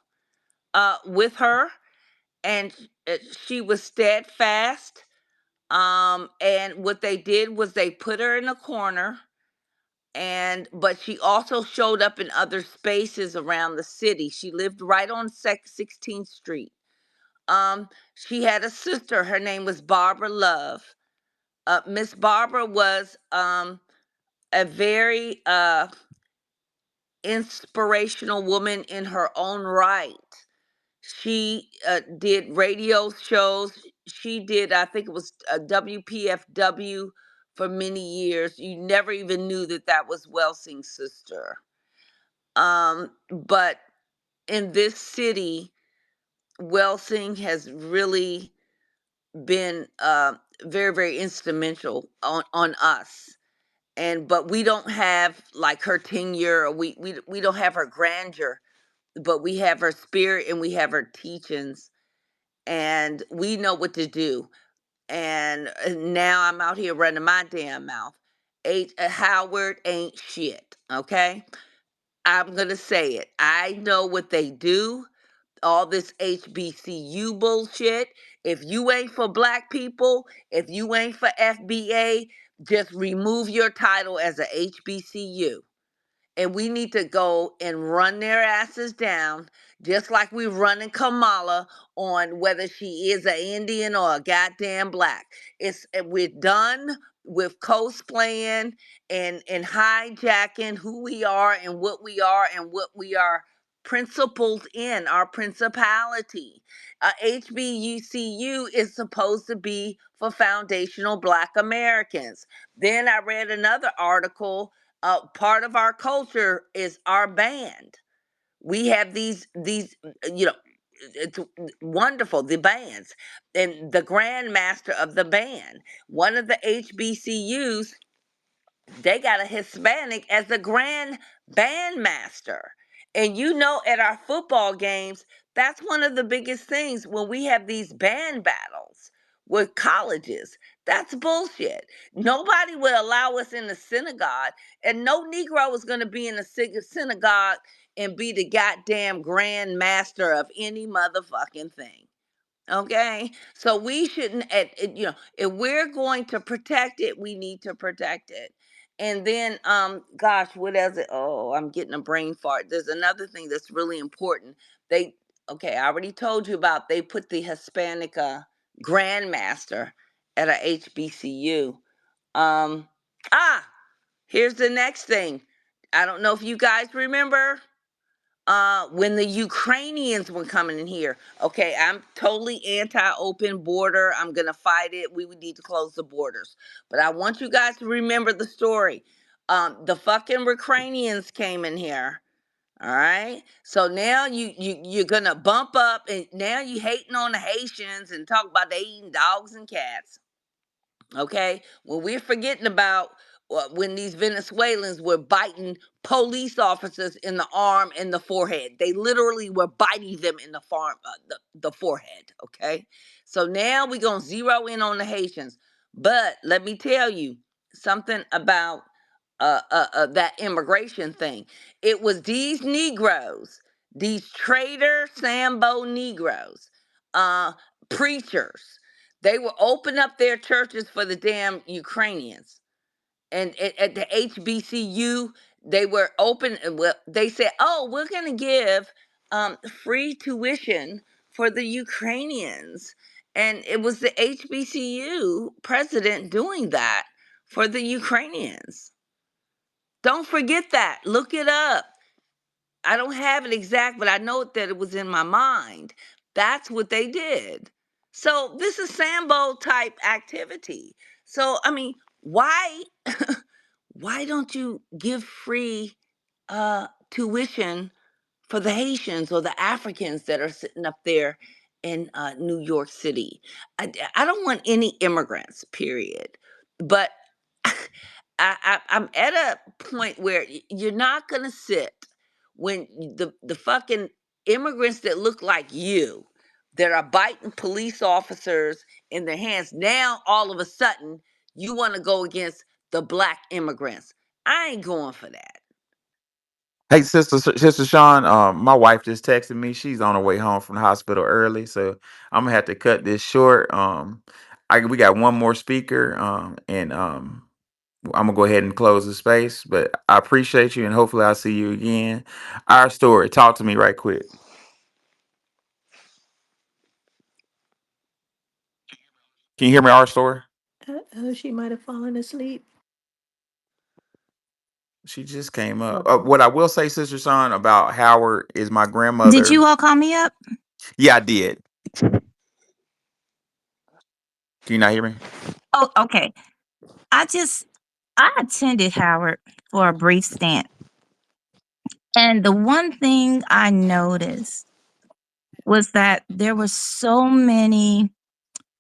with her, and she was steadfast. And what they did was they put her in a corner, and but she also showed up in other spaces around the city. She lived right on 16th Street. She had a sister. Her name was Barbara Love. Miss Barbara was a very inspirational woman in her own right. She did radio shows. She did, I think it was WPFW for many years. You never even knew that that was Welsing's sister. But in this city, Welsing has really been very, very instrumental on us. And but we don't have like her tenure, or we don't have her grandeur, but we have her spirit and we have her teachings, and we know what to do. And now I'm out here running my damn mouth. Howard ain't shit, okay? I'm gonna say it. I know what they do. All this HBCU bullshit. If you ain't for black people, if you ain't for FBA, just remove your title as a HBCU, and we need to go and run their asses down, just like we're running Kamala on whether she is an Indian or a goddamn black. We're done with cosplaying and hijacking who we are and what we are principled in our principality. HBUCU is supposed to be for foundational Black Americans. Then I read another article. Part of our culture is our band. We have these you know it's wonderful, the bands, and the grandmaster of the band, one of the HBCUs, they got a Hispanic as the grand bandmaster. And at our football games, that's one of the biggest things when we have these band battles. with colleges. That's bullshit. Nobody will allow us in the synagogue, and no Negro is going to be in the synagogue and be the goddamn grand master of any motherfucking thing. Okay, so we shouldn't, if we're going to protect it, we need to protect it. And then, gosh, what else? Oh, I'm getting a brain fart. There's another thing that's really important. Okay, I already told you about. They put the Hispanic grandmaster at a HBCU. Um, ah, here's the next thing. I don't know if you guys remember when the Ukrainians were coming in here. Okay, I'm totally anti-open border. I'm gonna fight it. We would need to close the borders. But I want you guys to remember the story. The fucking Ukrainians came in here. All right. So now you're gonna bump up, and now you hating on the Haitians and talk about they eating dogs and cats. Okay, well, we're forgetting about when these Venezuelans were biting police officers in the arm and the forehead. They literally were biting them in the forehead. Okay, so now we're gonna zero in on the Haitians. But let me tell you something about that immigration thing. It was these Negroes, these traitor Sambo Negroes, uh, preachers. They will open up their churches for the damn Ukrainians. And at the HBCU, they were open. Well, they said, "Oh, we're going to give free tuition for the Ukrainians," and it was the HBCU president doing that for the Ukrainians. Don't forget that. Look it up. I don't have it exact, but I know that it was in my mind. That's what they did. So this is Sambo type activity. So I mean, why why don't you give free tuition for the Haitians or the Africans that are sitting up there in New York City? I don't want any immigrants, period. But I'm at a point where you're not gonna sit when the fucking immigrants that look like you, that are biting police officers in their hands. Now all of a sudden you want to go against the black immigrants. I ain't going for that. Hey, sister Sean. My wife just texted me. She's on her way home from the hospital early, so I'm gonna have to cut this short. We got one more speaker. And I'm gonna go ahead and close the space. But I appreciate you, and hopefully I'll see you again. Our story. Talk to me right quick. Can you hear me? Our story. Oh, she might have fallen asleep. She just came up. Okay. What I will say, Sister Son, about Howard is my Did grandmother. you all call me up? Yeah, I did. Can you not hear me? Oh, okay. I just I attended Howard for a brief stint. And the one thing I noticed was that there were so many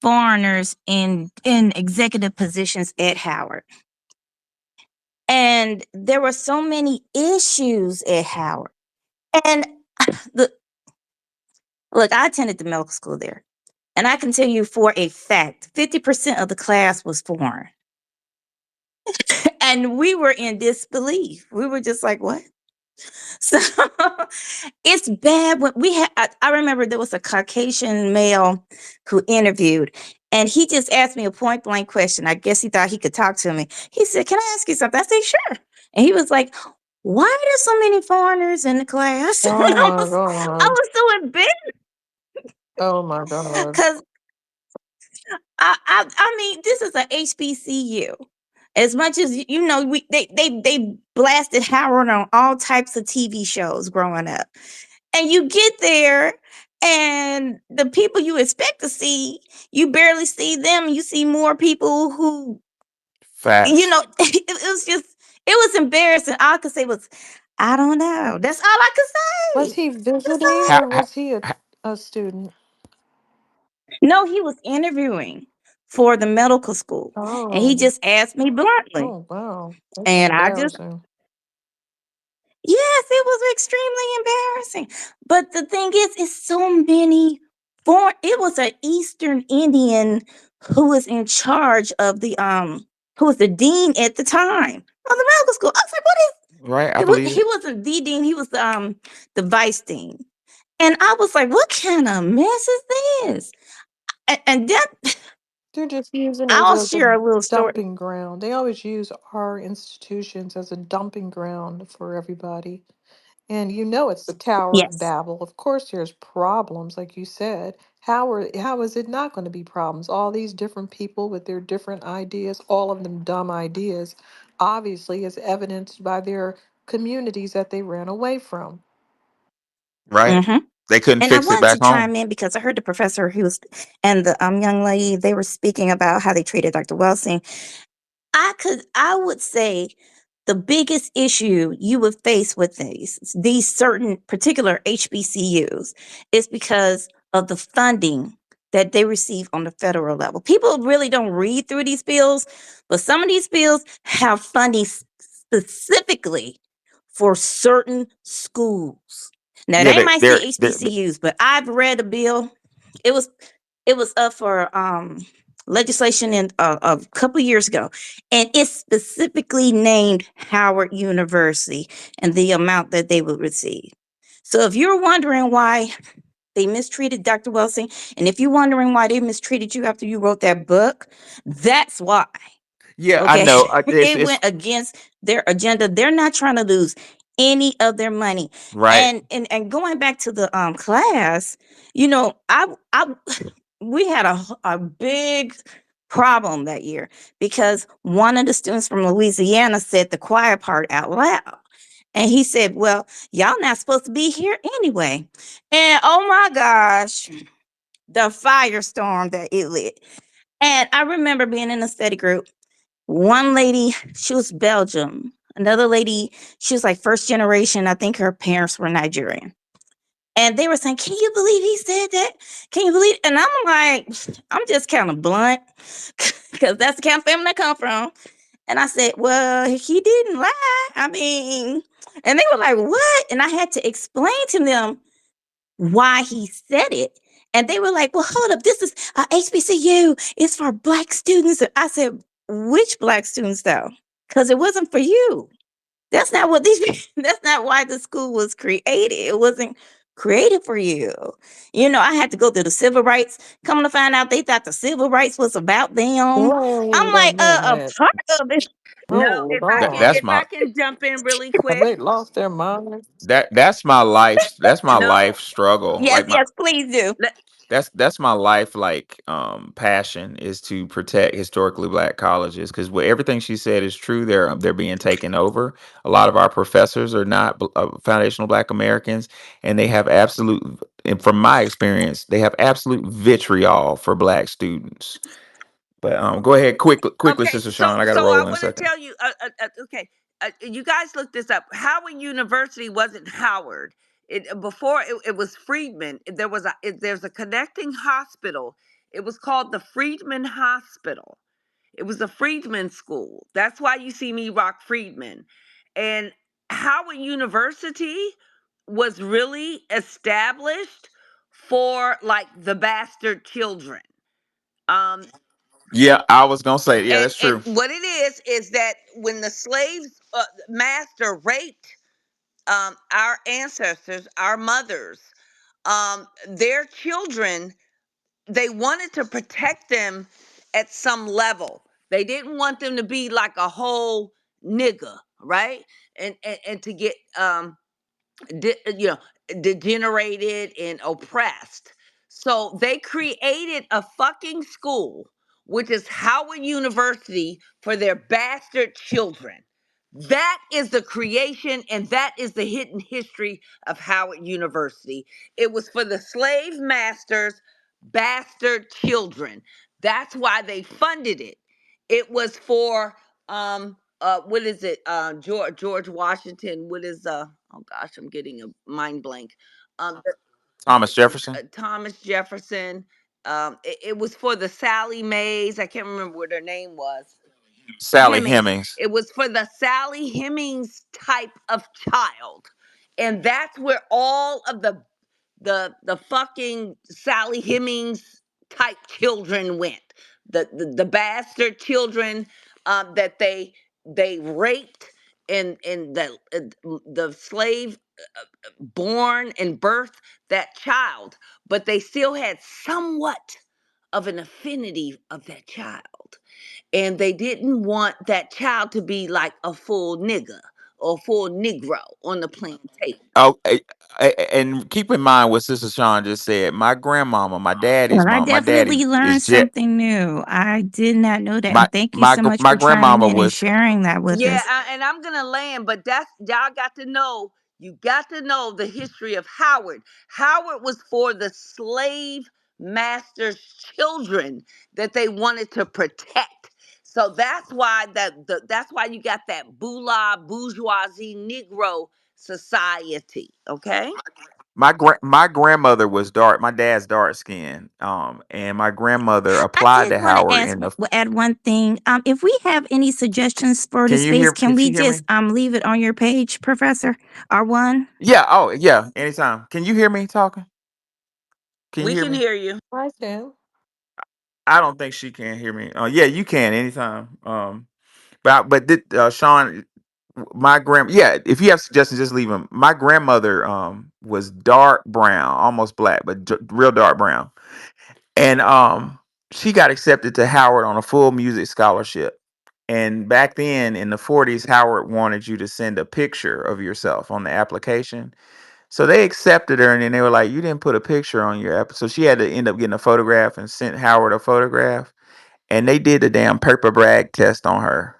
foreigners in executive positions at Howard. And there were so many issues at Howard. And the look, I attended the medical school there. And I can tell you for a fact, 50% of the class was foreign. And we were in disbelief. We were just like, what? So it's bad when we had. I remember there was a Caucasian male who interviewed, and he just asked me a point blank question. I guess he thought he could talk to me. He said, "Can I ask you something?" I said, "Sure." And he was like, "Why are there so many foreigners in the class?" And Oh my I God. was so embarrassed Oh my God. because I mean, this is a HBCU. As much as you know, they blasted Howard on all types of TV shows growing up, and you get there, and the people you expect to see, you barely see them. You see more people who, Facts. it was just, it was embarrassing. All I could say was, I don't know. That's all I could Was say. he That's visiting all. How, or was he a student? No, he was interviewing for the medical school, and he Oh, just asked me bluntly, oh wow. That's and I just, embarrassing. yes, it was extremely embarrassing. But the thing is, it's so many foreign. It was an Eastern Indian who was in charge of who was the dean at the time of the medical school. I was like, what Right, I is believe he it. wasn't the dean, he was the vice dean. And I was like, what kind of mess is this? And that They're just using us I'll as a share a little story. dumping ground. They always use our institutions as a dumping ground for everybody. And you know it's the Tower of Yes. Babel. Of course there's problems, like you said. How is it not going to be problems? All these different people with their different ideas, all of them dumb ideas, obviously is evidenced by their communities that they ran away from. Right. Hmm. They couldn't And I fix it wanted back to home. chime in because I heard the professor who was and the young lady, they were speaking about how they treated Dr. Welsing. I would say the biggest issue you would face with these certain particular HBCUs is because of the funding that they receive on the federal level. People really don't read through these bills, but some of these bills have funding specifically for certain schools. Now Yeah, they might say they're HBCUs, but I've read a bill. It was it was up for legislation in a couple years ago, and it specifically named Howard University and the amount that they would receive. So if you're wondering why they mistreated Dr. Welsing, and if you're wondering why they mistreated you after you wrote that book, that's why. yeah, I Okay. know. It It's went against their agenda. They're not trying to lose any of their money. right. And going back to the class, you know, I we had a big problem that year because one of the students from Louisiana said the quiet part out loud. And he said, well, y'all not supposed to be here anyway. And oh my gosh, the firestorm that it lit. And I remember being in a study group. One lady, she was Belgium. Another lady, she was like first generation. I think her parents were Nigerian. And they were saying, can you believe he said that? Can you believe? And I'm like, I'm just kind of blunt because that's the kind of family I come from. And I said, well, he didn't lie. I mean, and they were like, what? And I had to explain to them why he said it. And they were like, well, hold up. This is HBCU. It's for Black students. And I said, which Black students, though? Because it wasn't for you. That's not what these that's not why the school was created. It wasn't created for you. You know, I had to go through the civil rights. Come to find out they thought the civil rights was about them. I'm Wait a like, a minute. part of it. No, Hold That's if on. I my can jump in really Have quick. they lost their minds? that's my No, life struggle. Yes, Like my yes, please do. let, that's my life like passion is to protect historically black colleges because what everything she said is true. They're being taken over. A lot of our professors are not foundational black Americans, and they have absolute and from my experience they have absolute vitriol for black students. But go ahead quickly, okay. Sister So, Sean. I got to so I roll in a want to second. tell you. Okay, you guys look this up. Howard University wasn't Howard. Before it was Friedman. There's a connecting hospital. It was called the Friedman Hospital. It was a Friedman school. That's why you see me rock Friedman. And Howard University was really established for like the bastard children. Um, Yeah, I was gonna say yeah, that's and true. what it is that when the slaves master raped our ancestors, our mothers, their children, they wanted to protect them at some level. They didn't want them to be like a whole nigga, right? And to get you know, degenerated and oppressed. So they created a fucking school, which is Howard University, for their bastard children. That is the creation and that is the hidden history of Howard University. It was for the slave masters' bastard children. That's why they funded it. It was for what is it, George Washington, what is oh gosh, I'm getting a mind blank. um Thomas Jefferson, Thomas Jefferson. It was for the Sally Mays, I can't remember what her name was. Sally Hemings. Hemings. It was for the Sally Hemings type of child. And that's where all of the fucking Sally Hemings type children went. the bastard children that they raped and the slave born and birthed that child, but they still had somewhat of an affinity of that child, and they didn't want that child to be like a full nigger or full negro on the plantation. Oh, and keep in mind what Sister Sean just said. My grandmama, my daddy's Well, I mom, my daddy definitely learned is jet. something new. I did not know that. My And thank you so much my for chiming grandmama in and was sharing that with Yeah, us. and I'm gonna land, but that's y'all got to know. You got to know the history of Howard. Howard was for the slave masters' children that they wanted to protect. So that's why that's why you got that bourgeoisie Negro society. Okay. my grandmother was dark. My dad's dark skinned. And my grandmother I applied did to want to Howard ask, in the. add one thing. If we have any suggestions for the Can you space, hear? can Can we she hear just me? leave it on your page, Professor? R1? Yeah. Oh, yeah. Anytime. Can you hear me talking? Can you We hear can me? hear you. I do. I don't think she can hear me. Yeah, you can anytime. Sean, my grand, yeah. If you have suggestions, just leave them. My grandmother was dark brown, almost black, but real dark brown, and she got accepted to Howard on a full music scholarship. And back then in the 40s, Howard wanted you to send a picture of yourself on the application. So they accepted her, and then they were like, "You didn't put a picture on your app." So she had to end up getting a photograph and sent Howard a photograph. And they did the damn paper brag test on her,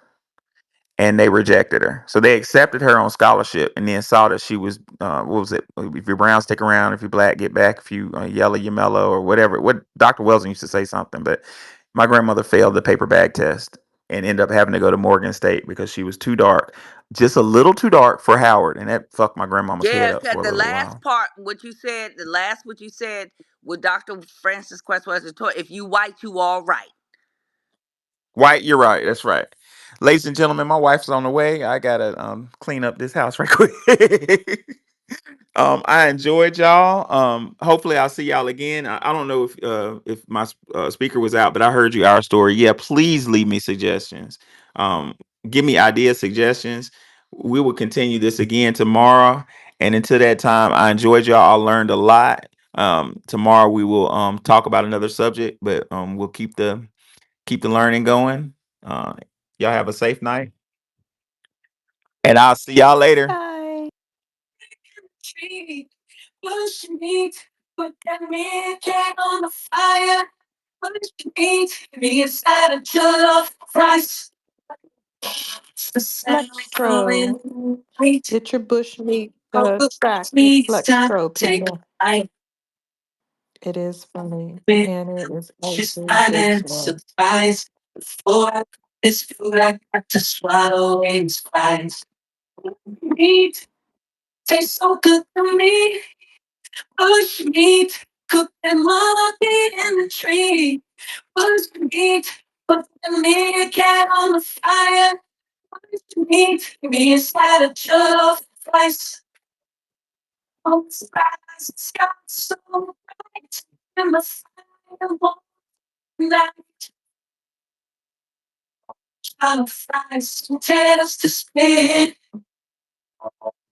and they rejected her. So they accepted her on scholarship, and then saw that she was what was it? If you're brown, stick around. If you're black, get back. If you yellow, you mellow, or whatever. What Dr. Welsing used to say something, but my grandmother failed the paper bag test and ended up having to go to Morgan State because she was too dark, just a little too dark for Howard, and that fucked my grandmama's head Yeah, up because for a the little last while. part, what you said with Dr. Francis Quest was, if you white, you all right. White, you're right. That's right. Ladies and gentlemen, my wife's on the way. I gotta clean up this house right quick. I enjoyed y'all. Hopefully I'll see y'all again. I don't know if my speaker was out, but I heard you our story. Yeah, please leave me suggestions. Um, give me ideas, suggestions. We will continue this again tomorrow. And until that time, I enjoyed y'all. I learned a lot. Tomorrow we will talk about another subject, but we'll keep the learning going. Uh, y'all have a safe night, and I'll see y'all later. Bye. Tree, push me, put that red cat on the fire. Push me inside a jollof rice. The sun Flextro. going wait. Get your bush meat Oh, track push me, stop, Flextro, take people. I It is funny bit. and it is Just also good silent show. surprise. Before I put this food, I got to swallow in spice. Meat tastes so good to me. Bush meat, cook them all in the tree. Bush meat, put the meat cat on the fire. Bush meat, me inside a jug of rice. On the skies, the sky so bright, and the fire won't light. Trying to fry some potatoes to spin.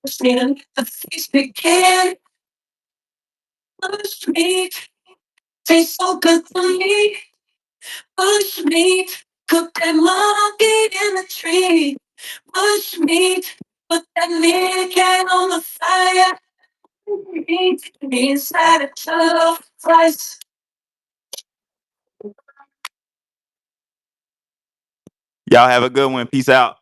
Just need to let the feast begin. Bush meat, tastes so good to me. Bush meat, cook that monkey in the tree. Bush meat, put that meat cat on the fire. Meat inside a jug of rice. Y'all have a good one. Peace out.